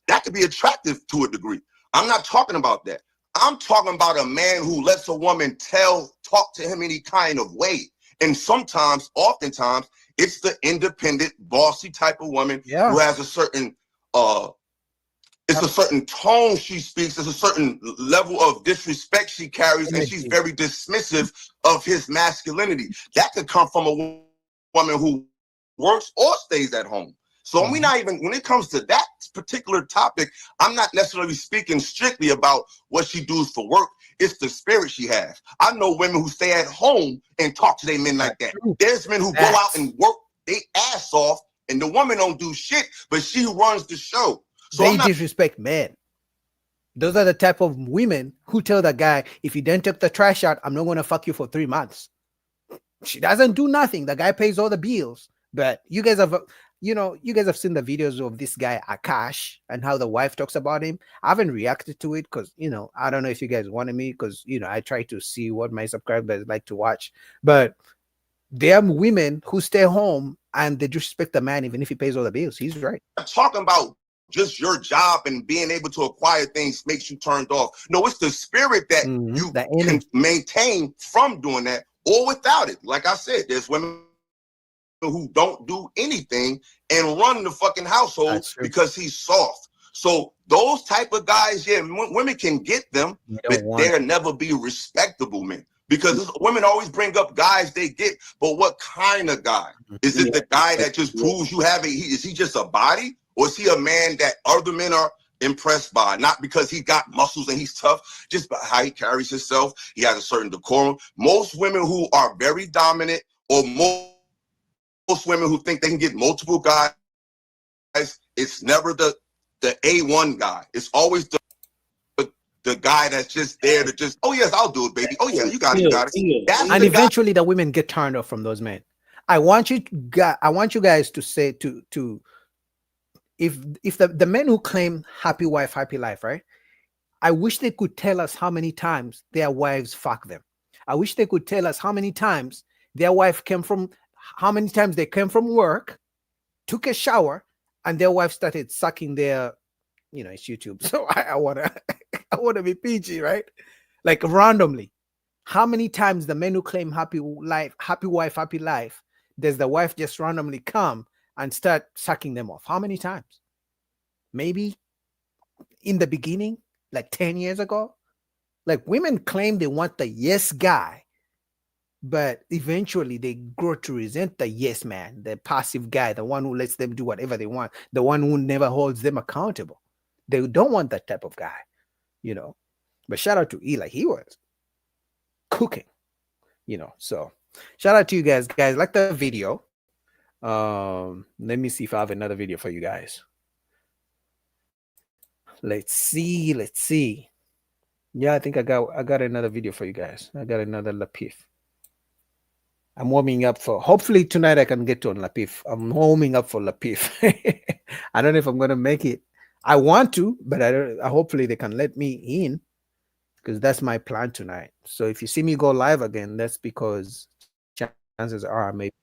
That could be attractive to a degree. I'm not talking about that. I'm talking about a man who lets a woman talk to him any kind of way. And oftentimes, it's the independent, bossy type of woman who has a certain it's a certain tone she speaks, it's a certain level of disrespect she carries, and she's very dismissive of his masculinity. That could come from a woman who works or stays at home. So when it comes to that particular topic, I'm not necessarily speaking strictly about what she does for work. It's the spirit she has. I know women who stay at home and talk to their men like that. There's men who go out and work their ass off, and the woman don't do shit, but she runs the show. So they disrespect men. Those are the type of women who tell the guy, if you don't take the trash out, I'm not going to fuck you for 3 months. She doesn't do nothing. The guy pays all the bills. But you guys have seen the videos of this guy, Akash, and how the wife talks about him. I haven't reacted to it because, I don't know if you guys wanted me because, I try to see what my subscribers like to watch. But there are women who stay home and they disrespect the man even if he pays all the bills. He's right. I'm talking about just your job and being able to acquire things makes you turned off. No, it's the spirit that you can maintain from doing that or without it. Like I said, there's women who don't do anything and run the fucking household because he's soft. So those type of guys, women can get them, but they'll never be respectable men. Because women always bring up guys they get, but what kind of guy? Is it the guy that just proves you have is he just a body? Or is he a man that other men are impressed by? Not because he got muscles and he's tough, just by how he carries himself. He has a certain decorum. Most women who are very dominant, or most women who think they can get multiple guys, it's never the A1 guy. It's always the guy that's just there to just, oh yes, I'll do it, baby. Oh yeah, you got it. And eventually the women get turned off from those men. I want you guys to say to if the men who claim happy wife, happy life, right? I wish they could tell us how many times their wives fuck them. I wish they could tell us how many times their wife how many times they came from work, took a shower, and their wife started sucking their, it's YouTube. So I wanna be PG, right? Like randomly. How many times the men who claim happy life, happy wife, happy life, does the wife just randomly come and start sucking them off? How many times? Maybe in the beginning, like 10 years ago. Like women claim they want the yes guy, but eventually they grow to resent the yes man, the passive guy, the one who lets them do whatever they want, the one who never holds them accountable. They don't want that type of guy, But shout out to Eli. He was cooking, So shout out to you guys. Guys, like the video. Let me see if I have another video for you guys. Let's see. Yeah, I think I got another video for you guys. I got another Lapif. I'm warming up for, hopefully tonight I can get to on Lapif. I'm warming up for Lapif. I don't know if I'm gonna make it. I want to, but I don't. Hopefully they can let me in, because that's my plan tonight. So if you see me go live again, that's because chances are maybe.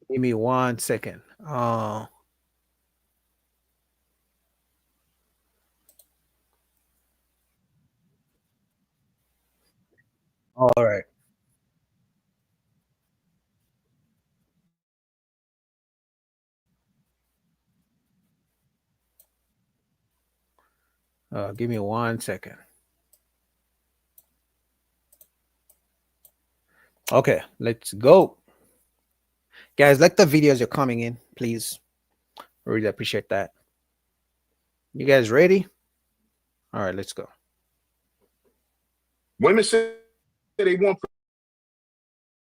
Give me 1 second. All right. Give me 1 second. Okay, let's go. Guys, like the videos you're coming in, please. Really appreciate that. You guys ready? All right, let's go. Women say they want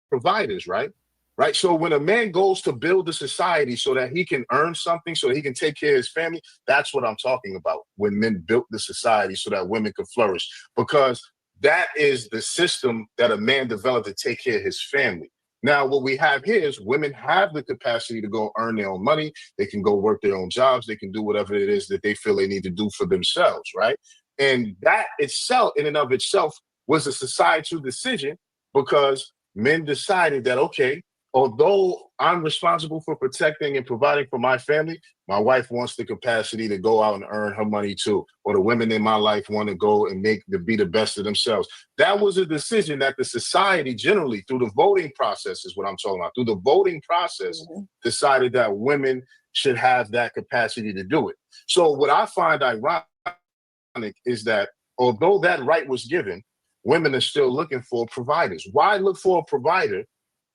providers, right? Right. So when a man goes to build a society so that he can earn something, so that he can take care of his family, that's what I'm talking about. When men built the society so that women could flourish, because that is the system that a man developed to take care of his family. Now, what we have here is women have the capacity to go earn their own money. They can go work their own jobs. They can do whatever it is that they feel they need to do for themselves, right? And that itself, in and of itself, was a societal decision, because men decided that, okay, although I'm responsible for protecting and providing for my family, my wife wants the capacity to go out and earn her money too. Or the women in my life want to go and be the best of themselves. That was a decision that the society generally, through the voting process is what I'm talking about, through the voting process, decided that women should have that capacity to do it. So what I find ironic is that although that right was given, women are still looking for providers. Why look for a provider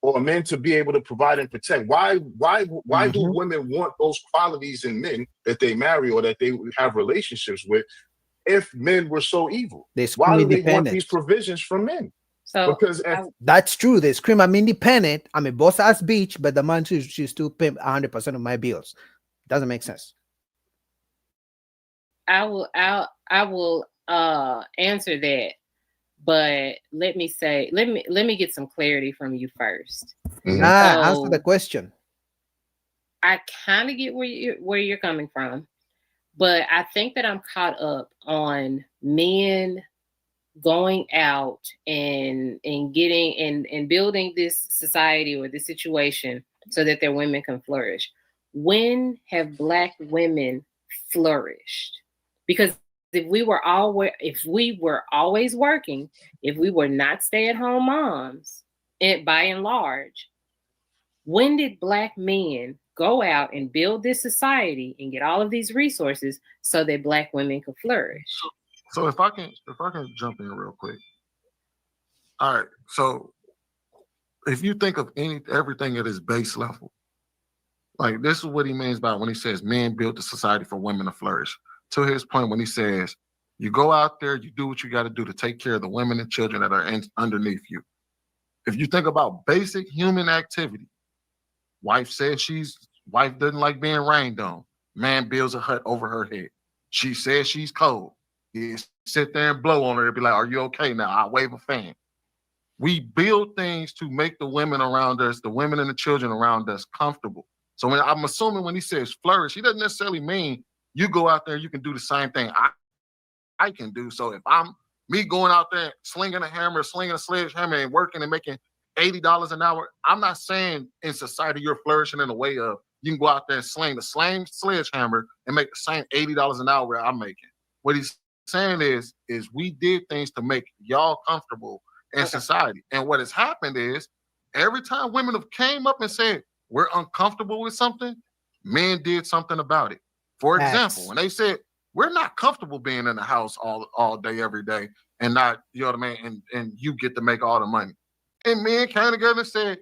or men to be able to provide and protect? Why do women want those qualities in men that they marry or that they have relationships with if men were so evil? Why do they want these provisions from men? So because that's true. They scream, I'm independent. I'm a boss ass bitch, but the man should still pay 100% of my bills. Doesn't make sense. I will answer that. But let me get some clarity from you first. Answer the question. I kind of get where you're coming from, but I think that I'm caught up on men going out and getting and building this society or this situation so that their women can flourish. When have Black women flourished? Because if we were always working, if we were not stay-at-home moms, and by and large, when did Black men go out and build this society and get all of these resources so that Black women could flourish? So if I can jump in real quick. All right. So if you think of everything at its base level, like this is what he means by when he says men built the society for women to flourish. To his point, when he says, you go out there, you do what you got to do to take care of the women and children that are underneath you. If you think about basic human activity, wife doesn't like being rained on. Man builds a hut over her head. She says she's cold. You sit there and blow on her and be like, are you okay now? I'll wave a fan. We build things to make the women around us, the women and the children around us, comfortable. So I'm assuming when he says flourish, he doesn't necessarily mean you go out there, you can do the same thing I can do. So if I'm me going out there slinging a hammer, slinging a sledgehammer and working and making $80 an hour, I'm not saying in society you're flourishing in a way of you can go out there and sling the same sledgehammer and make the same $80 an hour I'm making. What he's saying is we did things to make y'all comfortable in society. And what has happened is every time women have came up and said, we're uncomfortable with something, men did something about it. For example, when they said, we're not comfortable being in the house all day, every day, and not, you know what I mean, and you get to make all the money. And men came together and said,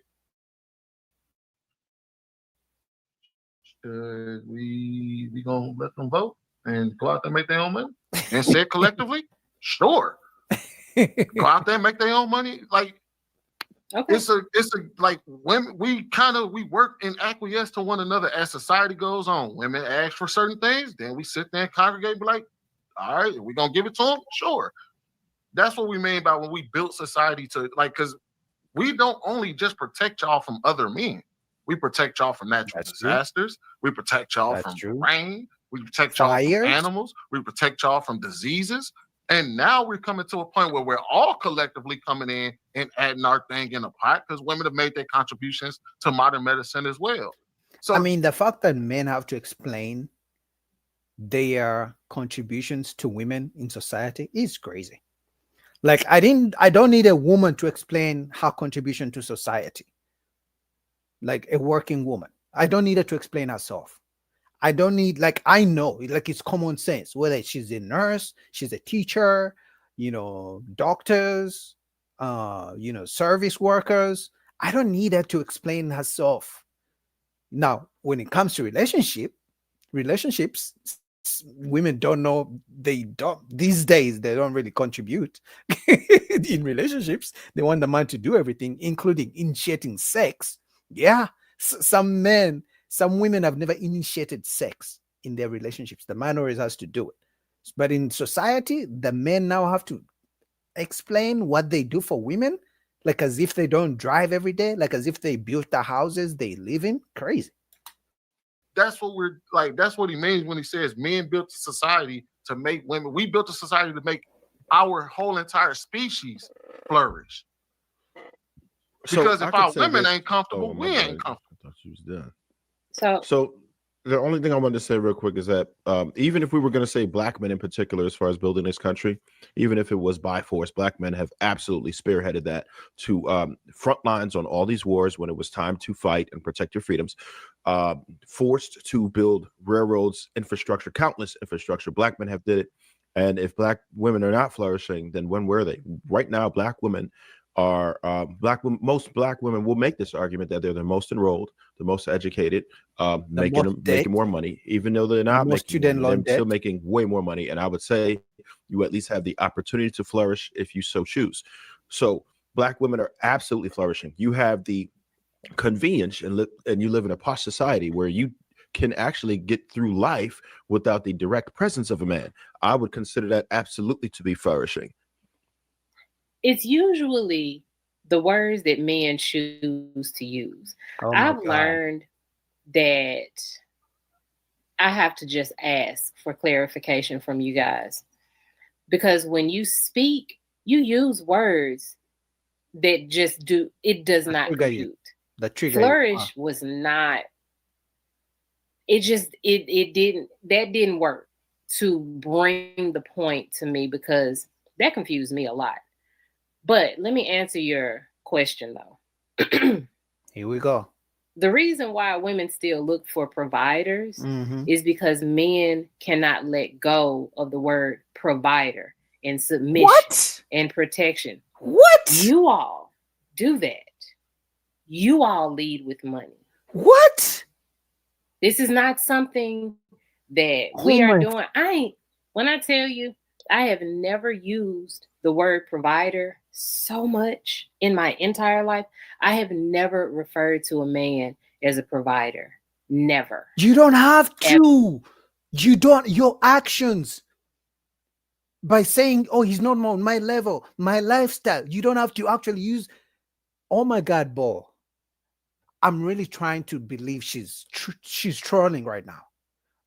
we gonna let them vote? and go out there and make their own money. And said collectively, sure. Go out there and make their own money. Like, okay. It's a like women, we work and acquiesce to one another as society goes on. Women ask for certain things, then we sit there and congregate and be like, all right, we're gonna give it to them, sure. That's what we mean by when we built society to, like, because we don't only just protect y'all from other men. We protect y'all from natural disasters. We protect y'all from rain. We protect y'all from animals. We protect y'all from diseases. And now we're coming to a point where we're all collectively coming in and adding our thing in a pot because women have made their contributions to modern medicine as well. So, I mean, the fact that men have to explain their contributions to women in society is crazy. Like, I don't need a woman to explain her contribution to society. Like a working woman, I don't need her to explain herself. I don't need, like, I know, like, it's common sense, whether she's a nurse, she's a teacher, doctors, service workers. I don't need her to explain herself. Now, when it comes to relationships, women don't know, these days, they don't really contribute in relationships. They want the man to do everything, including initiating sex. Yeah, some women have never initiated sex in their relationships. The man always has to do it. But in society, the men now have to explain what they do for women, like as if they don't drive every day, like as if they built the houses they live in. Crazy. that's what he means when he says men built a society to make women. We built a society to make our whole entire species flourish. Because if our women ain't comfortable, we ain't comfortable. I thought she was done. So the only thing I wanted to say real quick is that even if we were going to say black men in particular, as far as building this country, even if it was by force, black men have absolutely spearheaded that to front lines on all these wars when it was time to fight and protect your freedoms, forced to build railroads, infrastructure, countless infrastructure. Black men have did it. And if black women are not flourishing, then when were they? Right now, black women are most black women will make this argument that they're the most enrolled, the most educated, making more money, even though they're not making more, they're still making way more money. And I would say you at least have the opportunity to flourish if you so choose. So black women are absolutely flourishing. You have the convenience and you live in a posh society where you can actually get through life without the direct presence of a man. I would consider that absolutely to be flourishing. It's usually the words that men choose to use. I've learned that I have to just ask for clarification from you guys. Because when you speak, you use words that just does not compute. The trigger. Flourish was not, it didn't work to bring the point to me because that confused me a lot. But let me answer your question, though. Here we go. The reason why women still look for providers is because men cannot let go of the word provider and submission and protection. What? You all do that. You all lead with money. What? This is not something that we are doing. When I tell you, I have never used the word provider so much in my entire life. I have never referred to a man as a provider. Never. You don't have to. You don't. Your actions by saying, oh, he's not on my level, my lifestyle. You don't have to actually use. Oh my God, Bo. I'm really trying to believe she's trolling right now.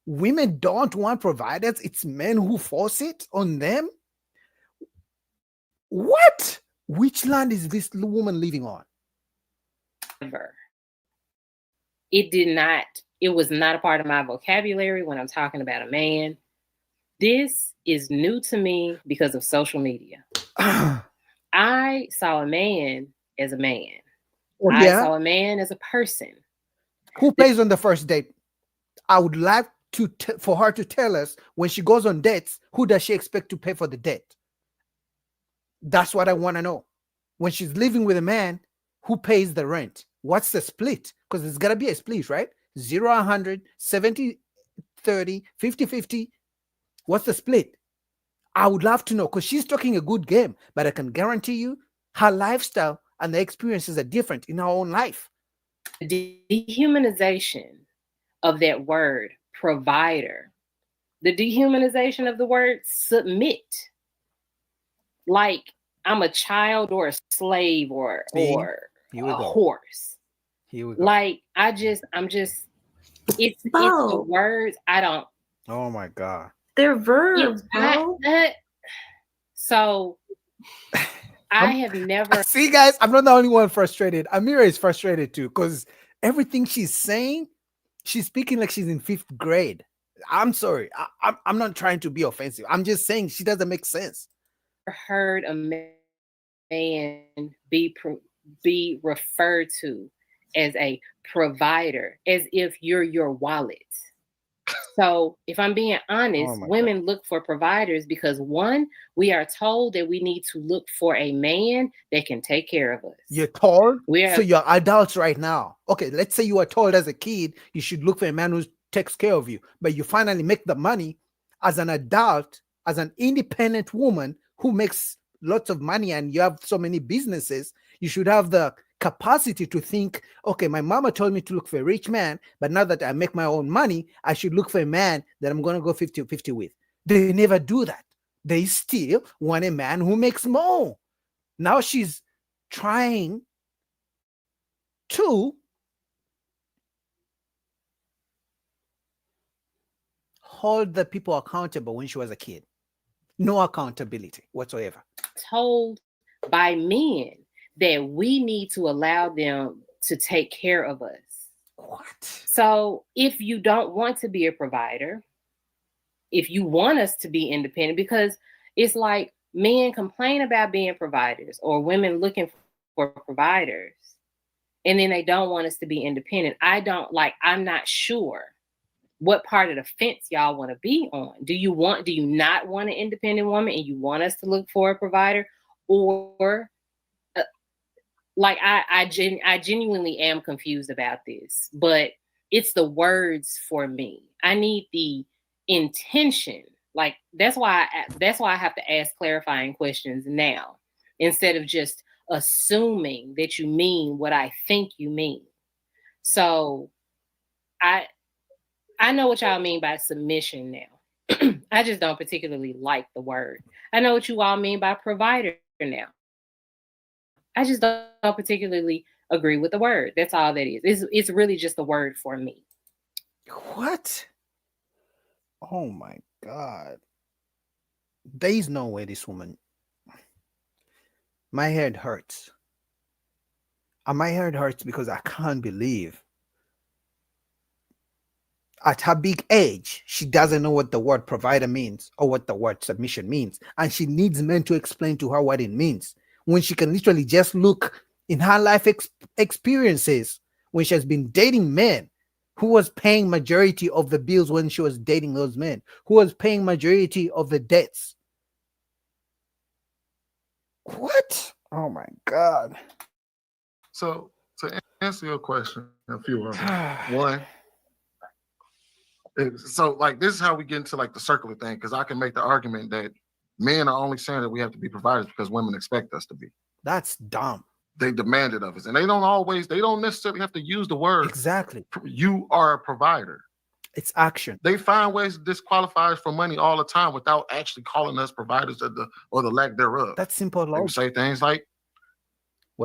Women don't want providers. It's men who force it on them. What? Which land is this woman living on? Never. It was not a part of my vocabulary when I'm talking about a man. This is new to me because of social media. I saw a man as a man. Well, I saw a man as a person. Who pays on the first date? I would like for her to tell us when she goes on dates, who does she expect to pay for the date? That's what I want to know. When she's living with a man, who pays the rent? What's the split? Because there's got to be a split, right? 0, 100, 70, 30, 50, 50. What's the split? I would love to know, because she's talking a good game, but I can guarantee you her lifestyle and the experiences are different in her own life. The dehumanization of that word provider, the dehumanization of the word submit, like I'm a child or a slave or a horse. Here we go. Like I'm just it's the words. I don't. Oh my God. They're verbs, bro. So I have never see, guys. I'm not the only one frustrated. Amira is frustrated too, because everything she's saying, she's speaking like she's in 5th grade. I'm sorry. I'm not trying to be offensive. I'm just saying she doesn't make sense. Heard a man be referred to as a provider, as if you're your wallet. So if I'm being honest, women look for providers because, one, we are told that we need to look for a man that can take care of us. You're told? So you're adults right now. Okay, let's say you were told as a kid you should look for a man who takes care of you, but you finally make the money as an adult, as an independent woman who makes lots of money, and you have so many businesses. You should have the capacity to think, okay, my mama told me to look for a rich man, but now that I make my own money, I should look for a man that I'm going to go 50-50 with. They never do that. They still want a man who makes more. Now she's trying to hold the people accountable when she was a kid. No accountability whatsoever. Told by men that we need to allow them to take care of us. What? So if you don't want to be a provider, if you want us to be independent, because it's like men complain about being providers or women looking for providers, and then they don't want us to be independent. I'm not sure what part of the fence y'all want to be on. Do you not want an independent woman and you want us to look for a provider? Or I genuinely am confused about this, but it's the words for me. I need the intention. Like that's why I have to ask clarifying questions now instead of just assuming that you mean what I think you mean. So I know what y'all mean by submission now. I just don't particularly like the word. I know what you all mean by provider now. I just don't particularly agree with the word. That's all that is. It's really just the word for me. What? Oh my God. There is no way this woman. My head hurts. And my head hurts because I can't believe at her big age, she doesn't know what the word provider means or what the word submission means. And she needs men to explain to her what it means, when she can literally just look in her life experiences when she has been dating men. Who was paying majority of the bills when she was dating those men? Who was paying majority of the debts? What? Oh my God. So to answer your question, a few of them. One, so like this is how we get into like the circular thing, because I can make the argument that men are only saying that we have to be providers because women expect us to be. That's dumb. They demand it of us, and they don't necessarily have to use the word exactly. You are a provider. It's action. They find ways to disqualify us for money all the time without actually calling us providers or the lack thereof. That's simple. They would say things like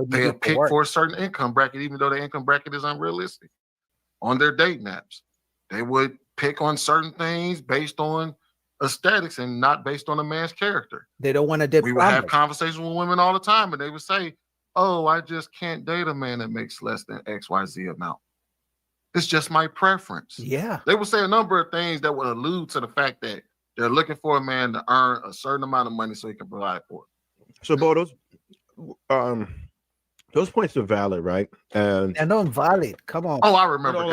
they have picked for a certain income bracket, even though the income bracket is unrealistic. On their dating apps, they would pick on certain things based on aesthetics and not based on a man's character. They don't want to date. We would have conversations with women all the time, and they would say, "Oh, I just can't date a man that makes less than XYZ amount. It's just my preference." Yeah. They would say a number of things that would allude to the fact that they're looking for a man to earn a certain amount of money so he can provide for it. So, Bo, those points are valid, right? And they're not valid. Come on. Oh, I remember.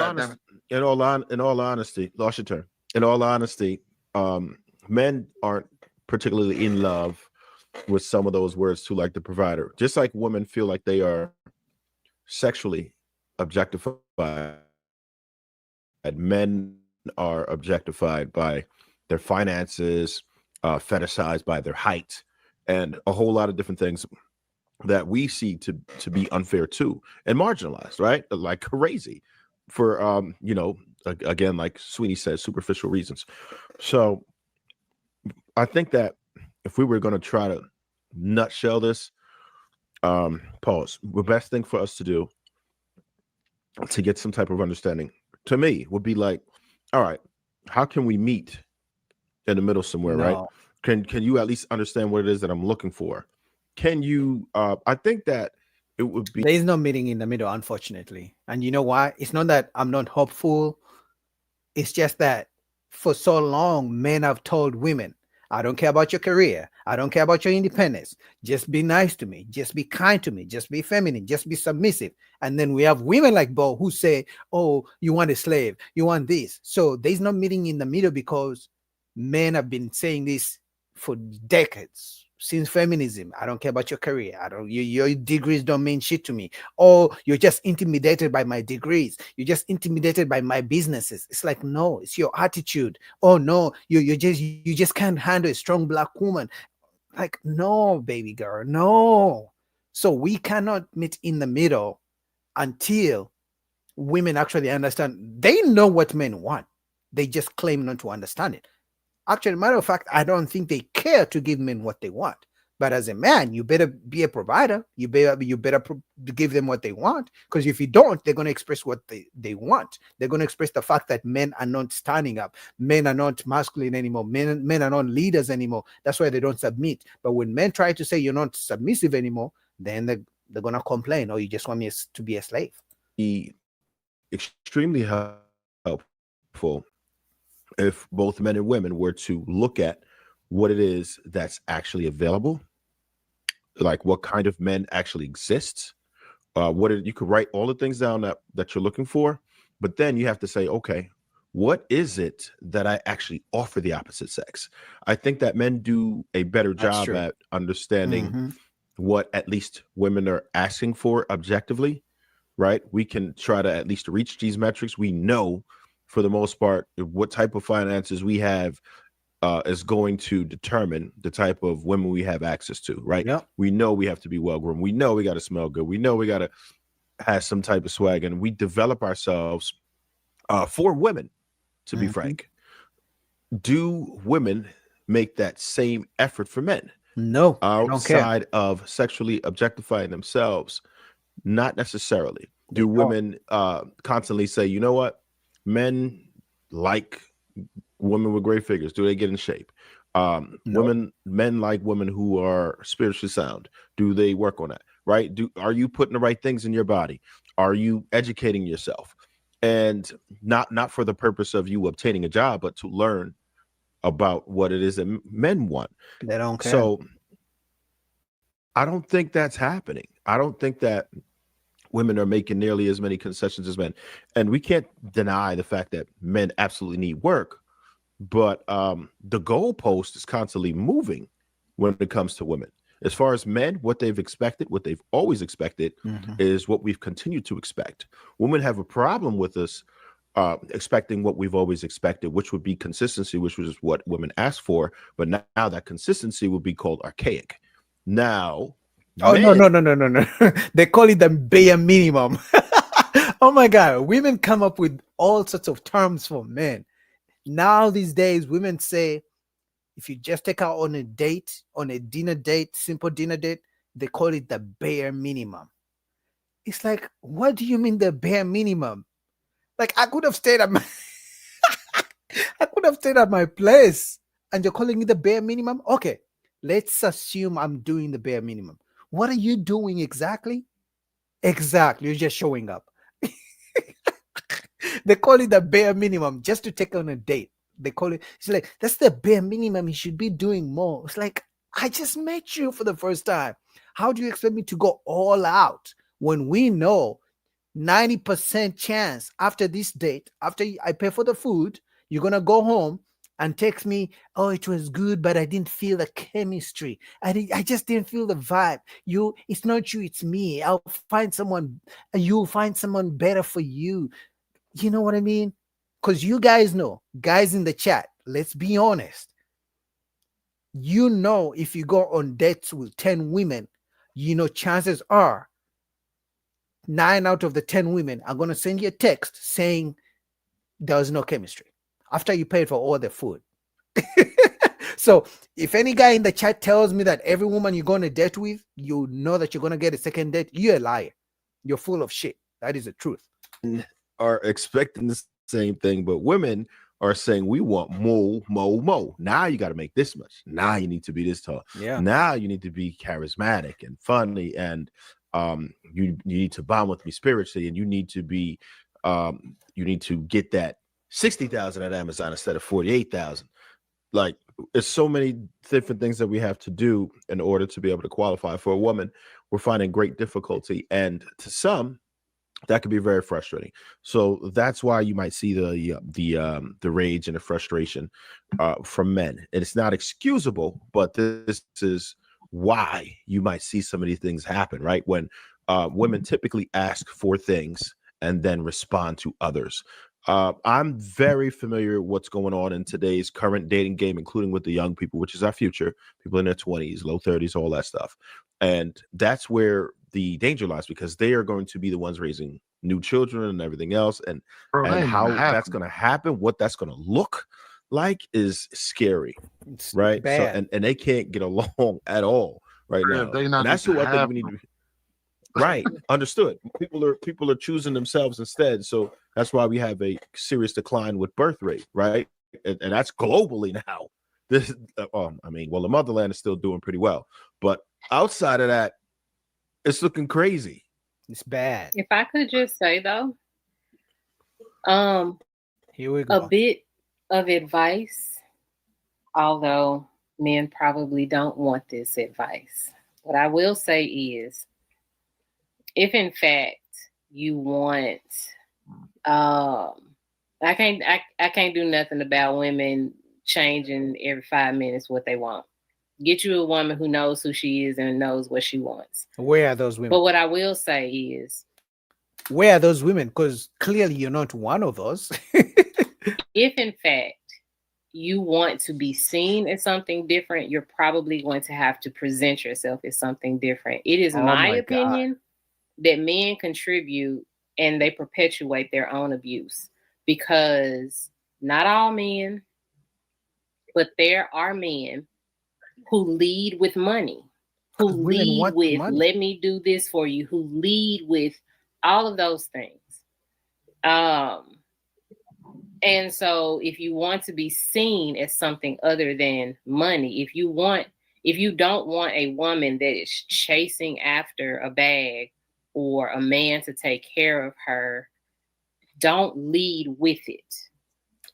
In all honesty, lost your turn. In all honesty, men aren't particularly in love with some of those words too, like the provider. Just like women feel like they are sexually objectified, men are objectified by their finances, fetishized by their height, and a whole lot of different things that we see to be unfair too and marginalized, right? Like crazy for again, like Sweeney says, superficial reasons. So I think that if we were going to try to nutshell this, pause, the best thing for us to do to get some type of understanding, to me, would be like, all right, how can we meet in the middle somewhere, right? Can you at least understand what it is that I'm looking for? Can you I think that it would be, there is no meeting in the middle, unfortunately. And you know why? It's not that I'm not hopeful. It's just that for so long, men have told women, I don't care about your career. I don't care about your independence. Just be nice to me. Just be kind to me. Just be feminine. Just be submissive. And then we have women like Bo who say, oh, you want a slave. You want this. So there's no meeting in the middle because men have been saying this for decades. Since feminism, I don't care about your career. Your degrees don't mean shit to me. Or you're just intimidated by my degrees. You're just intimidated by my businesses. It's like, no, it's your attitude. Oh no, you just can't handle a strong black woman. Like, no, baby girl, no. So we cannot meet in the middle until women actually understand. They know what men want. They just claim not to understand it. Actually, matter of fact, I don't think they care to give men what they want. But as a man, you better be a provider. You better give them what they want. Because if you don't, they're going to express what they want. They're going to express the fact that men are not standing up. Men are not masculine anymore. Men are not leaders anymore. That's why they don't submit. But when men try to say you're not submissive anymore, then they're going to complain. Oh, you just want me to be a slave. Extremely helpful if both men and women were to look at what it is that's actually available, like what kind of men actually exist, you could write all the things down that you're looking for, but then you have to say, okay, what is it that I actually offer the opposite sex? I think that men do a better job at understanding what at least women are asking for objectively, right? We can try to at least reach these metrics. We know for the most part what type of finances we have is going to determine the type of women we have access to, right? Yep. We know we have to be well-groomed. We know we got to smell good. We know we got to have some type of swag, and we develop ourselves for women, to be frank. Do women make that same effort for men? No, outside of sexually objectifying themselves, not necessarily. Do women constantly say, you know what? Men like women with great figures. Do they get in shape? Men like women who are spiritually sound. Do they work on that? Right? Are you putting the right things in your body? Are you educating yourself? And not for the purpose of you obtaining a job, but to learn about what it is that men want. They don't care. So I don't think that's happening. I don't think that women are making nearly as many concessions as men. And we can't deny the fact that men absolutely need work, but the goalpost is constantly moving when it comes to women. As far as men, what they've expected, what they've always expected is what we've continued to expect. Women have a problem with us expecting what we've always expected, which would be consistency, which was what women asked for. But now that consistency would be called archaic. Now, no. They call it the bare minimum. Oh my God. Women come up with all sorts of terms for men. Now these days, women say, if you just take out on a date, on a dinner date, simple dinner date, they call it the bare minimum. It's like, what do you mean the bare minimum? Like, I could have stayed at my place and you're calling it the bare minimum? Okay, let's assume I'm doing the bare minimum. What are you doing exactly? Exactly, you're just showing up. They call it the bare minimum just to take on a date. They call it, it's like, that's the bare minimum. You should be doing more. It's like, I just met you for the first time. How do you expect me to go all out when we know 90% chance after this date, after I pay for the food, you're going to go home and text me, oh, it was good, but I didn't feel the chemistry. I just didn't feel the vibe. It's not you, it's me. You'll find someone better for you. You know what I mean? because you guys know, guys in the chat, let's be honest. You know, if you go on dates with 10 women, you know, chances are 9 out of the 10 women are going to send you a text saying there was no chemistry after you paid for all the food. So if any guy in the chat tells me that every woman you're going to date with, you know that you're going to get a second date, you're a liar. You're full of shit. That is the truth. Are expecting the same thing, but women are saying we want more. Now you got to make this much. Now you need to be this tall. Yeah. Now you need to be charismatic and funny, and you need to bond with me spiritually, and you need to be you need to get that 60,000 at Amazon instead of 48,000. Like, it's so many different things that we have to do in order to be able to qualify for a woman. We're finding great difficulty, and to some, that could be very frustrating. So that's why you might see the rage and the frustration from men. And it's not excusable, but this is why you might see some of these things happen, right? When women typically ask for things and then respond to others. I'm very familiar with what's going on in today's current dating game, including with the young people, which is our future, people in their 20s, low 30s, all that stuff. And that's where the danger lies, because they are going to be the ones raising new children and everything else. And how that's going to happen, what that's going to look like is scary, right? bad. So, and they can't get along at all right now. They not And that's even who I think we need to be. Right. Understood. People are choosing themselves instead. So that's why we have a serious decline with birth rate, right? And that's globally now. This, I mean, well, the motherland is still doing pretty well, but outside of that, it's looking crazy. It's bad. If I could just say though, here we go. A bit of advice, although men probably don't want this advice. What I will say is, if in fact you want, I can't do nothing about women changing every 5 minutes what they want. Get you a woman who knows who she is and knows what she wants. Where are those women? But what I will say is, where are those women? Because clearly you're not one of those. if in fact you want to be seen as something different, you're probably going to have to present yourself as something different. It is my opinion that men contribute and they perpetuate their own abuse, because not all men, but there are men who lead with money, who lead with money. Let me do this for you, who lead with all of those things. And so if you want to be seen as something other than money, if you don't want a woman that is chasing after a bag or a man to take care of her, don't lead with it.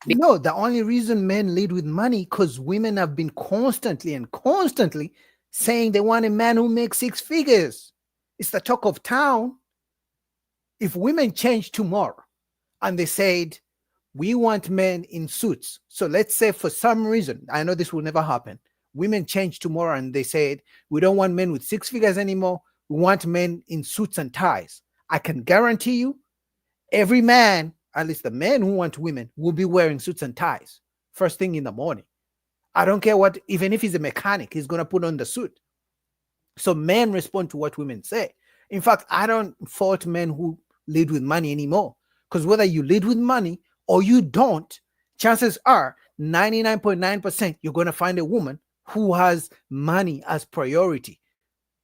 No, the only reason men lead with money because women have been constantly saying they want a man who makes 6 figures. It's the talk of town. If women change tomorrow and they said, we want men in suits. So let's say for some reason, I know this will never happen. Women change tomorrow and they said, we don't want men with 6 figures anymore. We want men in suits and ties. I can guarantee you, every man, at least the men who want women, will be wearing suits and ties first thing in the morning. I don't care what, even if he's a mechanic, he's going to put on the suit. So men respond to what women say. In fact, I don't fault men who lead with money anymore, because whether you lead with money or you don't, chances are 99.9% you're going to find a woman who has money as priority.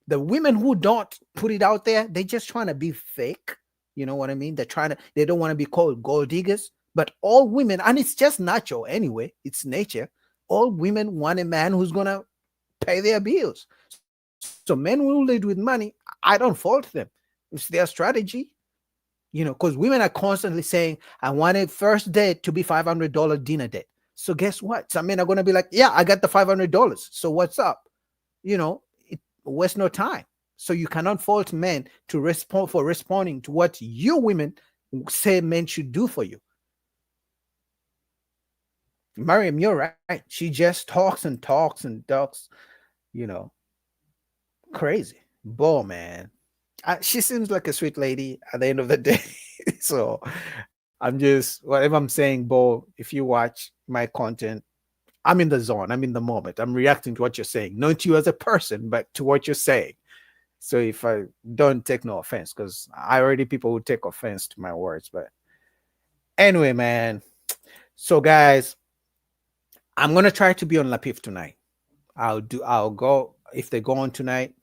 The women who don't put it out there, they're just trying to be fake. You know what I mean? They don't want to be called gold diggers. But all women, and it's just natural anyway, it's nature. All women want a man who's going to pay their bills. So men who lead with money, I don't fault them. It's their strategy. You know, because women are constantly saying, I want a first date to be $500 dinner date. So guess what? Some men are going to be like, yeah, I got the $500. So what's up? You know, it wastes no time. So you cannot fault men to responding to what you women say men should do for you. Mariam, you're right. She just talks and talks and talks, you know, crazy. Boy, man. She seems like a sweet lady at the end of the day. So I'm just whatever I'm saying, Bo. If you watch my content, I'm in the zone. I'm in the moment. I'm reacting to what you're saying, not to you as a person, but to what you're saying. So if I don't take no offense, because I already people who take offense to my words. But anyway, man. So guys, I'm gonna try to be on Lapif tonight. I'll go if they go on tonight.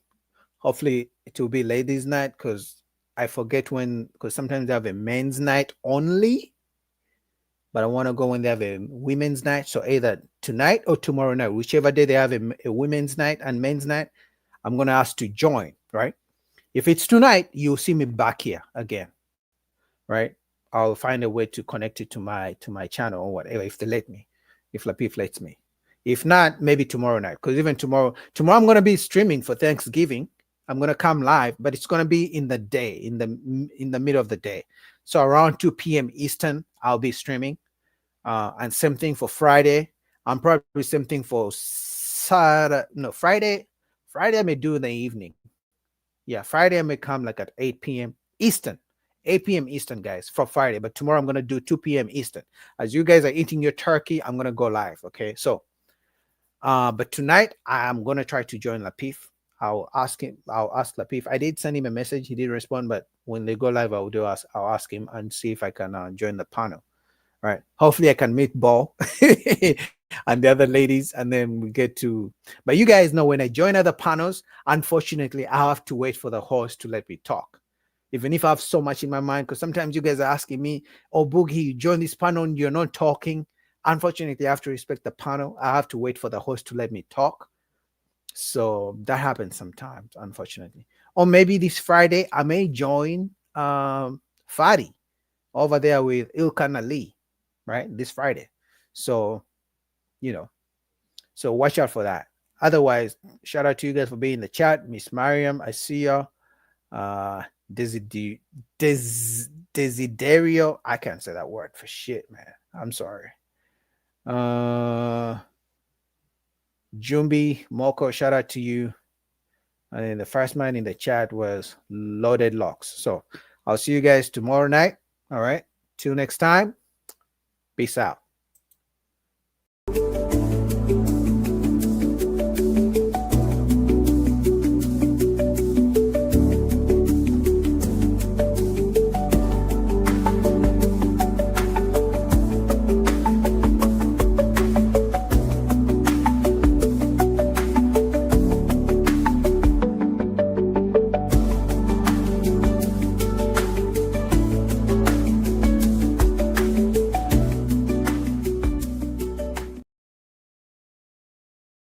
Hopefully it will be ladies' night because I forget when, because sometimes they have a men's night only. But I want to go when they have a women's night. So either tonight or tomorrow night, whichever day they have a women's night and men's night, I'm going to ask to join, right? If it's tonight, you'll see me back here again, right? I'll find a way to connect it to my channel or whatever, if they let me, if Lapif lets me. If not, maybe tomorrow night, because even tomorrow I'm going to be streaming for Thanksgiving. I'm going to come live, but it's going to be in the day, in the middle of the day. So around 2 p.m. Eastern, I'll be streaming. And same thing for Friday. I'm probably same thing for Saturday. No, Friday. Friday I may do in the evening. Yeah, Friday I may come like at 8 p.m. Eastern. 8 p.m. Eastern, guys, for Friday. But tomorrow I'm going to do 2 p.m. Eastern. As you guys are eating your turkey, I'm going to go live. Okay, so but tonight I'm going to try to join Lapif. I'll ask Lapif. I did send him a message. He didn't respond, but when they go live, I'll ask him and see if I can join the panel. Right. Hopefully I can meet Ball and the other ladies, and then we get to. But you guys know when I join other panels, unfortunately, I have to wait for the host to let me talk. Even if I have so much in my mind, because sometimes you guys are asking me, "Oh, Boogie, you join this panel and you're not talking." Unfortunately, I have to respect the panel. I have to wait for the host to let me talk. So that happens sometimes, unfortunately. Or maybe this Friday I may join Fadi over there with Ilkan Ali. Right, this Friday. So, so watch out for that. Otherwise, shout out to you guys for being in the chat. Miss Mariam, I see you. Desiderio, I can't say that word for shit, man. I'm sorry. Jumbi, Moko, shout out to you. And then the first man in the chat was Loaded Locks. So I'll see you guys tomorrow night. All right. Till next time. Peace out.